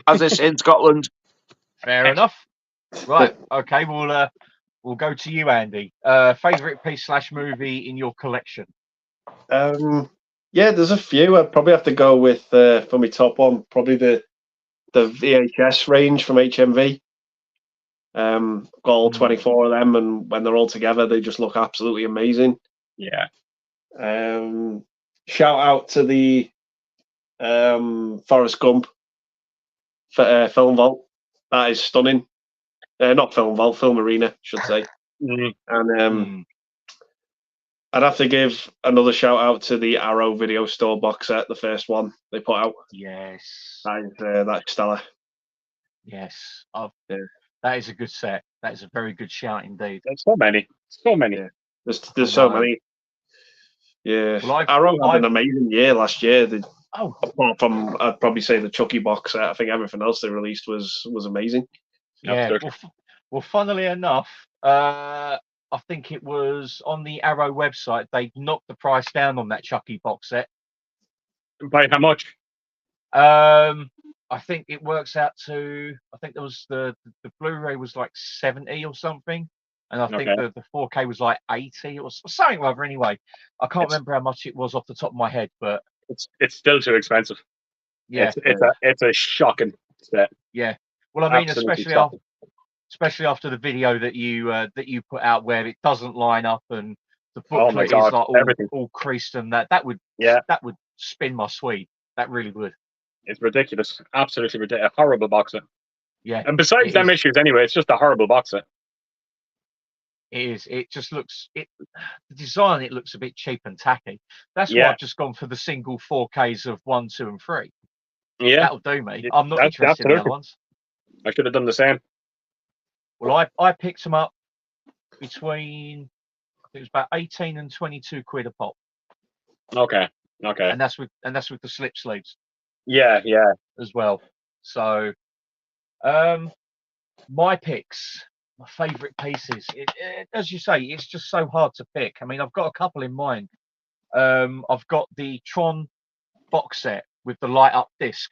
as they say in Scotland. Fair enough. Right. Okay. We'll go to you, Andy. Favorite piece / movie in your collection? Yeah, there's a few. I'd probably have to go with for my top one, probably the VHS range from HMV. Got all 24 of them, and when they're all together, they just look absolutely amazing. Yeah. Shout out to the Forrest Gump film vault. That is stunning. Not film vault, film arena, I should say. And I'd have to give another shout out to the Arrow video store box set, the first one they put out. Yes. That's stellar. Yes. That is a good set. That is a very good shout indeed. There's so many. Yeah. There's so many. Yeah. Well, Arrow had an amazing year last year. Oh, apart from, I'd probably say the Chucky box set. I think everything else they released was amazing. yeah. Well, funnily enough, I think it was on the Arrow website. They knocked the price down on that Chucky box set. By how much? I think it works out to. I think there was the Blu-ray was like 70 or something, and I think the 4K was like 80 or something or other. Anyway, I can't remember how much it was off the top of my head, but it's still too expensive. Yeah, it's a shocking set. Yeah. Well, I mean, Absolutely especially after the video that you put out where it doesn't line up and the booklet is like all creased and that would spin my suede. That really would. It's ridiculous. Absolutely ridiculous. A horrible box set. Yeah. And besides them issues anyway, it's just a horrible box set. It is. It just looks the design. It looks a bit cheap and tacky. That's why I've just gone for the single 4Ks of 1, 2, and 3. Yeah, that'll do me. I'm not interested in the other ones. I should have done the same. Well, I picked them up between I think it was about 18 and 22 quid a pop. Okay. And that's with the slip sleeves. Yeah. As well. So, my picks. My favourite pieces. As you say, it's just so hard to pick. I mean, I've got a couple in mind. I've got the Tron box set with the light up disc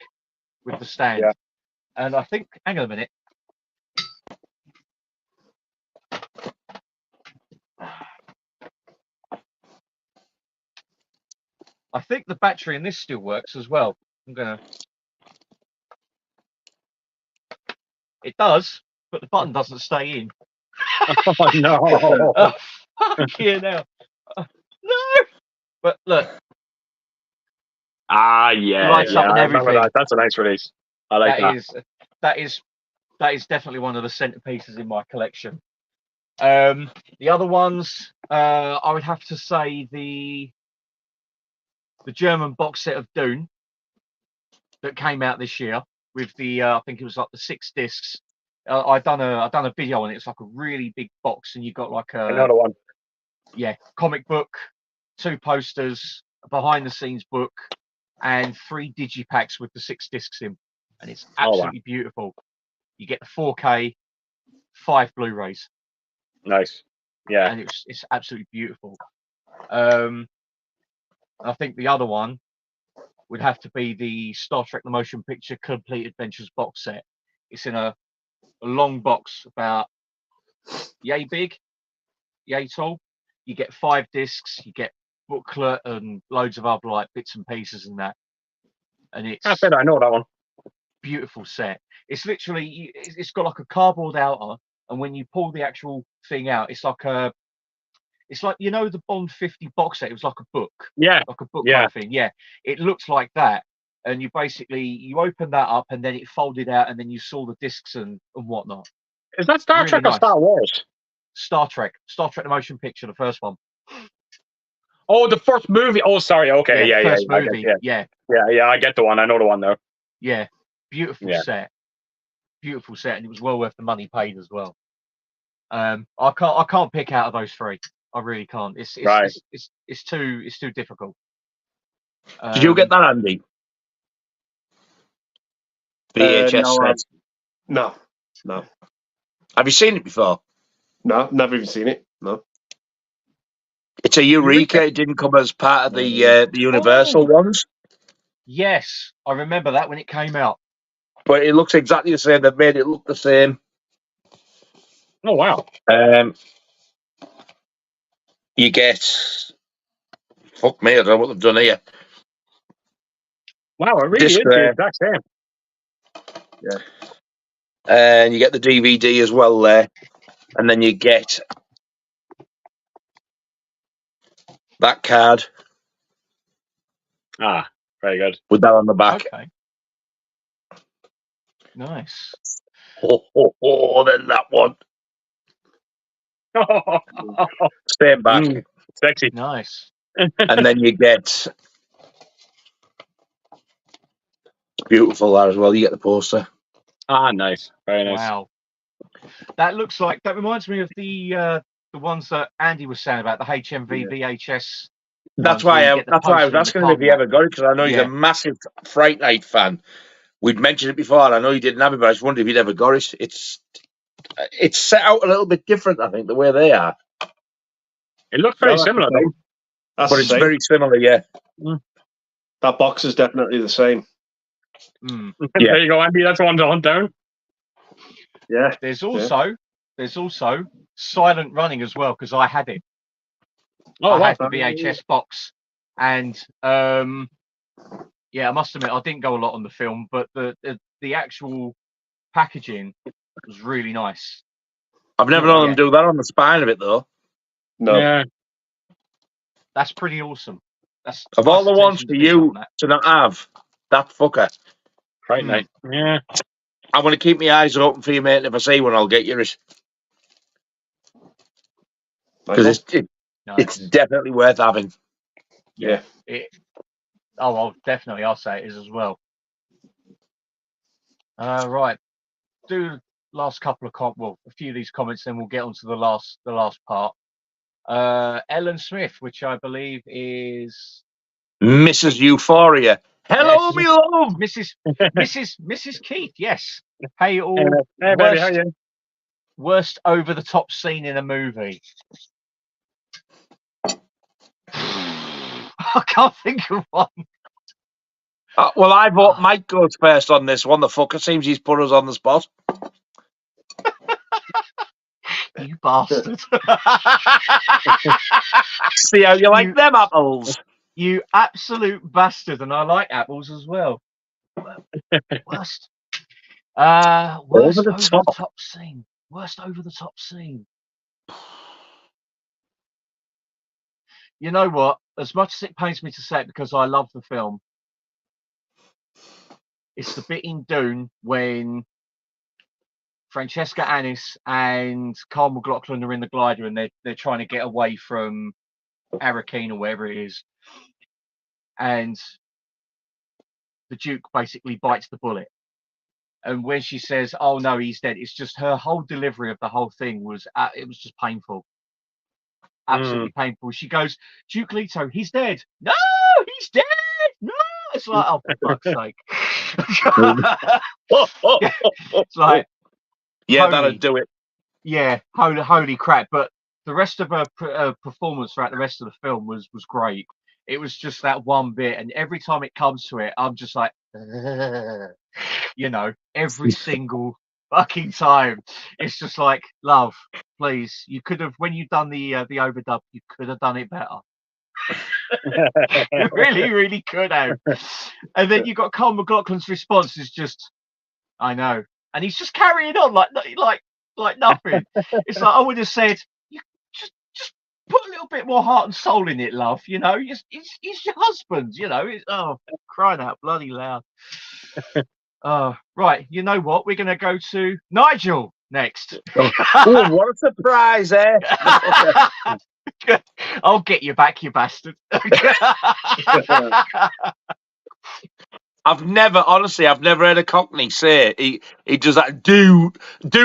with the stand. Yeah. And I think, hang on a minute. I think the battery in this still works as well. It does, but the button doesn't stay in. Oh no! Fuck you now. No. But look. Yeah. Lights up and everything. That's a nice release. I like that. That is definitely one of the centerpieces in my collection. The other ones, I would have to say the German box set of Dune that came out this year with the I think it was like the 6 discs I done a video on it. It's like a really big box, and you got like Another one. comic book, 2 posters, a behind the scenes book, and 3 digipacks with the 6 discs in, and it's absolutely beautiful. You get the 4K, 5 Blu-rays. Nice. Yeah. And it's absolutely beautiful. I think the other one would have to be the Star Trek: The Motion Picture Complete Adventures box set. It's in a long box, about yay big, yay tall. You get 5 discs, you get booklet and loads of other like bits and pieces and that. And it's I bet I know that one. beautiful set. It's literally, it's got like a cardboard outer, and when you pull the actual thing out, it's like the Bond 50 box set. It was like a book, like a book kind of thing. Yeah, it looks like that, and you open that up, and then it folded out, and then you saw the discs and whatnot. Is that Star Really Trek or nice. Star Wars? Star Trek: The Motion Picture, the first one. Oh, the first movie. Oh, sorry. Okay, Yeah, yeah. first movie. Yeah. I get the one. I know the one though. Yeah, beautiful set, and it was well worth the money paid as well. I can't pick out of those 3. I really can't. It's too difficult. Did you get that, Andy? VHS set. No. Have you seen it before? No, never even seen it. No. It's a Eureka. It didn't come as part of the Universal ones. Yes, I remember that when it came out. But it looks exactly the same. They've made it look the same. Oh wow. You get, fuck me, I don't know what they've done here. Wow, it really is the exact same. Yeah. And you get the DVD as well there. And then you get that card. Ah, very good. With that on the back. Okay. Nice. Then that one. Same back. Sexy. Nice. And then you get beautiful there as well. You get the poster. Ah, nice. Very nice. Wow. That reminds me of the ones that Andy was saying about the HMV VHS. That's why I was asking him if he ever got it, because I know he's a massive Fright Night fan. We'd mentioned it before, and I know he didn't have it, but I just wondered if he'd ever got it. It's set out a little bit different, I think, the way they are. It looks very similar, though. But it's very similar, yeah. That box is definitely the same. There you go, Andy. That's one to hunt down. Yeah. There's also Silent Running as well, because I had it. Oh, I had the VHS box, and I must admit I didn't go a lot on the film, but the actual packaging was really nice. I've never known them do that on the spine of it, though. No. Yeah. That's pretty awesome. That's of all the ones for you to not have, that fucker. Fright Night. Yeah. I want to keep my eyes open for you, mate. And if I see one, I'll get yours. Because it's definitely worth having. Yeah. I'll say it is as well. Right. Do last couple of a few of these comments, then we'll get on to the last part. Ellen Smith, which I believe is Mrs. Euphoria. Hello, me love. Mrs. Keith. Yes. Hey all. Hey, baby, how are you? Worst over the top scene in a movie. I can't think of one. Well, I vote Mike goes first on this one. The fucker seems he's put us on the spot. You bastard. See how you like them apples. You absolute bastard, and I like apples as well. Worst over the top scene. Worst over the top scene. You know what? As much as it pains me to say it, because I love the film, it's the bit in Dune when Francesca Annis and Carl McLaughlin are in the glider and they're trying to get away from Arrakeen or wherever it is, and the Duke basically bites the bullet, And when she says, "Oh no, he's dead," it's just her whole delivery of the whole thing was it was just painful, absolutely painful. She goes, "Duke Leto, he's dead." No, he's dead. No, it's like, oh, for fuck's sake. It's like, yeah, holy, that'd do it. yeah, holy crap. But the rest of her performance throughout the rest of the film was great. It was just that one bit, and every time it comes to it, I'm just like, you know, every single fucking time. It's just like, love, please, you could have, when you've done the overdub, you could have done it better. You really, really could have. And then you got Carl McLaughlin's response is just, I know, and he's just carrying on like nothing. It's like I would have said, you just put a little bit more heart and soul in it, love. You know, he's your husband. You know, oh, crying out bloody loud. Right, you know what? We're gonna go to Nigel next. Oh, what a surprise, eh? I'll get you back, you bastard. I've never heard a Cockney say he does that. Do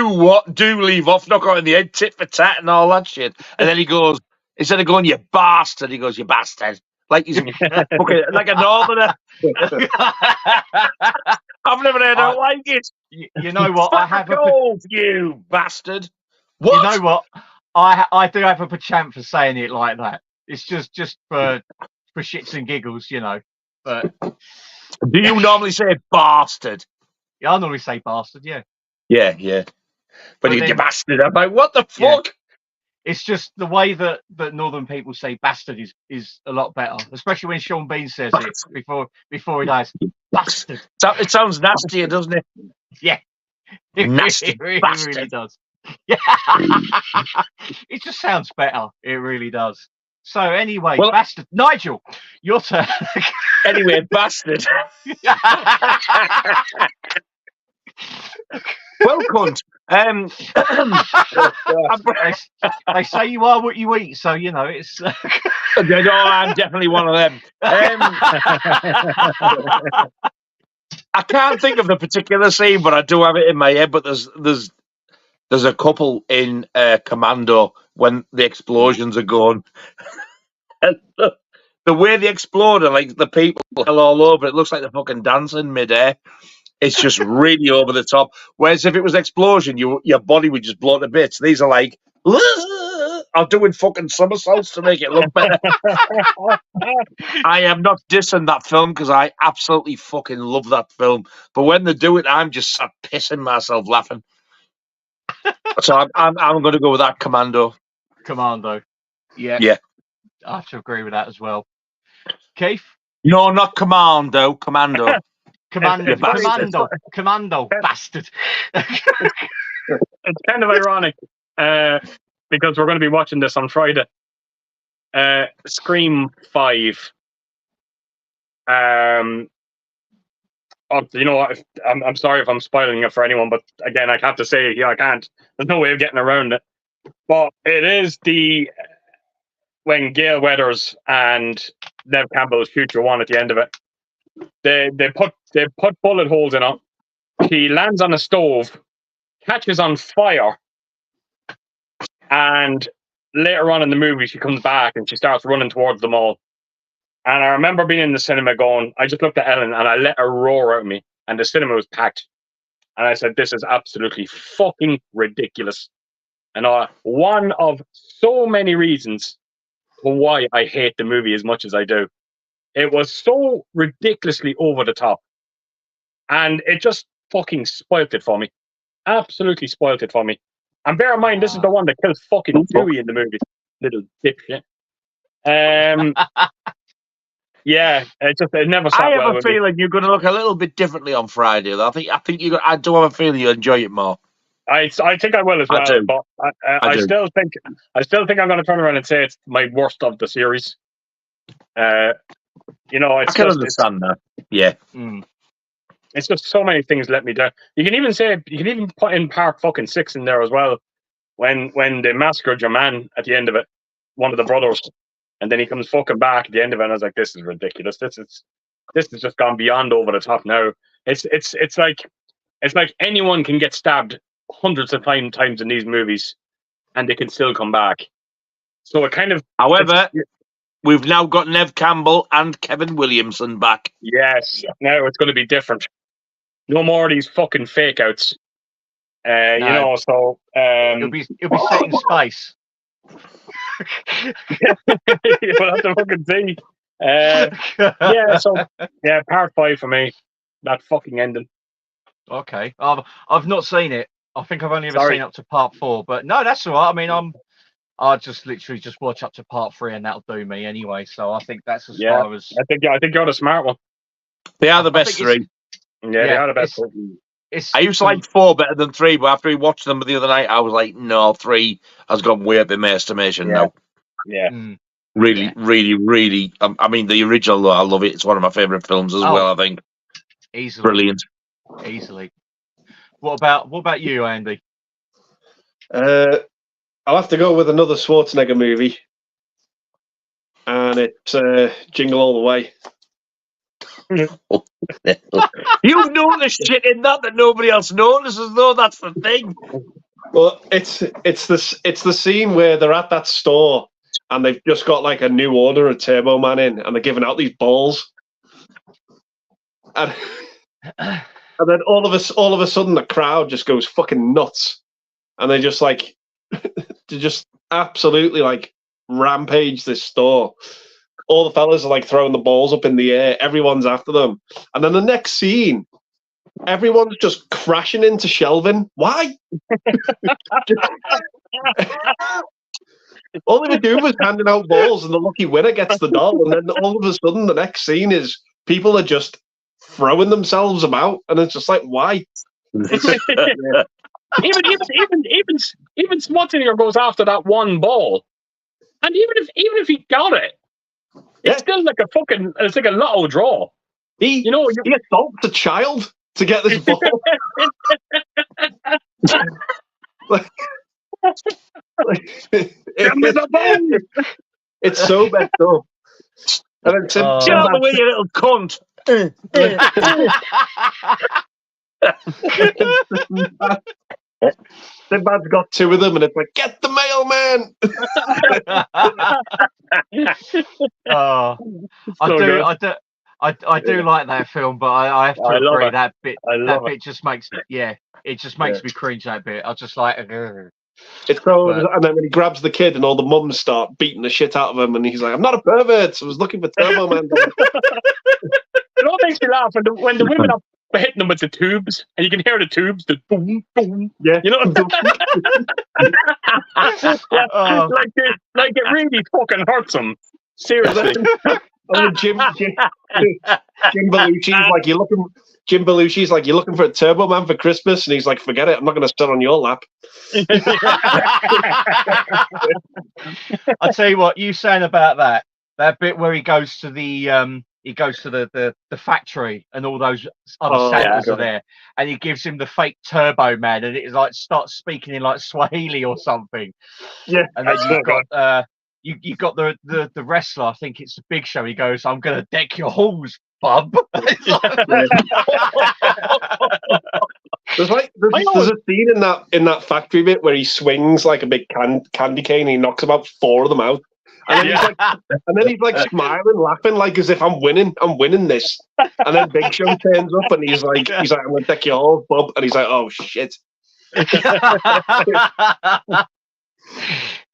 what? Do leave off, knock out in the head, tit for tat, and all that shit. And then he goes, instead of going, "You bastard," he goes, "You bastard," like he's fucking, like a northerner. I've never heard it like it. You know what? I have you bastard. What? You know what? I do have a penchant for saying it like that. It's just for shits and giggles, you know. But do you normally say bastard? Yeah, I normally say bastard. Yeah. Yeah. But you bastard. I'm like, what the fuck? Yeah. It's just the way that northern people say bastard is a lot better, especially when Sean Bean says it before he dies. Bastard. It sounds nastier, doesn't it? Yeah. Nasty it really does. Yeah. It just sounds better. It really does. So anyway, bastard. Nigel, your turn. Anyway, bastard. Well, cunt. They say you are what you eat, so you know it's. No, I'm definitely one of them. I can't think of the particular scene, but I do have it in my head. But there's a couple in Commando when the explosions are going. And the way they explode, and like the people all over, it looks like they're fucking dancing midair. It's just really over the top. Whereas if it was an explosion, your body would just blow to bits. These are like, I'm doing fucking somersaults to make it look better. I am not dissing that film because I absolutely fucking love that film. But when they do it, I'm just sat pissing myself laughing. So I'm going to go with that Commando. Commando. Yeah. I have to agree with that as well. Keith? No, not Commando. Commando. Commando, bastard. It's kind of ironic because we're going to be watching this on Friday. Scream 5. You know what? I'm sorry if I'm spoiling it for anyone, but again, I have to say, I can't. There's no way of getting around it. But it is when Gail Weathers and Nev Campbell shoot your one at the end of it. They put bullet holes in her. She lands on a stove, catches on fire, and later on in the movie, she comes back and she starts running towards them all. And I remember being in the cinema going, I just looked at Ellen and I let her roar out of me, and the cinema was packed. And I said, this is absolutely fucking ridiculous. And one of so many reasons for why I hate the movie as much as I do. It was so ridiculously over the top. And it just fucking spoilt it for me. Absolutely spoilt it for me. And bear in mind, this is the one that kills fucking Dewey in the movie. Little dipshit. Yeah, it never sat I have well a with feeling you're going to look a little bit differently on Friday. Though. I do have a feeling you'll enjoy it more. I think I will as well. But I still think I'm going to turn around and say it's my worst of the series. You know, I can understand that. Yeah. It's just so many things let me down. You can even put in part fucking 6 in there as well. When they massacred your man at the end of it, one of the brothers, and then he comes fucking back at the end of it, and I was like, this is ridiculous. This has just gone beyond over the top now. It's like It's like anyone can get stabbed hundreds of times in these movies, and they can still come back. So it kind of. However, we've now got Nev Campbell and Kevin Williamson back. Yes, now it's going to be different. No more of these fucking fake outs. You No. know, so It'll be set in space. we'll have to fucking see. Yeah, so part 5 for me. That fucking ending. Okay. I've not seen it. I think I've only ever Sorry. seen up to part 4, but no, that's all right. I mean, I'll just literally just watch up to part 3 and that'll do me anyway. So I think that's as far as. I think you're the smart one. They are the best 3. Yeah, they are the best. I used to like 4 better than 3, but after we watched them the other night, I was like, no, 3 has gone way up in my estimation now. Yeah. Really, really, really. I mean, the original, I love it. It's one of my favourite films as well, I think. Easily. Brilliant. Easily. What about you, Andy? I'll have to go with another Schwarzenegger movie. And it's Jingle All the Way. You've noticed shit in that nobody else notices, though. That's the thing. Well, it's the scene where they're at that store and they've just got like a new order of Turbo Man in, and they're giving out these balls, and then all of a sudden the crowd just goes fucking nuts, and they just like they just absolutely like rampage this store. All the fellas are like throwing the balls up in the air. Everyone's after them. And then the next scene, everyone's just crashing into shelving. Why? All they were doing was handing out balls and the lucky winner gets the doll. And then all of a sudden, the next scene is people are just throwing themselves about. And it's just like, why? Even Schwarzenegger goes after that one ball. And even if he got it, it's still like it's like a lotto draw. He assaults a child to get this ball. It's so messed up. And then Get out of the way, you little cunt. Sinbad's got 2 of them, and it's like, get the mailman. I do like that film, but I have to agree that bit just makes it just makes me cringe. That bit, I just like. It's so, and then when he grabs the kid, and all the mums start beating the shit out of him, and he's like, "I'm not a pervert. I was looking for Turbo Man." It all makes me laugh when the women are hitting them with the tubes, and you can hear the tubes, the boom, boom. Yeah, you know, like it really fucking hurts them. Seriously. Jim Belushi's like, you're looking. Jim Belushi's like, you're looking for a Turbo Man for Christmas, and he's like, forget it, I'm not going to sit on your lap. I'll tell you what, you saying about that bit where he goes to the factory and all those other Santas are there, and he gives him the fake Turbo Man, and it like starts speaking in like Swahili or something. Yeah, and then you've got the wrestler. I think it's the Big Show. He goes, "I'm gonna deck your halls, bub." There's a scene in that factory bit where he swings like a big candy cane and he knocks about 4 of them out. And then he's like smiling, laughing, like as if I'm winning this. And then Big Show turns up and he's like, I'm gonna deck your halls, bub. And he's like, oh shit.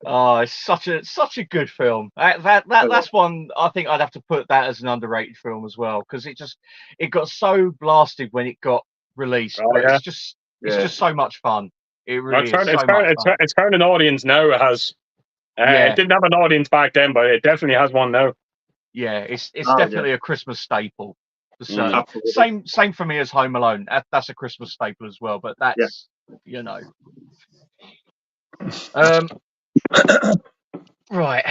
Oh, it's such a good film. That's one I think I'd have to put that as an underrated film as well, because it got so blasted when it got released. It's just so much fun. It really it's found an audience now. It has. It didn't have an audience back then, but it definitely has one now. Yeah, it's definitely a Christmas staple. For certain. Same for me as Home Alone. That's a Christmas staple as well. But that's right,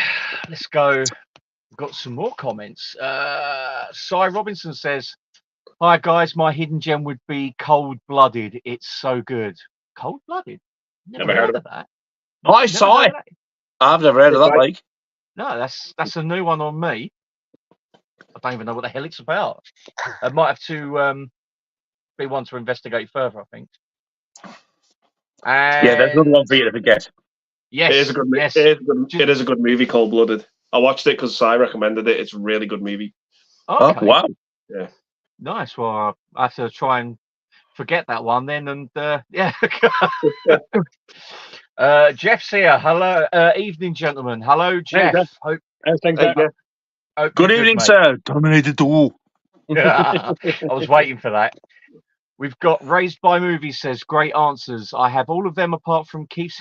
let's go. We've got some more comments. Cy Robinson says, "Hi guys, my hidden gem would be Cold Blooded. It's so good." Cold Blooded? Never heard of that. Hi, Cy. I've never heard of that. Like, no, that's a new one on me. I don't even know what the hell it's about. I might have to be one to investigate further, I think. Yeah, there's another one for you to forget. Yes, It is a good. yes. It is a good movie, Cold Blooded. I watched it because I recommended it. It's a really good movie. Okay. Oh, wow. Yeah. Nice. Well, I have to try and forget that one then. And yeah. Jeff's here. Hello, evening, gentlemen. Hello, Jeff. Jeff. Hope Good you're evening, mate. sir. Dominated the wall. I was waiting for that. We've got Raised by Movies says, great answers. I have all of them apart from Keith's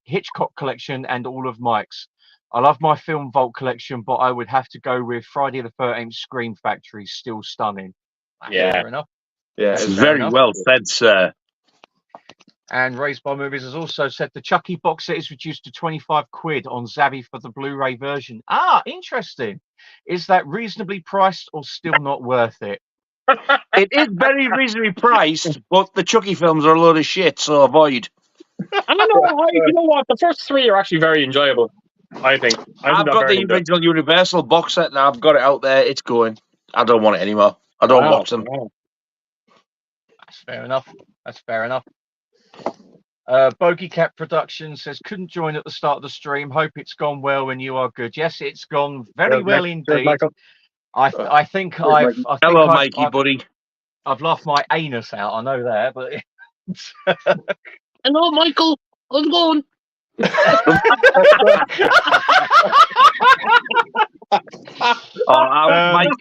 Hitchcock collection and all of Mike's. I love my film vault collection, but I would have to go with Friday the 13th Scream Factory, still stunning. Yeah. Fair enough. Yeah, It's it's very enough. well said, sir. And Raised by Movies has also said the Chucky box set is reduced to 25 quid on Zavi for the Blu-ray version. Ah, interesting. Is that reasonably priced or still not worth it? It is very reasonably priced, but the Chucky films are a load of shit, so avoid. I don't know. You know what? The first three are actually very enjoyable. I think. I've got the original Universal box set now. I've got it out there. It's going. I don't want it anymore. I don't watch them. Wow. That's fair enough. That's fair enough. Bogey Cat Productions says, couldn't join at the start of the stream. Hope it's gone well and you are good. Yes, it's gone very well indeed. I think Hello, Mikey, buddy. I've laughed my anus out. I know that, but hello, Michael. How's it going?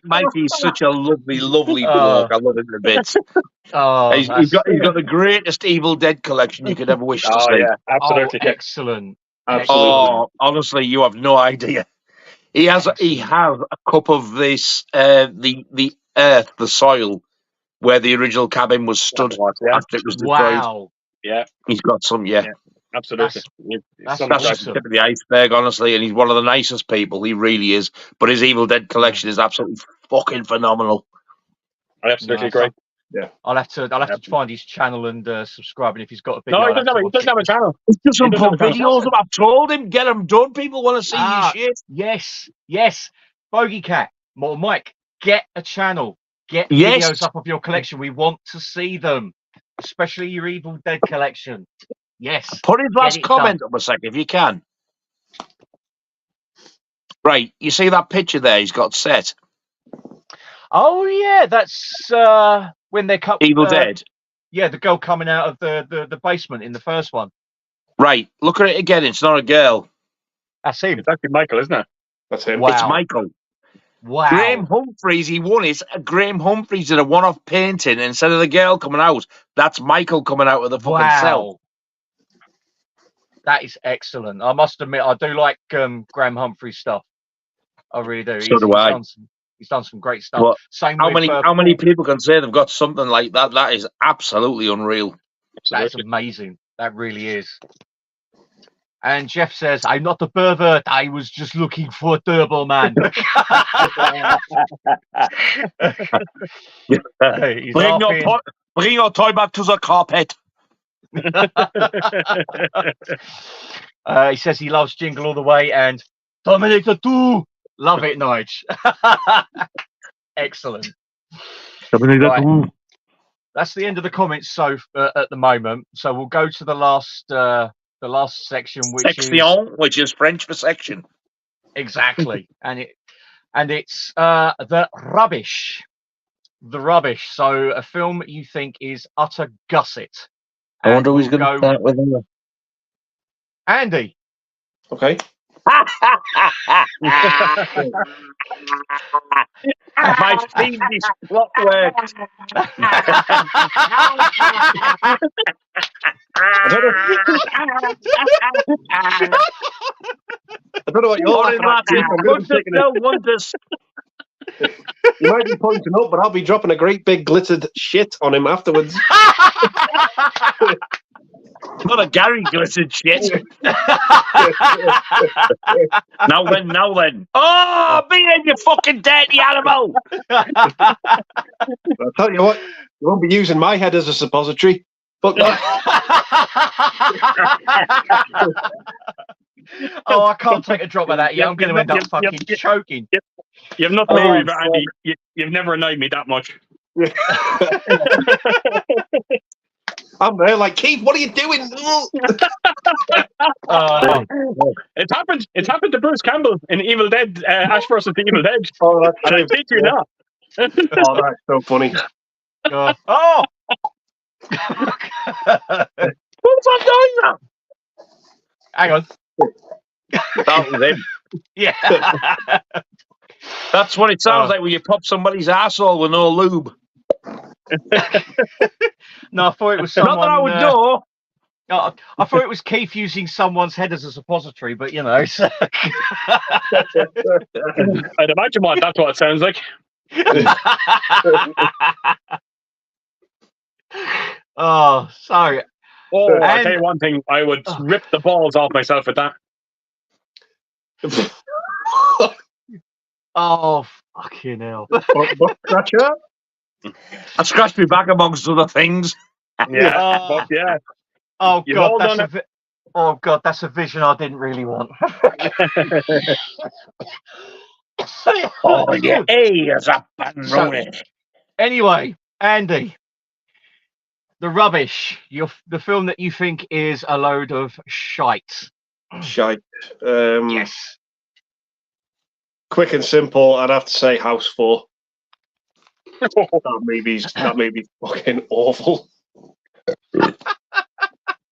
Mikey's such a lovely bloke. I love him a bit. He's got the greatest Evil Dead collection you could ever wish to see. Yeah, absolutely. Excellent. Absolutely. Oh, honestly, you have no idea. He has a cup of this the earth, the soil, where the original cabin was stood after it was destroyed. Wow. Yeah. He's got some, yeah. Absolutely. That's That's just the tip of the iceberg, honestly, and he's one of the nicest people. He really is. But his Evil Dead collection is absolutely fucking phenomenal. I absolutely agree. Yeah. I'll have to find his channel and subscribe. And if he's got a video, No, he doesn't have a channel. He doesn't doesn't put have a videos up. I've told him, get them done. People want to see your shit. Yes. Bogey Cat, Mike, get a channel. Get videos up of your collection. We want to see them, especially your Evil Dead collection. Yes. Put his last comment up a second, if you can. Right, you see that picture there he's got set? Oh, yeah, that's when they cut... Evil Dead. Yeah, the girl coming out of the basement in the first one. Right, look at it again. It's not a girl. That's him. It's actually Michael, isn't it? That's him. Wow. It's Michael. Wow. Graham Humphreys, he won it. Graham Humphreys did a one-off painting, and instead of the girl coming out, that's Michael coming out of the fucking cell. That is excellent. I must admit, I do like Graham Humphreys stuff. I really do. So do I. He's done some great stuff. Well, Same how with, many people can say they've got something like that? That is absolutely unreal. That is amazing. That really is. And Jeff says, I'm not a pervert. I was just looking for a turbo man. Bring your toy back to the carpet. He says he loves Jingle All the Way and Terminator 2. Love it, Nige. Excellent. Right. That's the end of the comments at the moment. So we'll go to the last section, which is French for section. Exactly, and it's the rubbish. The rubbish. So a film you think is utter gusset. I wonder who's going to start with him. Andy. Okay. My fiendish plot worked. I don't know what you're wonders. You might be pointing up, but I'll be dropping a great big glittered shit on him afterwards. Not a Gary glittered shit. Now then. Oh, behave, you fucking dirty animal! I'll tell you what, you won't be using my head as a suppository. Fuck that. Oh, I can't take a drop of that. Yeah, I'm going to end up fucking choking. You've not made me, but Andy, you've never annoyed me that much. I'm there like, Keith, what are you doing? It's happened. It's happened to Bruce Campbell in Evil Dead, Ash vs. the Evil Dead. Oh, that's And I true. kid you not. Oh, that's so funny. Oh! What's on doing that? Hang on. That was him. Yeah. That's what it sounds like when you pop somebody's arsehole with no lube. No, I thought it was someone. Not that I would know. I thought it was Keith using someone's head as a suppository, but you know. So. I'd imagine that's what it sounds like. Oh, sorry. Oh, I'll tell you one thing. I would rip the balls off myself with that. Oh, fucking hell. Scratcher? I scratched my back amongst other things. Yeah, fuck yeah. Oh You've God, all that's done oh God, that's a vision I didn't really want. Oh, yeah. Hey, it's a panroni. Anyway, Andy, The Rubbish, the film that you think is a load of shite. Shite. Yes. Quick and simple, I'd have to say House 4. That maybe fucking awful. It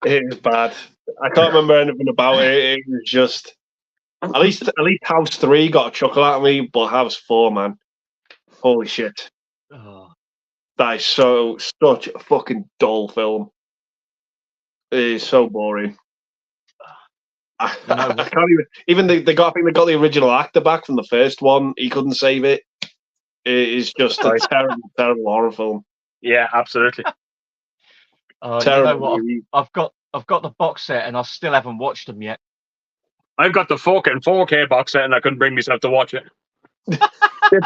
is bad. I can't remember anything about it. It was just at least House 3 got a chuckle out of me, but House 4, man, holy shit. Oh. That is such a fucking dull film. It is so boring. I can't even I think they got the original actor back from the first one. He couldn't save it. It is just a terrible, terrible horror film. Yeah, absolutely. Terrible. You know what? I've got the box set and I still haven't watched them yet. I've got the fucking 4K box set and I couldn't bring myself to watch it. They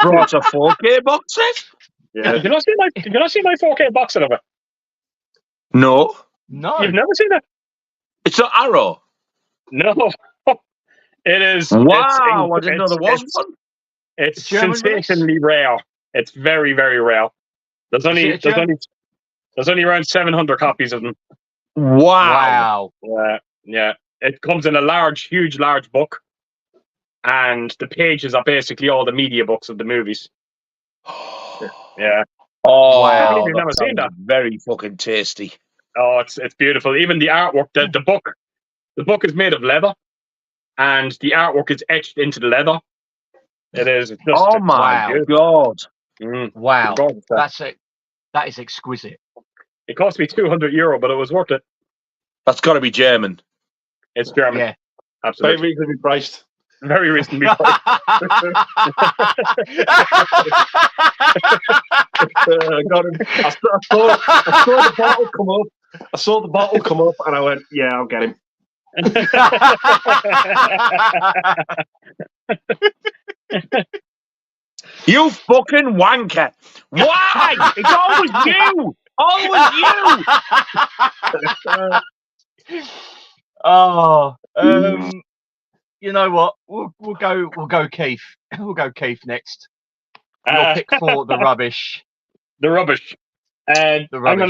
brought a 4K box set? Yeah. Did you not see my 4K box set of it? No. No. You've never seen it? It's an Arrow. No. It is. Wow, I didn't know there was one. It's German sensationally rare. It's very, very rare. There's only around 700 copies of them. Wow. Yeah. It comes in a huge book, and the pages are basically all the media books of the movies. Yeah. Oh, wow. You've never seen that. Very fucking tasty. Oh, it's beautiful. Even the artwork, the book is made of leather, and the artwork is etched into the leather. It is. Just, oh my God! Wow, that's it. That is exquisite. It cost me €200, but it was worth it. That's got to be German. It's German. Yeah, absolutely. Very reasonably priced. Very reasonably priced. I got him. I saw the bottle come up. I saw the bottle come up, and I went, "Yeah, I'll get him." You fucking wanker! Why? It's always you. Always you. Oh, you know what? We'll go Keith. We'll go Keith next. Your pick for The Rubbish. The Rubbish. And The Rubbish, I'm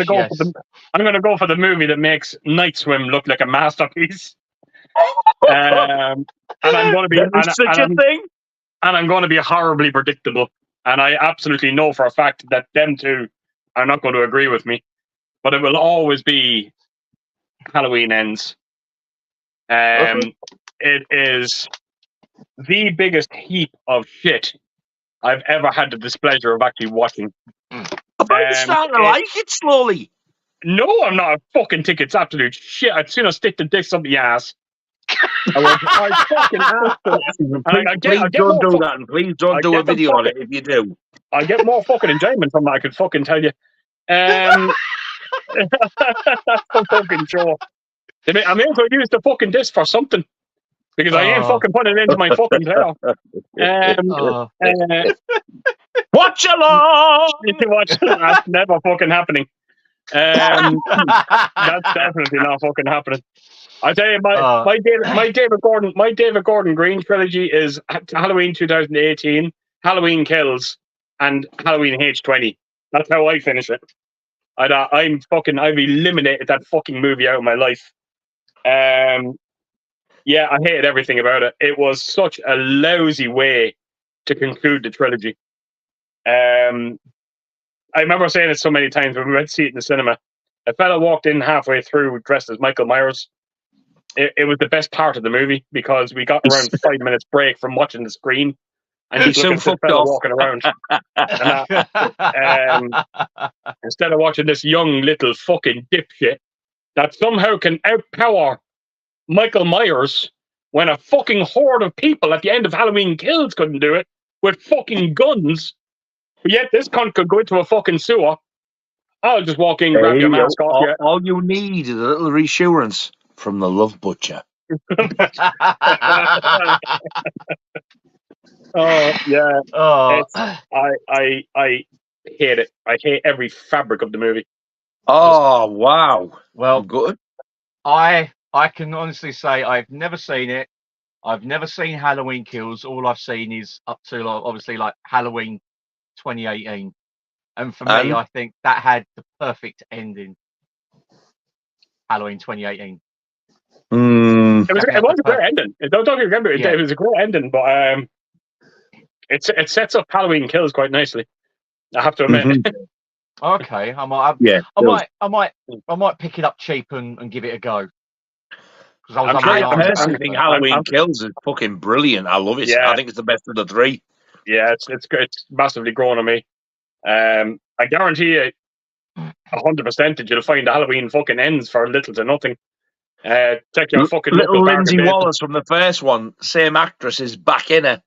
gonna go for the movie that makes Night Swim look like a masterpiece. And I'm going to be and I'm going to be horribly predictable. And I absolutely know for a fact that them two are not going to agree with me. But it will always be Halloween Ends. It is the biggest heap of shit I've ever had the displeasure of actually watching. I'm starting to like it slowly. No, I'm not. I fucking think it's absolute shit. I'd sooner stick the dicks up the ass. I fucking ass. Please don't do that, and please don't do a video on it if you do. I get more fucking enjoyment from that, I could fucking tell you. That's for fucking sure. I may as well use the fucking disc for something. Because I ain't fucking putting it into my fucking tail. Watch along! That's never fucking happening. That's definitely not fucking happening. I tell you, my David Gordon Green trilogy is Halloween 2018, Halloween Kills, and Halloween H20. That's how I finish it. I've eliminated that fucking movie out of my life. Yeah, I hated everything about it. It was such a lousy way to conclude the trilogy. I remember saying it so many times when we went to see it in the cinema. A fella walked in halfway through dressed as Michael Myers. It was the best part of the movie because we got around 5 minutes break from watching the screen and He's just looking so at this fucked fella off. walking around. Instead of watching this young little fucking dipshit that somehow can outpower Michael Myers when a fucking horde of people at the end of Halloween Kills couldn't do it with fucking guns. But yet this cunt could go into a fucking sewer. I'll just walk in, grab your mask off you. All you need is a little reassurance from the Love Butcher. Oh yeah. Oh, I hate it. I hate every fabric of the movie. Oh, wow. well, Good. I can honestly say I've never seen it. I've never seen Halloween Kills. All I've seen is up to obviously like Halloween 2018. And for me, And? I think that had the perfect ending. Halloween 2018. Mm. It was a great ending. Don't get me wrong, it was a great ending, but it sets up Halloween Kills quite nicely. I have to admit. Mm-hmm. Okay, I might pick it up cheap and give it a go. I personally think Halloween Kills is fucking brilliant. I love it. Yeah. I think it's the best of the three. Yeah, it's massively grown on me. I guarantee you 100% that you'll find the Halloween fucking ends for little to nothing. Check your fucking little Lindsay Wallace from the first one, same actress, is back in it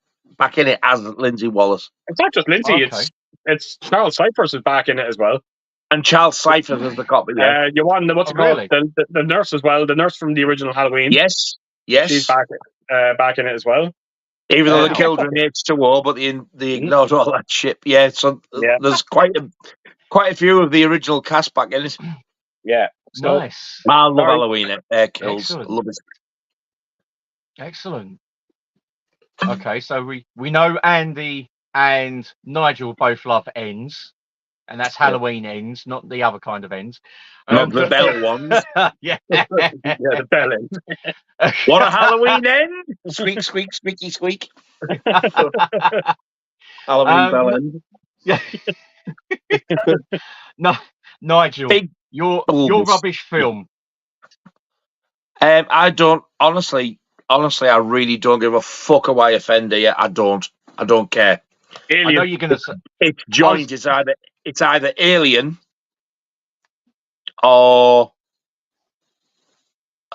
as Lindsay Wallace. It's not just Lindsay, it's Charles Cyphers is back in it as well. And Charles Cyphers is the copy there. You want what's it called? The nurse as well, the nurse from the original Halloween. Yes. She's back in it as well. Even though they killed her in H2O, but they ignored all that shit. Yeah, so there's quite a few of the original cast back in it. Yeah. So, nice. I love Halloween Kills. Excellent. Love it. Excellent. Okay, so we know Andy and Nigel both love ends, and that's Halloween ends, not the other kind of ends. Not the bell ones. Yeah. The bell end. What a Halloween end! Squeak, squeak, squeaky, squeak. Halloween bell end. Yeah. No, Nigel, your rubbish film. I don't honestly, I really don't give a fuck why I offend you. I don't care. Alien. I know you're gonna say it's joint. It's either Alien or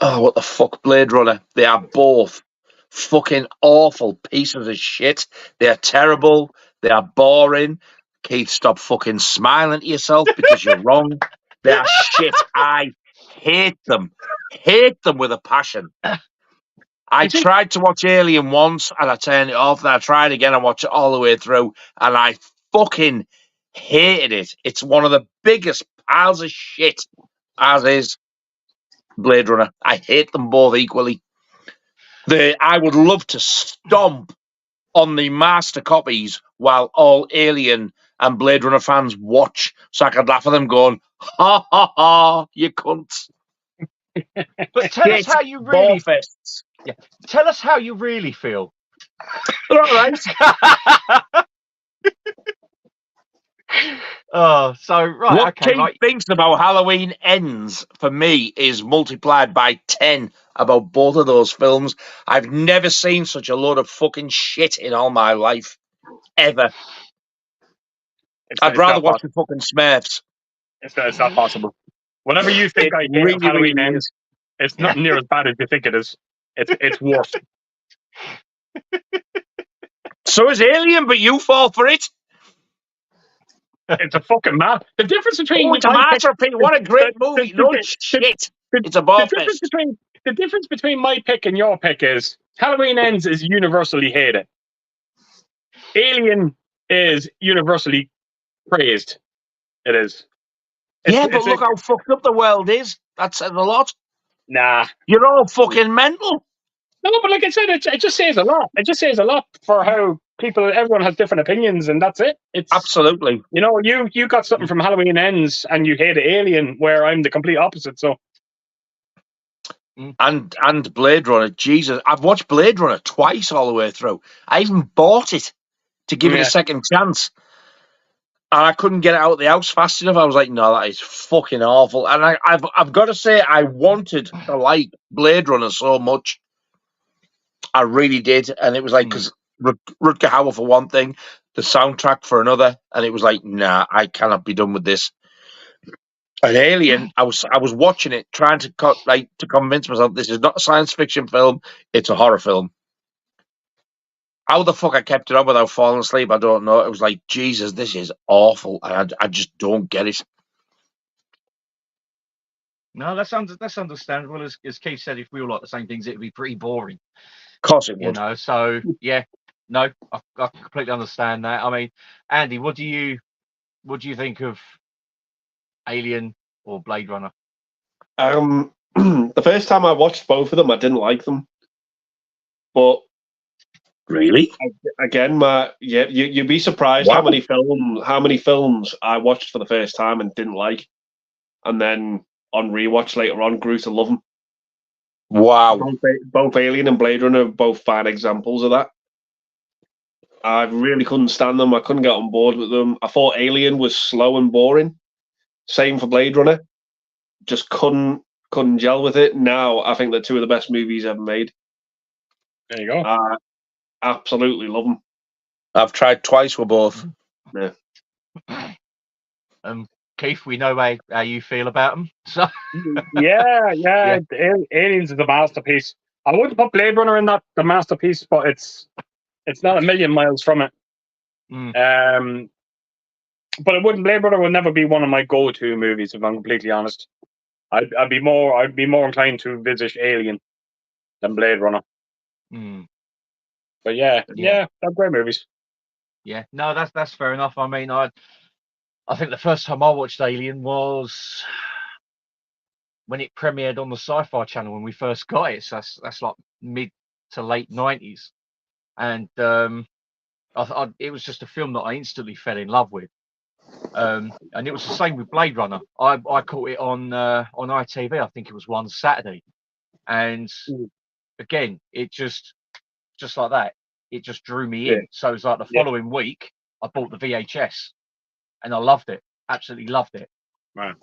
what the fuck, Blade Runner. They are both fucking awful pieces of shit. They are terrible. They are boring. Keith, stop fucking smiling to yourself because you're wrong. They are shit. I hate them. Hate them with a passion. I tried to watch Alien once and I turned it off, and I tried again and watched it all the way through, and I fucking hated it. It's one of the biggest piles of shit, as is Blade Runner. I hate them both equally. I would love to stomp on the master copies while all Alien and Blade Runner fans watch, so I could laugh at them going, ha ha ha, you cunts. But tell us how you really feel. Yeah. Tell us how you really feel. All right. What Keith thinks about Halloween Ends for me is multiplied by 10 about both of those films. I've never seen such a load of fucking shit in all my life. Ever. I'd rather watch the fucking Smurfs. It's not possible. Whatever you think I hate of Halloween Ends, it's not near as bad as you think it is. It's worse. So is Alien, but you fall for it. It's a fucking map. The difference between it's a masterpiece. What a great movie! No shit. It's a ball fest. The difference between my pick and your pick is Halloween Ends is universally hated. Alien is universally praised. It is. But look how fucked up the world is. That says a lot. Nah. You're all fucking mental. No, but like I said, it just says a lot. It just says a lot for how everyone has different opinions, and that's it. It's Absolutely. you know, you got something from Halloween Ends, and you hate Alien, where I'm the complete opposite. So And Blade Runner, Jesus, I've watched Blade Runner twice all the way through. I even bought it to give it a second chance, and I couldn't get it out of the house fast enough. I was like, no, that is fucking awful. And I've got to say, I wanted to like Blade Runner so much. I really did, and it was like, because Rutger Hauer for one thing, the soundtrack for another, and it was like, nah, I cannot be done with this. An Alien, I was watching it, trying to convince myself this is not a science fiction film; it's a horror film. How the fuck I kept it on without falling asleep, I don't know. It was like, Jesus, this is awful, and I just don't get it. No, that's understandable. As Keith said, if we all like the same things, it'd be pretty boring. Of course it would. You know, so yeah, no, I completely understand that. I mean, Andy, what do you think of Alien or Blade Runner? The first time I watched both of them, I didn't like them. But really, again, you'd be surprised how many films I watched for the first time and didn't like, and then on rewatch later on grew to love them. Wow. Both Alien and Blade Runner are both fine examples of that. I really couldn't stand them. I couldn't get on board with them. I thought Alien was slow and boring. Same for Blade Runner. Just couldn't gel with it. Now I think they're two of the best movies ever made. There you go. I absolutely love them. I've tried twice with both. Yeah. Keith, we know how you feel about them. So yeah. Aliens is a masterpiece. I wouldn't put Blade Runner in the masterpiece, but it's not a million miles from it. But Blade Runner would never be one of my go-to movies, if I'm completely honest. I'd be more inclined to visit Alien than Blade Runner. But yeah, they're great movies. Yeah, no, that's fair enough. I mean, I think the first time I watched Alien was when it premiered on the Sci-Fi Channel when we first got it. So that's like mid to late 90s, and it was just a film that I instantly fell in love with. And it was the same with Blade Runner. I caught it on ITV. I think it was one Saturday, and again, it just like that. It just drew me in. So it was like the following week, I bought the VHS, and I loved it. Absolutely loved it. Right.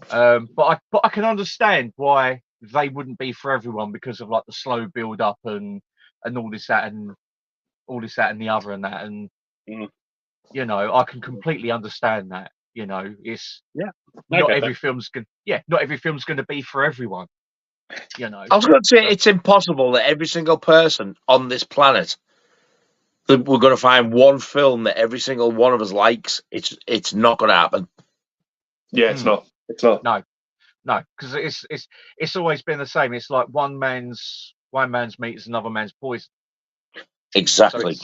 But I can understand why they wouldn't be for everyone because of like the slow build up and all this that and the other and that, and you know, I can completely understand that. You know, it's not every film's going to be for everyone. You know, I was going to say it's impossible that every single person on this planet that we're going to find one film that every single one of us likes. It's not going to happen. Yeah, it's not. It's not. No, because it's always been the same. It's like one man's meat is another man's poison. Exactly.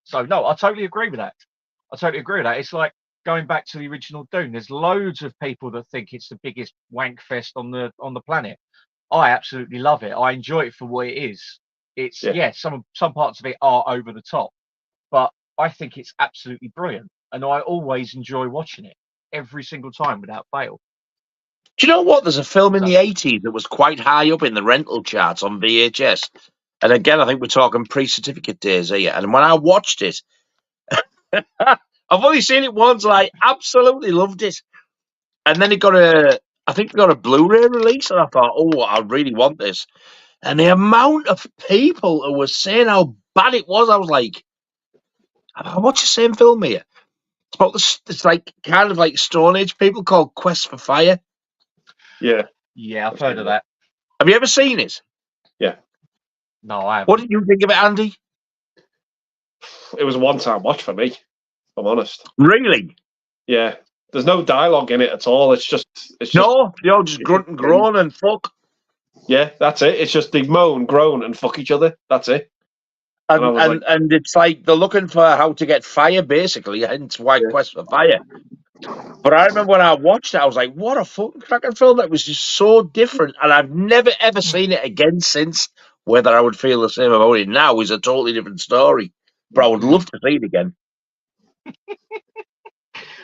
So no, I totally agree with that. It's like going back to the original Dune. There's loads of people that think it's the biggest wank fest on the planet. I absolutely love it. I enjoy it for what it is. It's some parts of it are over the top, but I think it's absolutely brilliant, and I always enjoy watching it every single time without fail. Do you know what? There's a film in the 80s that was quite high up in the rental charts on VHS. And again, I think we're talking pre-certificate days here. And when I watched it, I've only seen it once and I absolutely loved it. And then it got a Blu-ray release, and I thought, oh, I really want this. And the amount of people who were saying how bad it was, I was like, I watched the same film here. It's about it's like kind of like Stone Age people called Quest for Fire. Yeah, I've heard of that. Have you ever seen it? Yeah. No, I haven't. What did you think of it, Andy? It was a one-time watch for me, if I'm honest. Really? Yeah. There's no dialogue in it at all. It's just no, you're just grunt and groan and fuck. Yeah, that's it. It's just they moan, groan, and fuck each other. That's it. And it's like they're looking for how to get fire, basically, hence why Quest for Fire. But I remember when I watched it, I was like, what a fucking cracking film. That was just so different. And I've never, ever seen it again since. Whether I would feel the same about it now is a totally different story. but I would love to see it again.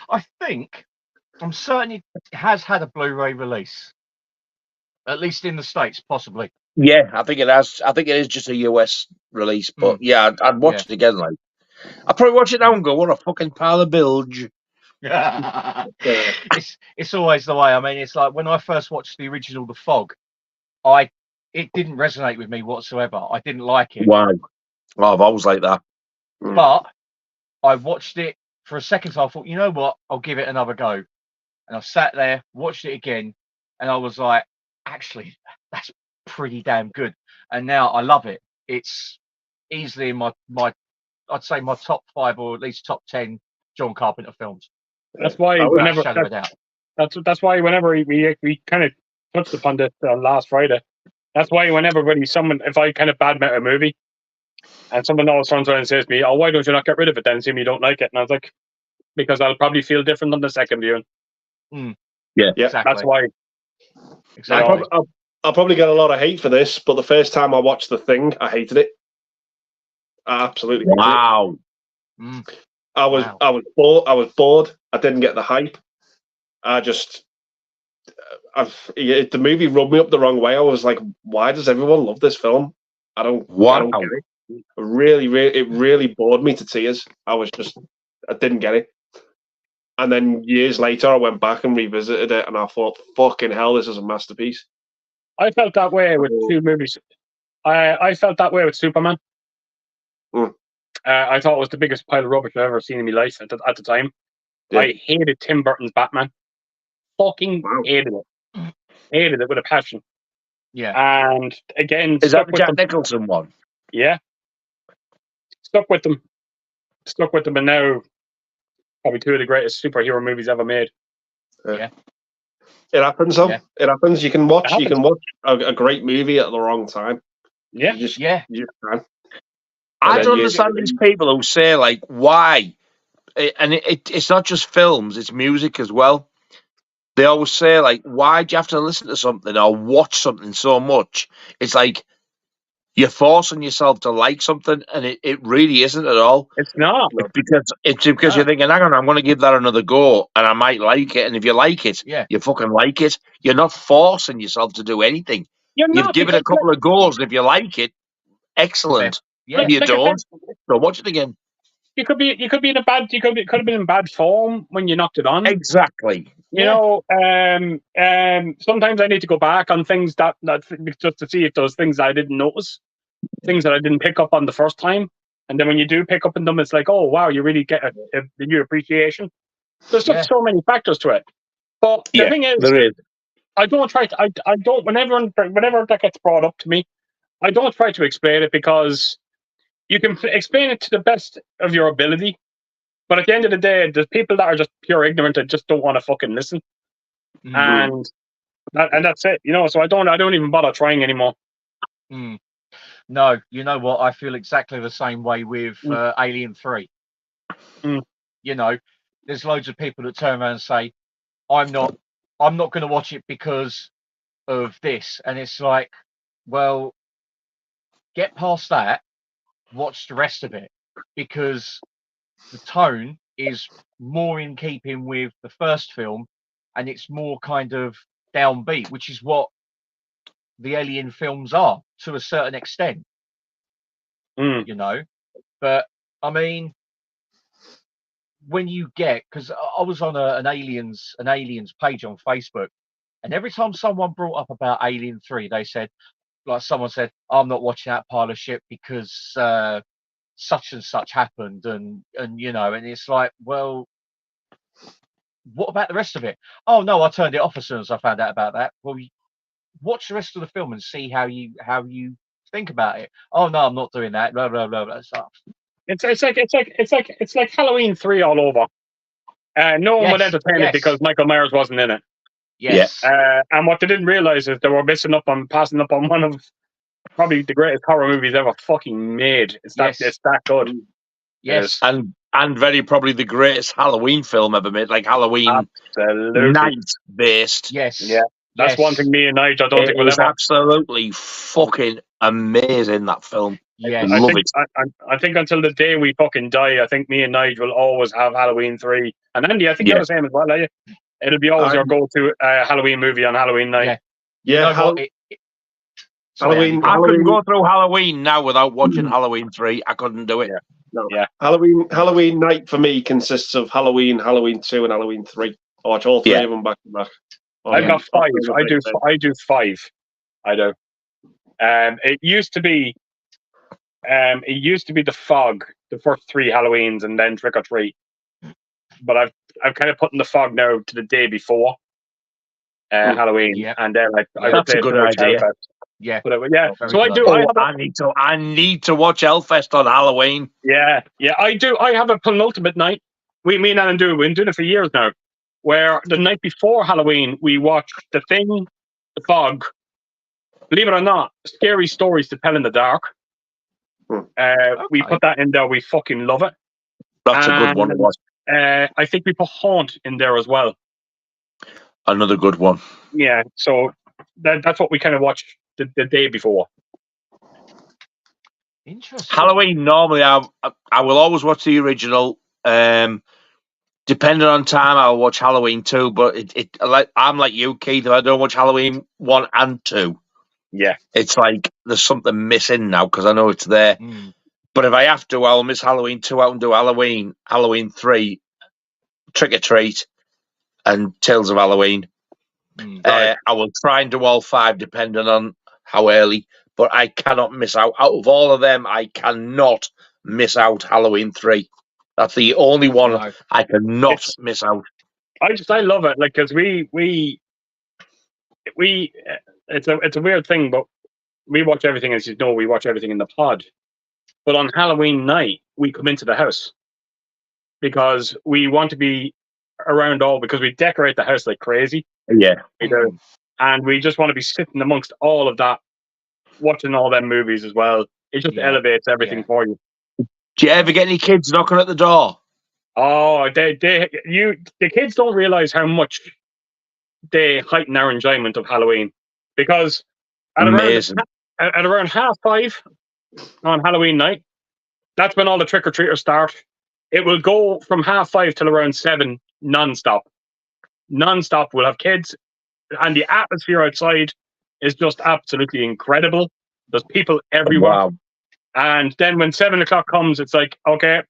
I'm certain it has had a Blu-ray release, at least in the States, possibly. Yeah, I think it has. I think it is just a US release, but yeah, I'd watch it again. Like, I'd probably watch it now and go, "What a fucking pile of bilge." It's always the way. I mean, it's like when I first watched the original The Fog, it didn't resonate with me whatsoever. I didn't like it. Why? Well, I've always like that. But I watched it for a second time. I thought, you know what? I'll give it another go. And I sat there, watched it again, and I was like, actually, that's pretty damn good. And now I love it. It's easily in my I'd say my top 5 or at least top 10 John Carpenter films. That's why without a shadow of a doubt. That's why whenever we kind of touched upon this last Friday. That's why whenever if I kind of badmouth a movie, and someone always turns around and says to me, "Oh, why don't you not get rid of it then? Seem you don't like it." And I was like, because I'll probably feel different on the second viewing. Yeah, exactly. That's why. Exactly. I'll probably get a lot of hate for this, but the first time I watched The Thing, I hated it. I absolutely hated wow. it. I was bored. I didn't get the hype. The movie rubbed me up the wrong way. I was like, why does everyone love this film? I don't get it. It really bored me to tears. I didn't get it. And then years later, I went back and revisited it, and I thought, fucking hell, this is a masterpiece. I felt that way with 2 movies. I felt that way with Superman. I thought it was the biggest pile of rubbish I've ever seen in my life at the time. Yeah. I hated Tim Burton's Batman. Fucking hated it. Hated it with a passion. Yeah. And again, is that the Jack Nicholson one? Yeah. Stuck with them, and now probably 2 of the greatest superhero movies ever made. Yeah. It happens, though. Yeah. It happens. You can watch a great movie at the wrong time. Yeah. You just can. I don't understand these people who say, like, why? And it's not just films, it's music as well. They always say, like, why do you have to listen to something or watch something so much? It's like you're forcing yourself to like something, and it really isn't at all. It's not. It's because you're thinking, hang on, I'm going to give that another go, and I might like it. And if you like it, you fucking like it. You're not forcing yourself to do anything. You've given a couple of goes, and if you like it, excellent. Yeah. If you don't watch it again. You could be in a bad. You could have been in bad form when you knocked it on. Exactly. You know, sometimes I need to go back on things that just to see if those things I didn't notice, things that I didn't pick up on the first time, and then when you do pick up on them, it's like, oh wow, you really get a new appreciation. There's just so many factors to it. But the thing is, there is. I don't try to. I don't. Whenever that gets brought up to me, I don't try to explain it because you can explain it to the best of your ability. But at the end of the day, there's people that are just pure ignorant that just don't want to fucking listen, and that's it, you know. So I don't even bother trying anymore. No, you know what? I feel exactly the same way with Alien 3. You know, there's loads of people that turn around and say, "I'm not going to watch it because of this," and it's like, well, get past that, watch the rest of it, because the tone is more in keeping with the first film, and it's more kind of downbeat, which is what the Alien films are to a certain extent. You know, but I mean, when you get, because I was on an aliens page on Facebook, and every time someone brought up about Alien 3, they said, like someone said, I'm not watching that pile of shit because such and such happened, and you know, and it's like, well, what about the rest of it? Oh no, I turned it off as soon as I found out about that. Well, watch the rest of the film and see how you think about it. Oh no, I'm not doing that. Blah blah blah blah stuff. It's like Halloween 3 all over. No one would entertain it because Michael Myers wasn't in it. Yes. And what they didn't realize is they were passing up on one of probably the greatest horror movies ever fucking made. It's that good. Yes. And very probably the greatest Halloween film ever made, like Halloween night based. Yes. Yeah. That's one thing me and Nigel don't think will ever. Absolutely fucking amazing, that film. Yes. Love it. I think until the day we fucking die, I think me and Nigel will always have Halloween 3. And Andy, I think you're the same as well, are you? It'll be always your go-to Halloween movie on Halloween night. Yeah. Yeah, You know what? Sorry, Halloween. I Halloween, couldn't go through Halloween now without watching Halloween 3. I couldn't do it. Yeah. no. Yeah. Halloween night for me consists of Halloween, Halloween 2, and Halloween 3. I watch all three of them back to back. I've got 5. I do 5. I do. It used to be the Fog, the first 3 Halloweens, and then Trick or Treat. But I've kind of put in the Fog now to the day before Halloween, and then I That's a replaced good it with idea. Hellfest. Yeah. But, yeah. Very So I good do. idea. I need to watch Hellfest on Halloween. Yeah, I do. I have a penultimate night. Me and Alan do. We've been doing it for years now. Where the night before Halloween, we watch The Thing, The Fog. Believe it or not, Scary Stories to Tell in the Dark. We put that in there. We fucking love it. That's a good one to watch. I think we put Haunt in there as well. Another good one. Yeah, so that's what we kind of watch the day before. Interesting. Halloween, normally I will always watch the original. Depending on time, I'll watch Halloween 2, but I'm like you, Keith. If I don't watch Halloween 1 and 2, it's like there's something missing now because I know it's there. But if I have to, I'll miss Halloween 2 out and do Halloween 3, Trick or Treat, and Tales of Halloween. I will try and do all 5 depending on how early, but I cannot miss out. Out of all of them, I cannot miss out Halloween 3. That's the only one I cannot miss out. I love it, like, because we it's a weird thing, but we watch everything, as you know, we watch everything in the pod. But on Halloween night, we come into the house because we want to be around because we decorate the house like crazy. Yeah. We do. And we just want to be sitting amongst all of that, watching all them movies as well. It just elevates everything for you. Do you ever get any kids knocking at the door? Oh, the kids don't realize how much they heighten our enjoyment of Halloween, because at around 5:30 on Halloween night, that's when all the trick or treaters start. It will go from 5:30 till around 7 non-stop. Non-stop. We'll have kids, and the atmosphere outside is just absolutely incredible. There's people everywhere. Wow. And then when 7 o'clock comes, it's like, okay,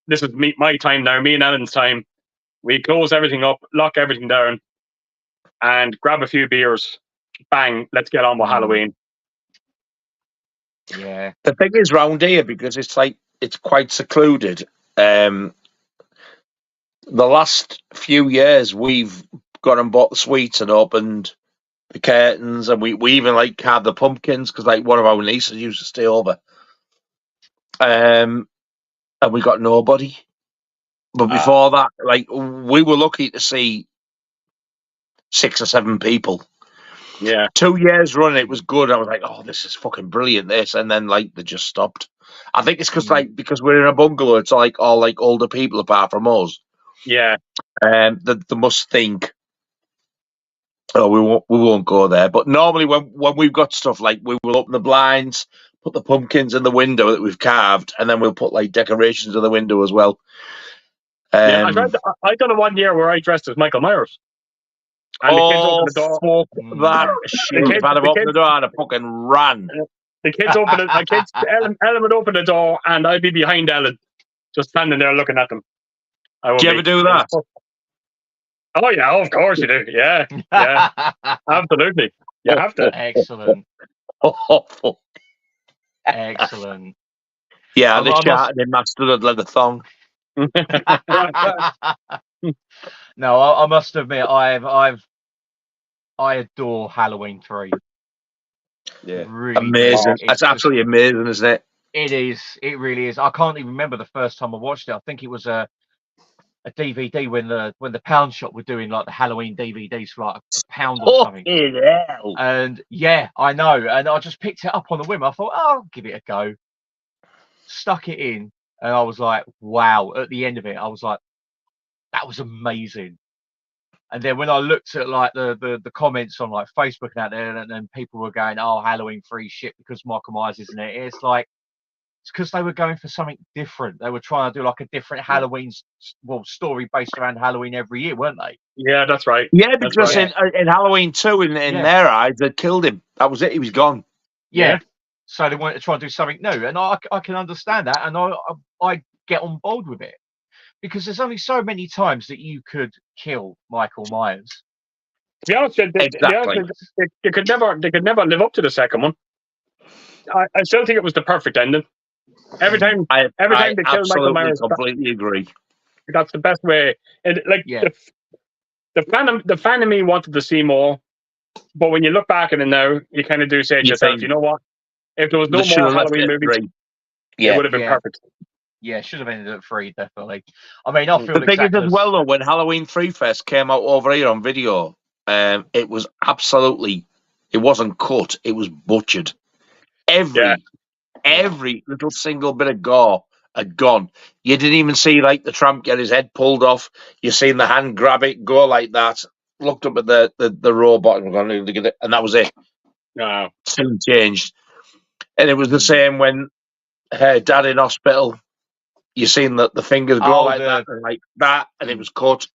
this is my time now, me and Alan's time. We close everything up, lock everything down, and grab a few beers. Bang, let's get on with Halloween. Yeah. The thing is round here, because it's quite secluded. The last few years, we've gone and bought the sweets and opened the curtains, and we even carved the pumpkins because one of our nieces used to stay over. And we got nobody. But before that, we were lucky to see 6 or 7 people. Yeah. 2 years running, it was good. I was like, oh, this is fucking brilliant, this. And then, they just stopped. I think it's because we're in a bungalow, it's all older people apart from us. Yeah. They must think, oh, we won't go there. But normally when we've got stuff, we will open the blinds, put the pumpkins in the window that we've carved, and then we'll put decorations in the window as well. I done it one year where I dressed as Michael Myers. And the kids opened the door. Fuck that shit. If I'd have opened the door, I'd have fucking ran. The kids opened it. Ellen would open the door, and I'd be behind Ellen, just standing there looking at them. Do you ever do that? Oh, yeah, of course you do. Yeah. Absolutely. You have to. Excellent. Oh, fuck. Excellent. Yeah, they shouted in Master of Leather Thong. No, I must admit, I adore Halloween 3. Yeah, really amazing. Do. That's absolutely amazing, isn't it? It is. It really is. I can't even remember the first time I watched it. I think it was a DVD when the pound shop were doing the Halloween DVDs for £1 or something. Hell. And yeah, I know. And I just picked it up on the whim. I thought, I'll give it a go. Stuck it in, and I was like, wow. At the end of it, I was like, that was amazing. And then when I looked at like the comments on like Facebook and out there, and then people were going, "Oh, Halloween 3 shit because Michael Myers isn't it?" It's like it's because they were going for something different. They were trying to do like a different Halloween story based around Halloween every year, weren't they? Yeah, that's right. Yeah, That's because right. in Halloween 2, in their eyes, they killed him. That was it. He was gone. Yeah. So they wanted to try and do something new, and I can understand that, and I get on board with it because there's only so many times that you could kill Michael Myers. To be honest, they could never live up to the second one. I still think it was the perfect ending. Every time I they kill Michael Myers, completely agree. That's the best way. And like the fan of me wanted to see more, but when you look back at it now, you kind of do say to yourself, you know what? If there was no more Halloween movies, it would have been perfect. Yeah, should have ended at 3, definitely. I mean, I feel the thing is as well though, when Halloween 3 first came out over here on video, it was absolutely, it wasn't cut, it was butchered. Every little single bit of gore had gone. You didn't even see like the tramp get his head pulled off. You seen the hand grab it, go like that. Looked up at the robot and gone, and that was it. No, Soon changed, and it was the same when her dad in hospital. You seen the fingers go like that, and it was cut.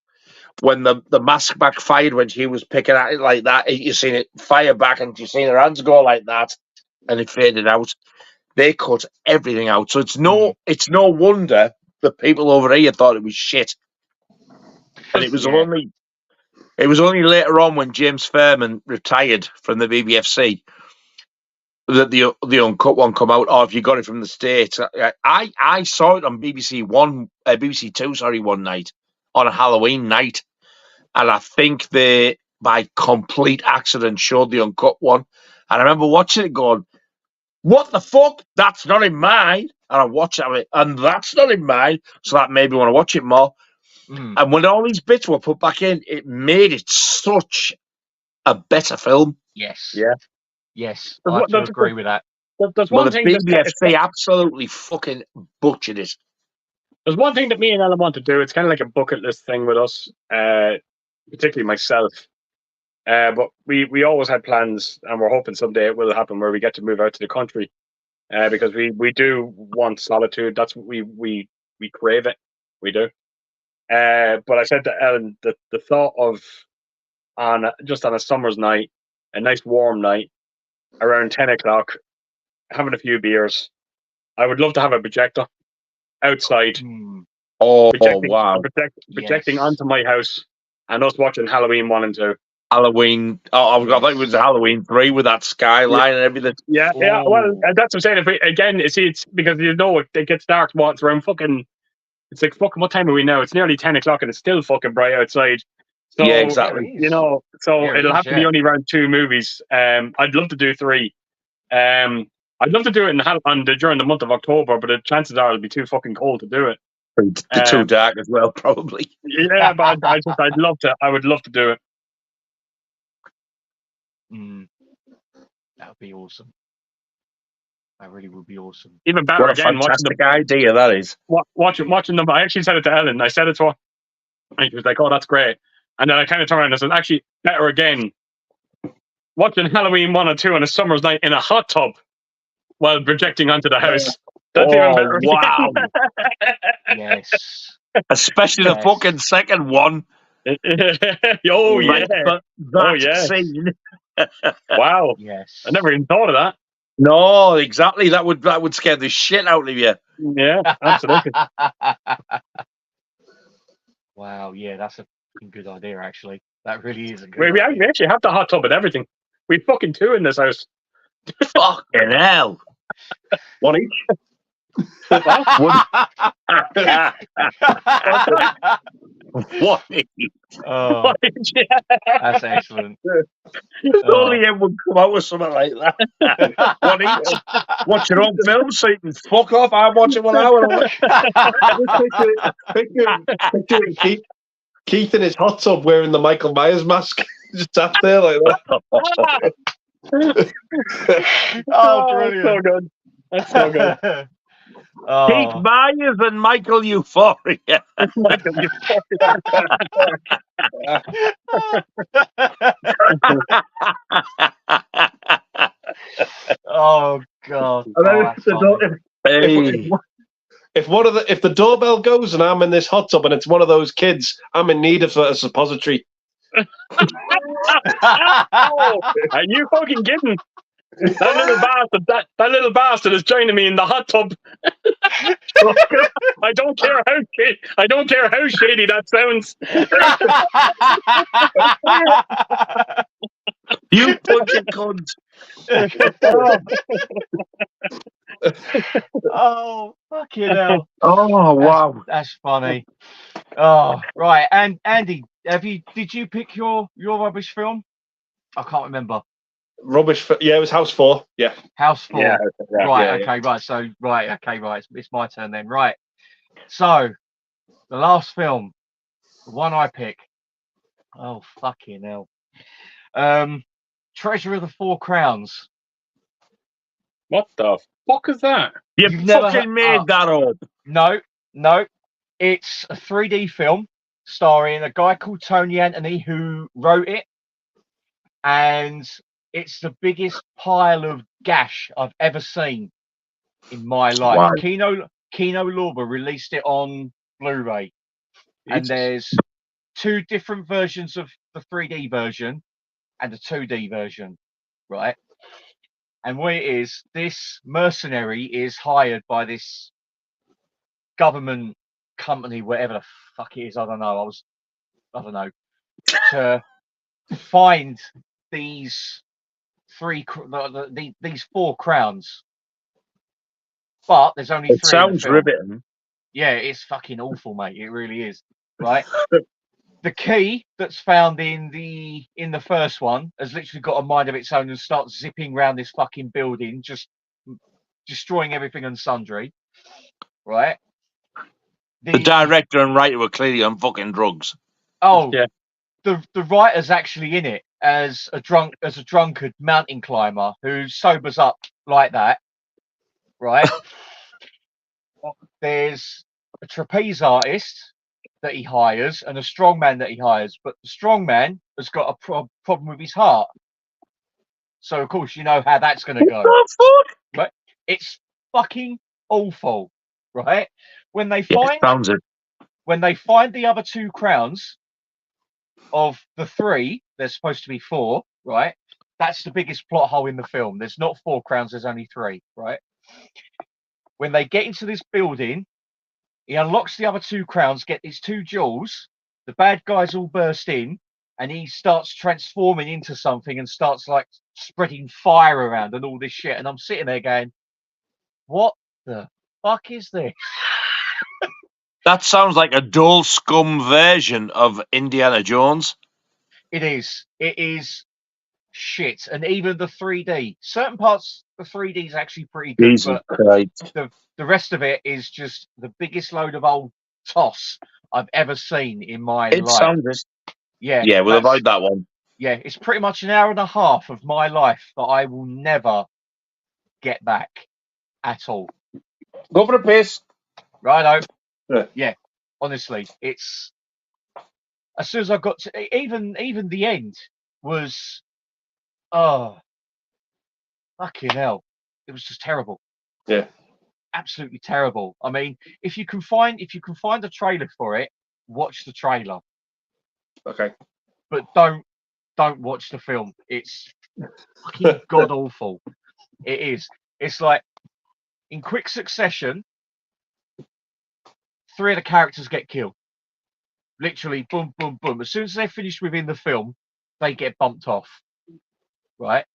When the mask backfired when she was picking at it like that, you seen it fire back, and you seen her hands go like that, and it faded out. They cut everything out, so it's no wonder that people over here thought it was shit. And it was only later on when James Fairman retired from the BBFC that the uncut one come out. Or if you got it from the States, I saw it on BBC Two, one night on a Halloween night, and I think they by complete accident showed the uncut one, and I remember watching it going, "What the fuck? That's not in mine." And I watched it, and that's not in mine. So that made me want to watch it more. And when all these bits were put back in, it made it such a better film. Yes. Yeah. Yes. I have to agree with that. There's one thing the BBFC absolutely fucking butchered it. There's one thing that me and Ellen want to do. It's kind of like a bucket list thing with us, particularly myself. But we always had plans, and we're hoping someday it will happen where we get to move out to the country, because we do want solitude. That's what we crave it. We do. But I said to Ellen that the thought of on a summer's night, a nice warm night, around 10 o'clock, having a few beers, I would love to have a projector outside. Oh, wow! Projecting onto my house, and us watching Halloween 1 and 2. Halloween. I thought it was Halloween 3 with that skyline and everything. Yeah. Well, that's what I'm saying. It's because it gets dark. It's around fucking. It's like fucking. What time are we now? It's nearly 10 o'clock, and it's still fucking bright outside. So, yeah, exactly. It'll have to be only around 2 movies. I'd love to do 3. I'd love to do it during the month of October, but the chances are it'll be too fucking cold to do it. Too dark as well, probably. Yeah, but I'd love to. I would love to do it. That would be awesome. That really would be awesome. Even better what a again. Fantastic idea that is. Watching them. I actually said it to Ellen. I said it to her, and she was like, "Oh, that's great." And then I kind of turned around and said, "Actually, better again. Watching Halloween 1 and 2 on a summer's night in a hot tub while projecting onto the house. That's even better." Wow! Yes. Especially the fucking second one. Oh yeah! That scene. Wow! Yes. I never even thought of that. No, exactly. That would scare the shit out of you. Yeah, absolutely. Wow. Yeah, that's a good idea. Actually, that really is a good. We actually have the hot tub and everything. We fucking 2 in this house. Fucking hell! One each. What? Oh, that's excellent. Only him would come out with something like that. One each. Watch your own film so you can fuck off. I'm watching what I want to watch. Picture Keith in his hot tub wearing the Michael Myers mask. Just sat there like that. Oh, brilliant. That's so good. That's so good. Keith Oh, Myers and Michael Euphoria. Michael, you oh God. And Oh, then that's funny. Hey. if the doorbell goes and I'm in this hot tub and it's one of those kids, I'm in need of a suppository. Oh, are you fucking kidding? That little bastard, that little bastard is joining me in the hot tub. I don't care how shady that sounds. You bunch of cunts. Oh, fucking hell. Oh, wow. That's funny. Oh, right. And Andy, did you pick your rubbish film? I can't remember. Rubbish. Yeah, it was House 4. Yeah. House 4. Yeah, Right, yeah. okay, right. So, right, okay, right. It's my turn then. Right. So, the last film, the one I pick. Oh, fucking hell. Treasure of the Four Crowns. What the fuck is that? You You've never fucking made that up. No. It's a 3D film starring a guy called Tony Anthony who wrote it. And it's the biggest pile of gash I've ever seen in my life. Wow. Kino Lorber released it on Blu-ray. And Jesus. there's two different versions of the 3D version and the 2D version, right? And what it is, this mercenary is hired by this government company, whatever the fuck it is, I don't know, to find these these four crowns. But there's only It three in the sounds film. riveting. Yeah, it's fucking awful, mate. It really is. Right? The key that's found in the first one has literally got a mind of its own and starts zipping around this fucking building, just destroying everything and sundry. Right? The director and writer were clearly on fucking drugs. Oh, Yeah. The writer's actually in it as a drunkard mountain climber who sobers up like that. Right? There's a trapeze artist that he hires and a strongman that he hires, but the strongman has got a problem with his heart. So of course you know how that's going to go. What the fuck? Right? It's fucking awful, right? When they Sounds it. find the other two crowns of the three, there's supposed to be four, right? That's the biggest plot hole in the film. There's not four crowns, there's only three, right? When they get into this building, he unlocks the other two crowns, get these two jewels, the bad guys all burst in, and he starts transforming into something and starts like spreading fire around and all this shit. And I'm sitting there going, what the fuck is this? That sounds like a dull scum version of Indiana Jones. It is shit. And even the 3D, certain parts, the 3D is actually pretty good, Jesus but Christ. the rest of it is just the biggest load of old toss I've ever seen in my It life. sounds it. Yeah, Yeah, we'll that's- avoid that one. Yeah, it's pretty much an hour and a half of my life that I will never get back at all. Go for a piss. Righto. Yeah. Yeah, honestly, it's as soon as I got to even the end was oh fucking hell. It was just terrible. Yeah. Absolutely terrible. I mean, if you can find a trailer for it, watch the trailer. Okay. But don't watch the film. It's fucking god awful. It is. It's like in quick succession, three of the characters get killed. Literally, boom, boom, boom. As soon as they're finished within the film, they get bumped off. Right?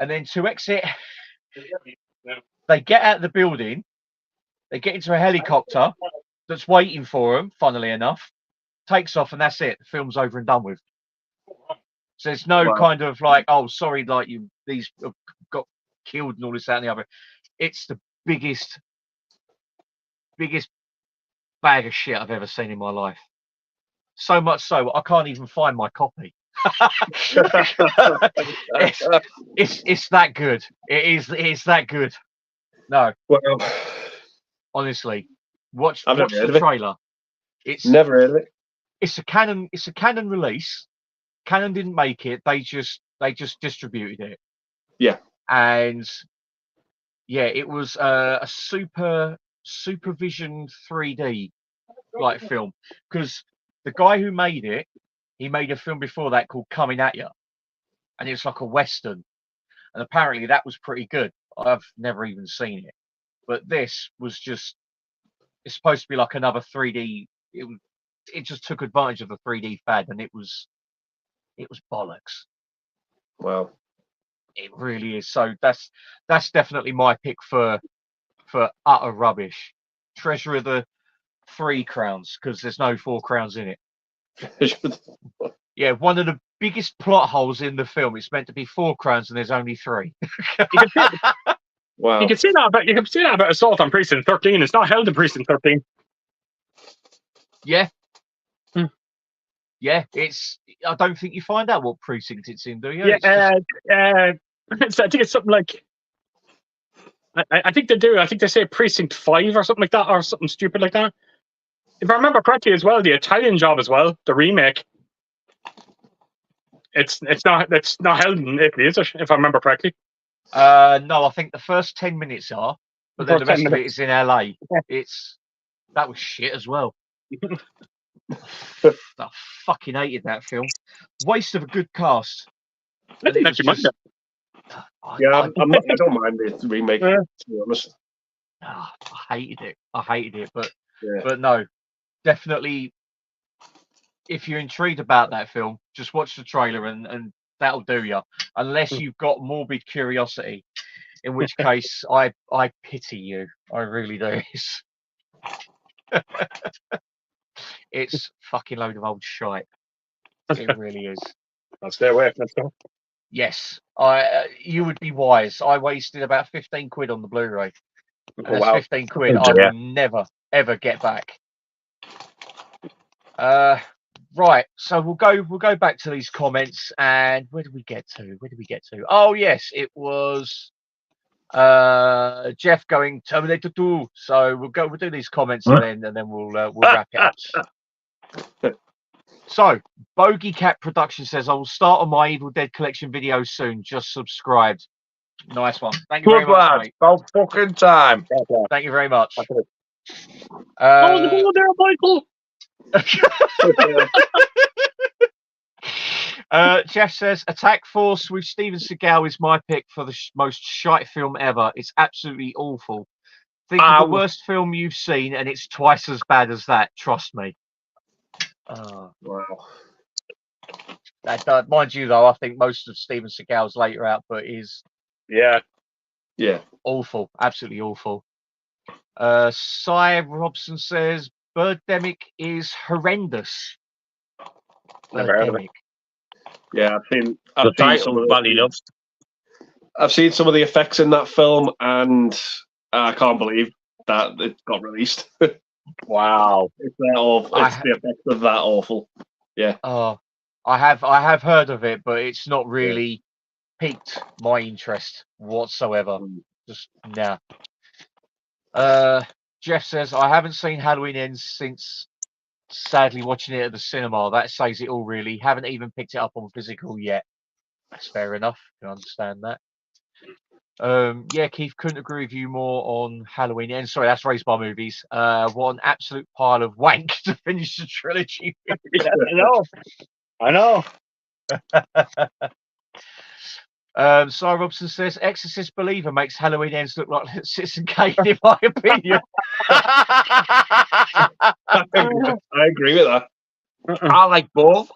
And then to exit, they get out of the building, they get into a helicopter that's waiting for them, funnily enough, takes off, and that's it. The film's over and done with. So there's no kind of like, oh, sorry, like these have got killed and all this, that, and the other. It's the biggest bag of shit I've ever seen in my life. So much so I can't even find my copy. it's that good. It's that good. No. Well, Honestly, watch I've never the heard of it. trailer. It's Never heard of it. It's a Canon release. Canon didn't make it. They just distributed it. Yeah. And yeah, it was a Supervision 3D like film, because the guy who made it, he made a film before that called Coming at Ya, and it's like a western, and apparently that was pretty good. I've never even seen it, but this was just, it's supposed to be like another 3D. It just took advantage of the 3D fad, and it was bollocks. Wow. It really is. So that's definitely my pick for utter rubbish. Treasure of the 3 crowns, because there's no 4 crowns in it. Yeah, one of the biggest plot holes in the film. It's meant to be 4 crowns and there's only 3. Wow. You can see that about Assault on Precinct 13. It's not held in Precinct 13. Yeah. Yeah, I don't think you find out what precinct it's in, do you? Yeah, I think it's something like, I think they do. I think they say Precinct 5 or something like that, or something stupid like that. If I remember correctly as well, the Italian Job as well, the remake, it's not held in Italy, is it? If I remember correctly. No, I think the first 10 minutes are, but then the First rest 10 of it minutes. is in LA. That was shit as well. I fucking hated that film. Waste of a good cast. I didn't actually mind it. Yeah, I don't mind the remake, to be honest. I hated it. But Yeah. but no, definitely. If you're intrigued about that film, just watch the trailer and that'll do you. Unless you've got morbid curiosity, in which case I pity you. I really do. It's fucking load of old shite. It really is. I'll stay away from that. Yes, you would be wise. I wasted about 15 quid on the Blu-ray. And Oh, that's wow. 15 quid Oh, I dear. will never ever get back. Right, so we'll go back to these comments, and where did we get to? Oh yes, it was Jeff going Terminator 2. So we'll do these comments and then we'll wrap it up. So Bogey Cat Production says, I will start on my Evil Dead collection video soon. Just subscribed. Nice one. Thank you very Good much, lad. mate. About fucking time. Thank you very much. Oh, the ball there, Michael. Jeff says, Attack Force with Steven Seagal is my pick for the most shite film ever. It's absolutely awful. Think of the worst film you've seen, and it's twice as bad as that. Trust me. Wow. Mind you, though, I think most of Steven Seagal's later output is Yeah. awful, absolutely awful. Cy Robson says, Birdemic is horrendous. Never heard of it. Birdemic. Yeah, The title bad enough. I've seen some of the effects in that film, and I can't believe that it got released. Wow. It's that awful. It's the effects of that awful. Yeah. I have heard of it, but it's not really piqued my interest whatsoever. Just nah. Jeff says, I haven't seen Halloween Ends since sadly watching it at the cinema. That says it all, really. Haven't even picked it up on physical yet. That's fair enough. Can understand that. Yeah, Keith, couldn't agree with you more on Halloween Ends. Sorry, that's Raised Bar Movies. What an absolute pile of wank to finish the trilogy. I know. Cy Robson says, Exorcist Believer makes Halloween Ends look like Citizen Kane, in my opinion. I agree with that. I like both.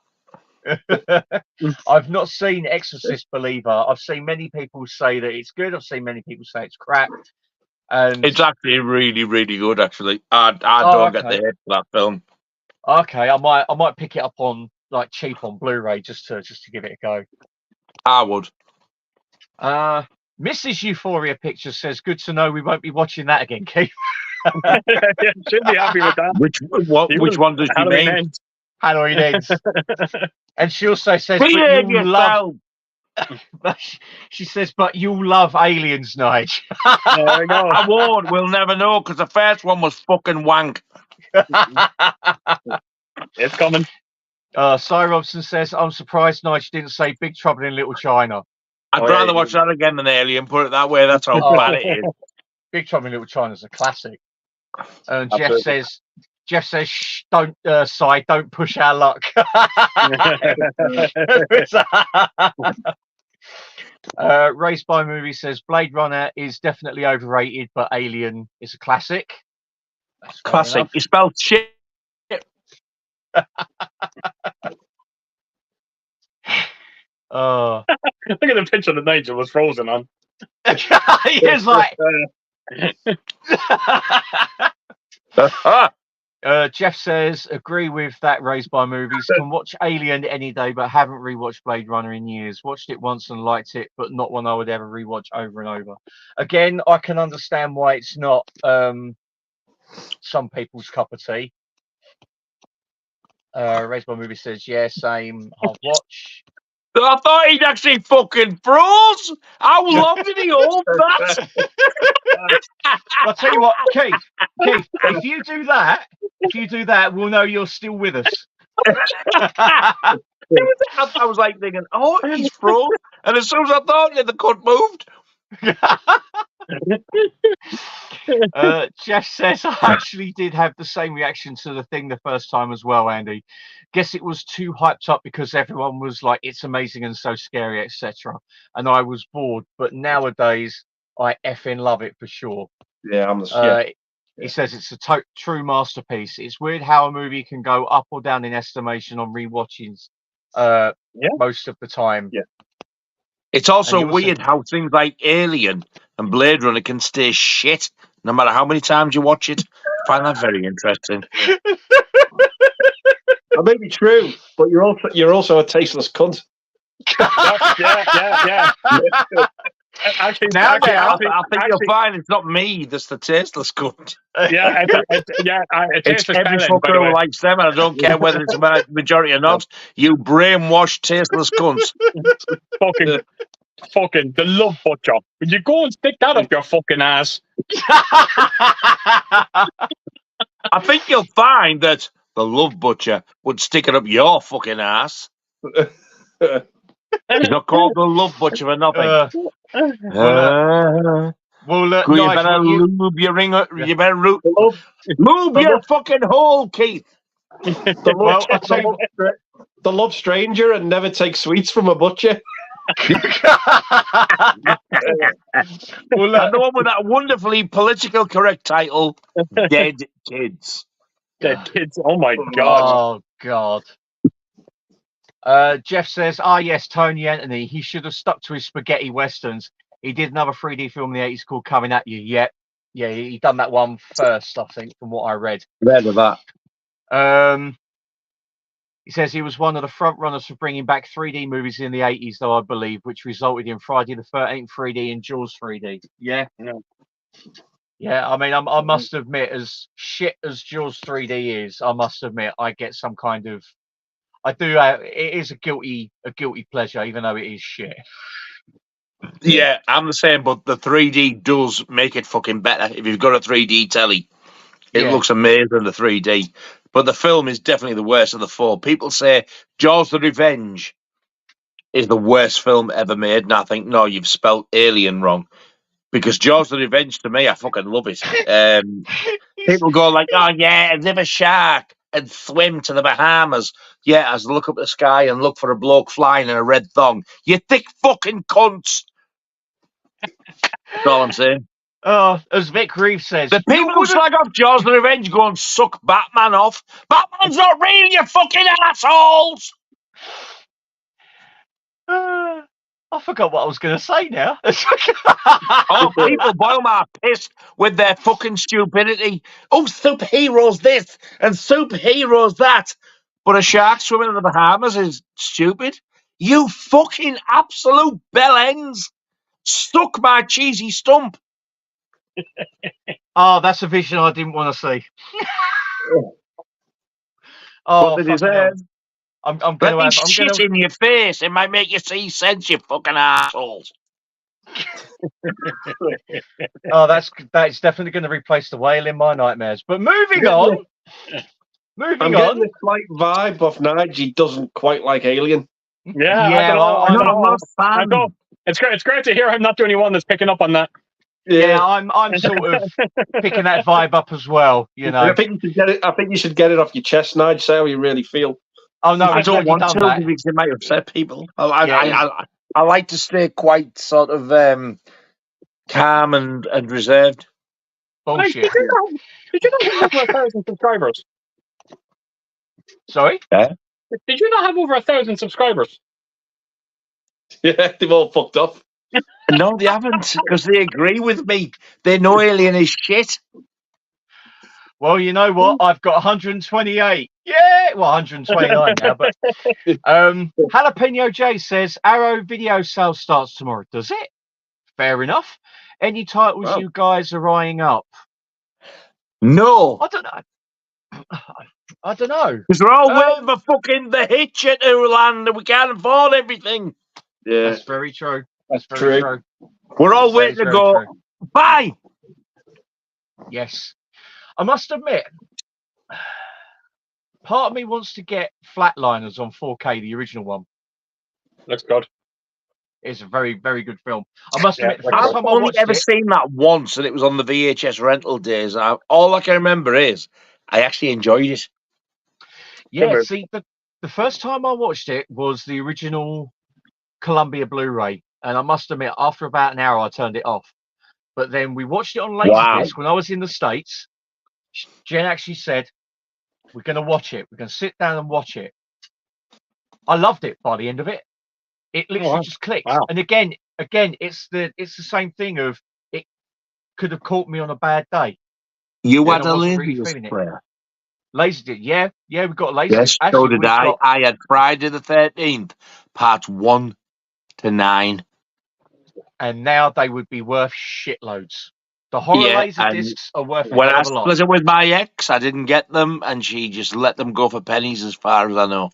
I've not seen Exorcist Believer. I've seen many people say that it's good. I've seen many people say it's crap. And It's actually really, really good. Actually, I don't get the hate for that film. Okay, I might pick it up on like cheap on Blu-ray just to give it a go. I would. Mrs. Euphoria Pictures says, good to know we won't be watching that again, Keith. Should be happy with that. Which one does she mean? Halloween Ends. And she also says, Behave yourself. But she says, but you'll love Aliens, Nige. There we go. I won't. We'll never know because the first one was fucking wank. It's coming. Cy Robson says, I'm surprised Nige didn't say Big Trouble in Little China. I'd rather watch that again than Alien. Put it that way. That's how bad it is. Big Trouble in Little China is a classic. And Absolutely. Jeff says, shh, don't, Cy, don't push our luck. Race by Movie says Blade Runner is definitely overrated, but Alien is a classic. That's fair Classic. enough. You spelled shit. Oh, Look at the picture that Nigel was frozen on. he is like. Jeff says, agree with that. Raised by Movies. Can watch Alien any day, but haven't rewatched Blade Runner in years. Watched it once and liked it, but not one I would ever rewatch over and over. Again, I can understand why it's not some people's cup of tea. Raised by Movies says, yeah, same. I'll watch. I thought he'd actually fucking froze. How long did he hold that? I'll tell you what, Keith, if you do that, we'll know you're still with us. I was like thinking, oh, he's froze. And as soon as I thought it, the cut moved. Jeff says, I actually did have the same reaction to The Thing the first time as well, Andy. Guess it was too hyped up because everyone was like, it's amazing and so scary, etc. And I was bored. But nowadays, I effing love it for sure. Yeah, I'm the He says it's a true masterpiece. It's weird how a movie can go up or down in estimation on rewatchings most of the time. Yeah. It's also weird how things like Alien and Blade Runner can stay shit no matter how many times you watch it. I find that very interesting. That may be true, but you're also a tasteless cunt. Yeah. Actually, I think you'll find it's not me that's the tasteless cunt. it's every fucker who likes them, and I don't care whether it's a majority or not. You brainwashed, tasteless cunts. fucking the love butcher. Would you go and stick that up your fucking ass? I think you'll find that the love butcher would stick it up your fucking ass. He's not called the love butcher for nothing. You better lube your ring. You better lube your fucking hole, Keith. The love stranger and never take sweets from a butcher. And the one with that wonderfully politically correct title, Dead Kids. Dead Kids. Oh my god. Oh god. Jeff says, yes, Tony Anthony. He should have stuck to his spaghetti westerns. He did another 3D film in the 80s called Coming At You. Yeah, he done that one first, I think, from what I read. Read of that. He says he was one of the front runners for bringing back 3D movies in the 80s, though, I believe, which resulted in Friday the 13th 3D and Jaws 3D. Yeah. Yeah, I mean, I must admit, as shit as Jaws 3D is, I must admit, I get some kind of... I do. It is a guilty pleasure, even though it is shit. Yeah, I'm the same, but the 3D does make it fucking better. If you've got a 3D telly, it looks amazing, the 3D. But the film is definitely the worst of the four. People say Jaws the Revenge is the worst film ever made, and I think, no, you've spelled Alien wrong. Because Jaws the Revenge, to me, I fucking love it. People go like, oh yeah, live a shark and swim to the Bahamas. Yeah, as I look up at the sky and look for a bloke flying in a red thong. You thick fucking cunts. That's all I'm saying. As Vic Reeves says, the people who slag off Jaws the Revenge go and suck Batman off. Batman's not real, you fucking assholes! I forgot what I was going to say now. People boil my piss with their fucking stupidity. Oh, superheroes this and superheroes that. But a shark swimming in the Bahamas is stupid. You fucking absolute bellends. Stuck my cheesy stump. That's a vision I didn't want to see. What did he say? I'm Let going to me have. shit in your face. It might make you see sense, you fucking assholes. Oh, that's definitely going to replace the whale in my nightmares. But moving on. I'm getting the slight vibe of Nige. He doesn't quite like Alien. Yeah, Yeah, I don't know. I'm not a fan. It's great. It's great to hear I'm not the only one that's picking up on that. Yeah, I'm sort of picking that vibe up as well. You know, I think you should get it. I think you should get it off your chest, Nige. Say how you really feel. oh no, I we've don't already want done to that. because it might upset people. Yeah, I like to stay quite sort of calm and reserved. bullshit. Did you not have over 1,000 subscribers? Sorry. Yeah. Did you not have over 1,000 subscribers? Yeah, they've all fucked up. No, they haven't, because they agree with me. They know Alien is shit. Well, you know what? I've got 128. Yeah, well, 129 now. But Jalapeno J says Arrow video sales starts tomorrow. Does it? Fair enough. Any titles you guys are eyeing up? No. I don't know. I don't know. Because we're all waiting for fucking the Hitcher to land and we can't afford everything. Yeah, That's very true. that's Very true. true. We're all That waiting is to very go, true. bye. Yes. I must admit, part of me wants to get Flatliners on 4K, the original one. Looks good. It's a very, very good film. I must admit, the like first I've time I only watched ever it, seen that once, and it was on the VHS rental days. All I can remember is I actually enjoyed it. yeah, see, the first time I watched it was the original Columbia Blu-ray. And I must admit, after about an hour, I turned it off. But then we watched it on Laserdisc when I was in the States. Jen actually said, we're going to watch it. We're going to sit down and watch it. I loved it by the end of it. It literally just clicked. Wow. And again, it's the same thing of it could have caught me on a bad day. You Then had I a wasn't really Laserdisc feeling it. player. Laserdisc, yeah, we got a Laserdisc. Yes, so Actually, did I. I had Friday the 13th, parts 1 to 9. And now they would be worth shitloads. The horror laser and discs are worth a when hell I of a lot. split it with my ex, I didn't get them, and she just let them go for pennies, as far as I know.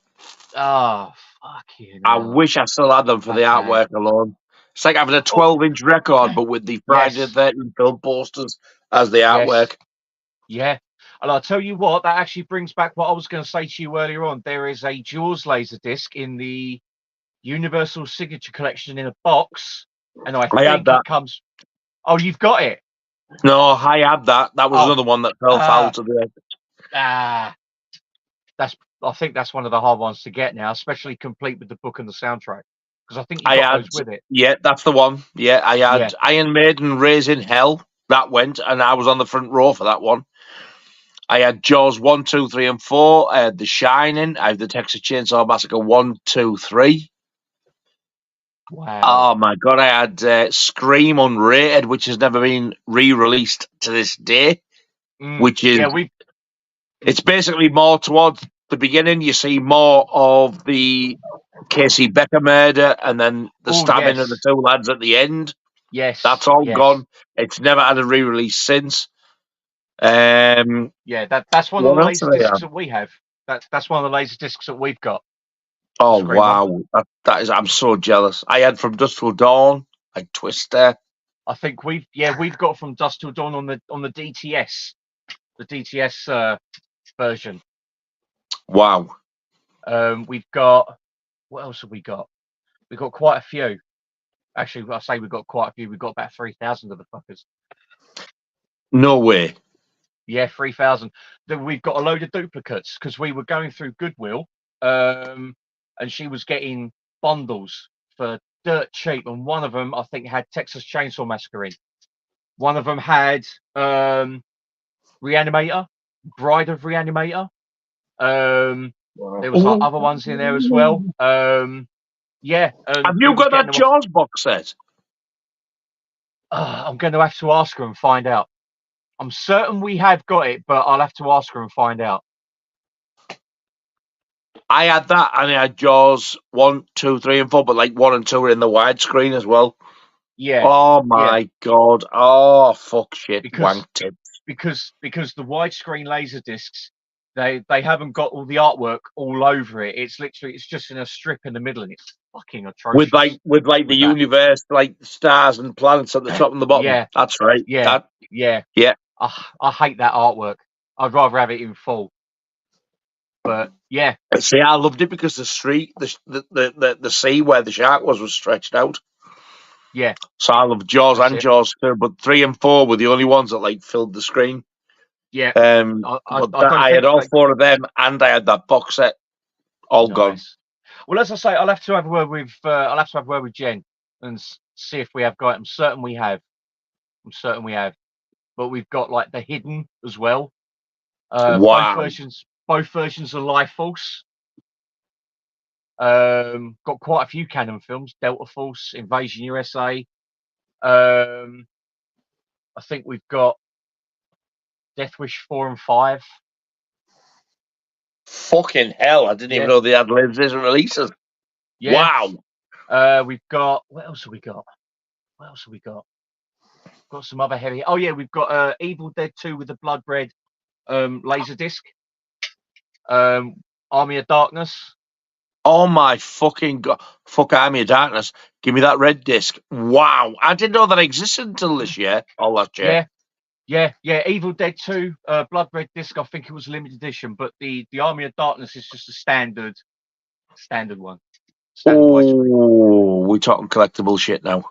Oh, fucking I hell. wish I still had them for the That's bad. artwork alone. It's like having a 12-inch record, but with the Friday Yes. the 13th film posters as the Yes. artwork. Yeah. And I'll tell you what, that actually brings back what I was going to say to you earlier on. There is a Jaws laser disc in the Universal Signature Collection in a box, and I I had think that. it comes. Oh, you've got it. No, I had that. That was Oh. another one that fell foul to the. I think that's one of the hard ones to get now, especially complete with the book and the soundtrack, because I think you got those with it. Yeah, that's the one. Yeah, I had Yeah. Iron Maiden Raising Hell. That went, and I was on the front row for that one. I had Jaws 1, 2, 3, and 4. I had The Shining. I had the Texas Chainsaw Massacre 1, 2, 3. Wow. Oh my god! I had Scream Unrated, which has never been re-released to this day. Which is it's basically more towards the beginning. You see more of the Casey Becker murder, and then the stabbing of the two lads at the end. Yes, that's all gone. It's never had a re-release since. Yeah, that's one of the what else laser do they discs have? that we have. That's one of the laser discs that we've got. Oh Scream wow, that is. I'm so jealous. I had From Dusk Till Dawn, like Twister. I think we've got From Dusk Till Dawn on the DTS, the DTS version. Wow. We've got, what else have we got? We've got quite a few. Actually, I say we've got quite a few. We've got about 3,000 of the fuckers. No way. Yeah, 3,000. Then we've got a load of duplicates because we were going through Goodwill, and she was getting bundles for dirt cheap, and one of them I think had Texas Chainsaw Massacre in. One of them had Reanimator, Bride of Reanimator. There was like other ones in there as well. Yeah. Have you got that Jaws box set? I'm going to have to ask her and find out. I'm certain we have got it, but I'll have to ask her and find out. I had that, and I had Jaws 1, 2, 3, and 4, but like 1 and 2 are in the widescreen as well. Yeah. Oh my god. Oh fuck shit. Because wank tips. because the widescreen laser discs, they haven't got all the artwork all over it. It's just in a strip in the middle, and it's fucking atrocious. with the that. universe, like stars and planets at the top and the bottom. Yeah. That's right. Yeah, Yeah. I hate that artwork. I'd rather have it in full. But yeah, See, I loved it because the sea where the shark was stretched out. yeah. So I love Jaws That's and it. Jaws 2, but 3 and 4 were the only ones that like filled the screen. Yeah. I had all 4 of them, and I had that box set all gone. Nice. Well, as I say, I'll have to have a word with Jen and see if we have got it. I'm certain we have. But we've got like the hidden as well. Wow. Both versions of Life Force. Got quite a few canon films: Delta Force, Invasion USA. I think we've got Death Wish 4 and 5. Fucking hell! I didn't even know they had limited releases. Yeah. Wow. We've got, what else have we got? Got some other heavy. Oh yeah, we've got Evil Dead 2 with the blood red laser disc. Army of Darkness. Oh my fucking god! Fuck Army of Darkness! Give me that red disc. Wow! I didn't know that existed until this year. All last year. Yeah. Evil Dead 2 blood red disc. I think it was limited edition, but the Army of Darkness is just a standard one. Oh, we're talking collectible shit now.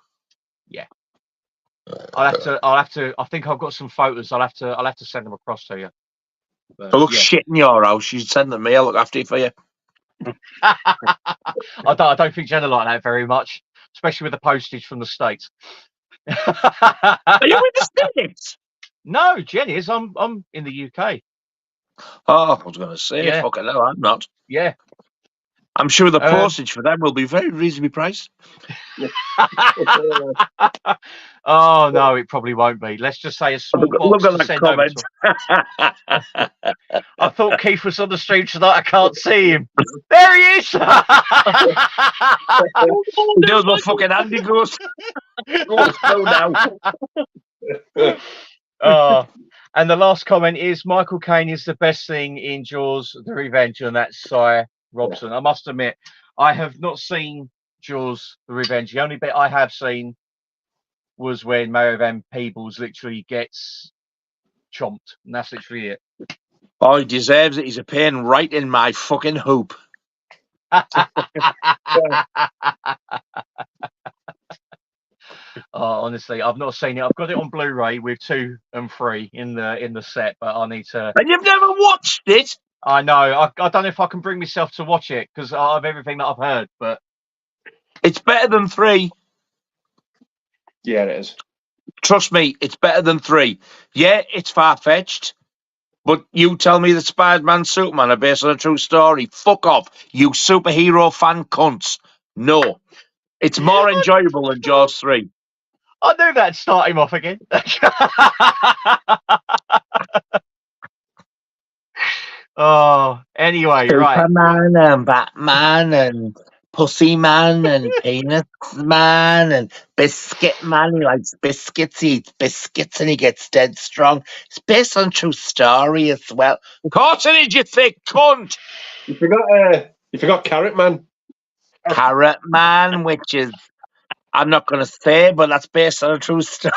Yeah. I'll have to. I think I've got some photos. I'll have to send them across to you. But, it looks shit in your house. You send them me. I'll look after it for you. I don't think Jenna like that very much, especially with the postage from the States. Are you in the States? No, Jen is. I'm in the UK. Oh, I was going to say, fucking hell, I'm not. Yeah. I'm sure the postage for them will be very reasonably priced. Oh no, it probably won't be. Let's just say a small box to send over to. I thought Keith was on the stream tonight. I can't see him. There he is. There's my fucking Andy goes. Now. Oh, and the last comment is Michael Caine is the best thing in Jaws: The Revenge, and that's Cy Robson. I must admit, I have not seen Jaws: The Revenge. The only bit I have seen was when Mario Van Peebles literally gets chomped, and that's literally it. Oh, he deserves it. He's a pain right in my fucking hoop. Oh, honestly, I've not seen it. I've got it on Blu-ray with 2 and 3 in the set, but I need to. And you've never watched it? I know. I don't know if I can bring myself to watch it because of everything that I've heard. But it's better than 3. Yeah, it is. Trust me, it's better than 3. Yeah, it's far-fetched. But you tell me that Spider-Man and Superman are based on a true story. Fuck off, you superhero fan cunts. No. It's more enjoyable than Jaws 3. I knew that'd start him off again. Oh, anyway, right. Superman and Batman and Pussy Man and Peanuts Man and Biscuit Man. He likes biscuits. He eats biscuits and he gets dead strong. It's based on true story as well. Of course it is, you thick cunt. You forgot Carrot Man. Carrot Man, which is, I'm not going to say, but that's based on a true story.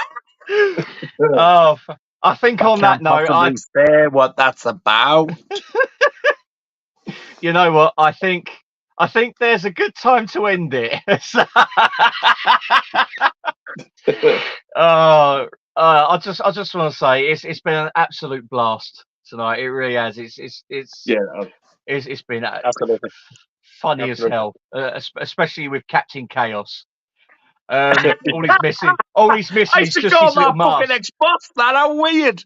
Oh, I think on that note, I say what that's about. You know what? I think there's a good time to end it. I just want to say it's been an absolute blast tonight. It really has. It's been Absolutely. funny as hell, especially with Captain Chaos. All he's missing is just his little mask. Fucking ex-boss. That how weird.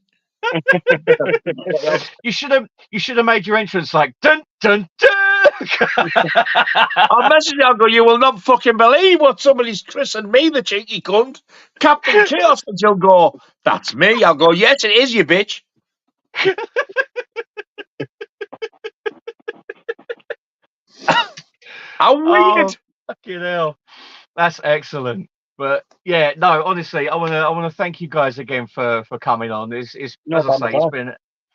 You should have made your entrance like dun dun dun. I'll message you. I'll go. You will not fucking believe what somebody's christened me, the cheeky cunt, Captain Chaos. And you'll go, that's me. I'll go, yes, it is, you bitch. How weird. Oh, fucking hell. That's excellent. But yeah, no, honestly, I wanna thank you guys again for coming on. It's as I say,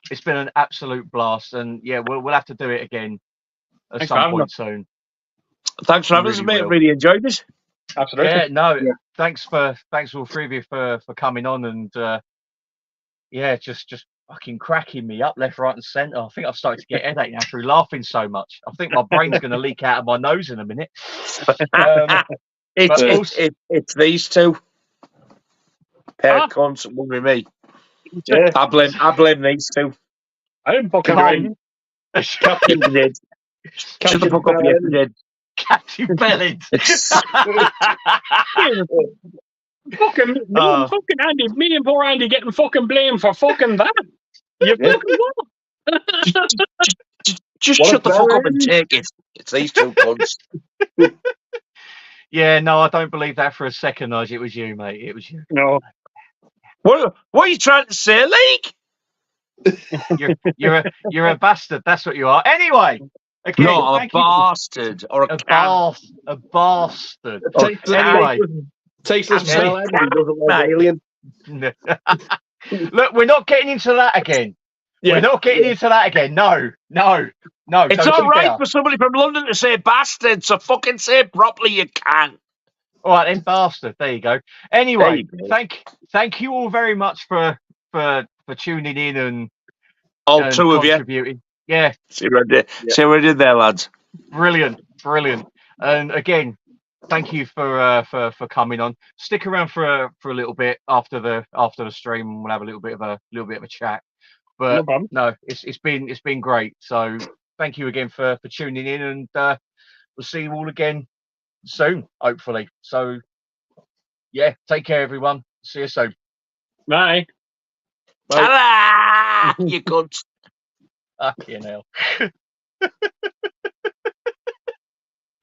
it's been an absolute blast, and yeah, we'll have to do it again at Thanks for some having point soon. Thanks for having us, mate. will. Really enjoyed it. Absolutely. Yeah, no, Yeah. thanks all three of you for coming on, and yeah, just fucking cracking me up left, right, and centre. I think I've started to get a headache now through laughing so much. I think my brain's going to leak out of my nose in a minute. It's these two. Pair of cunts, won't be me. Yeah. I blame these two. I didn't fucking Come blame on. You did. Shut the fuck up, yes, you did. Captain Bellend. fucking Andy, me and poor Andy getting fucking blamed for fucking that. You fucking what? Just shut the fuck up and take it. It's these two cunts. Yeah, no, I don't believe that for a second, Nigel. It was you, mate. It was you. No. What are you trying to say, League? You're a bastard. That's what you are. Anyway. Again, no, a bastard or a bastard. Anyway, tasteless smell. He doesn't like alien. Look, we're not getting into that again. Yeah. We're not getting into that again. No. It's all right for somebody from London to say bastard, so fucking say it properly. You can. All right, then, bastard. There you go. Anyway, thank you all very much for tuning in and all two of you. Yeah. See what I did there, lads. Brilliant. And again, thank you for coming on. Stick around for a little bit after the stream. We'll have a little bit of a chat. But no, it's been great. So thank you again for tuning in, and we'll see you all again soon, hopefully. So yeah, take care, everyone. See you soon. Bye. Ta-da! You cunts. Fucking hell.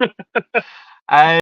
And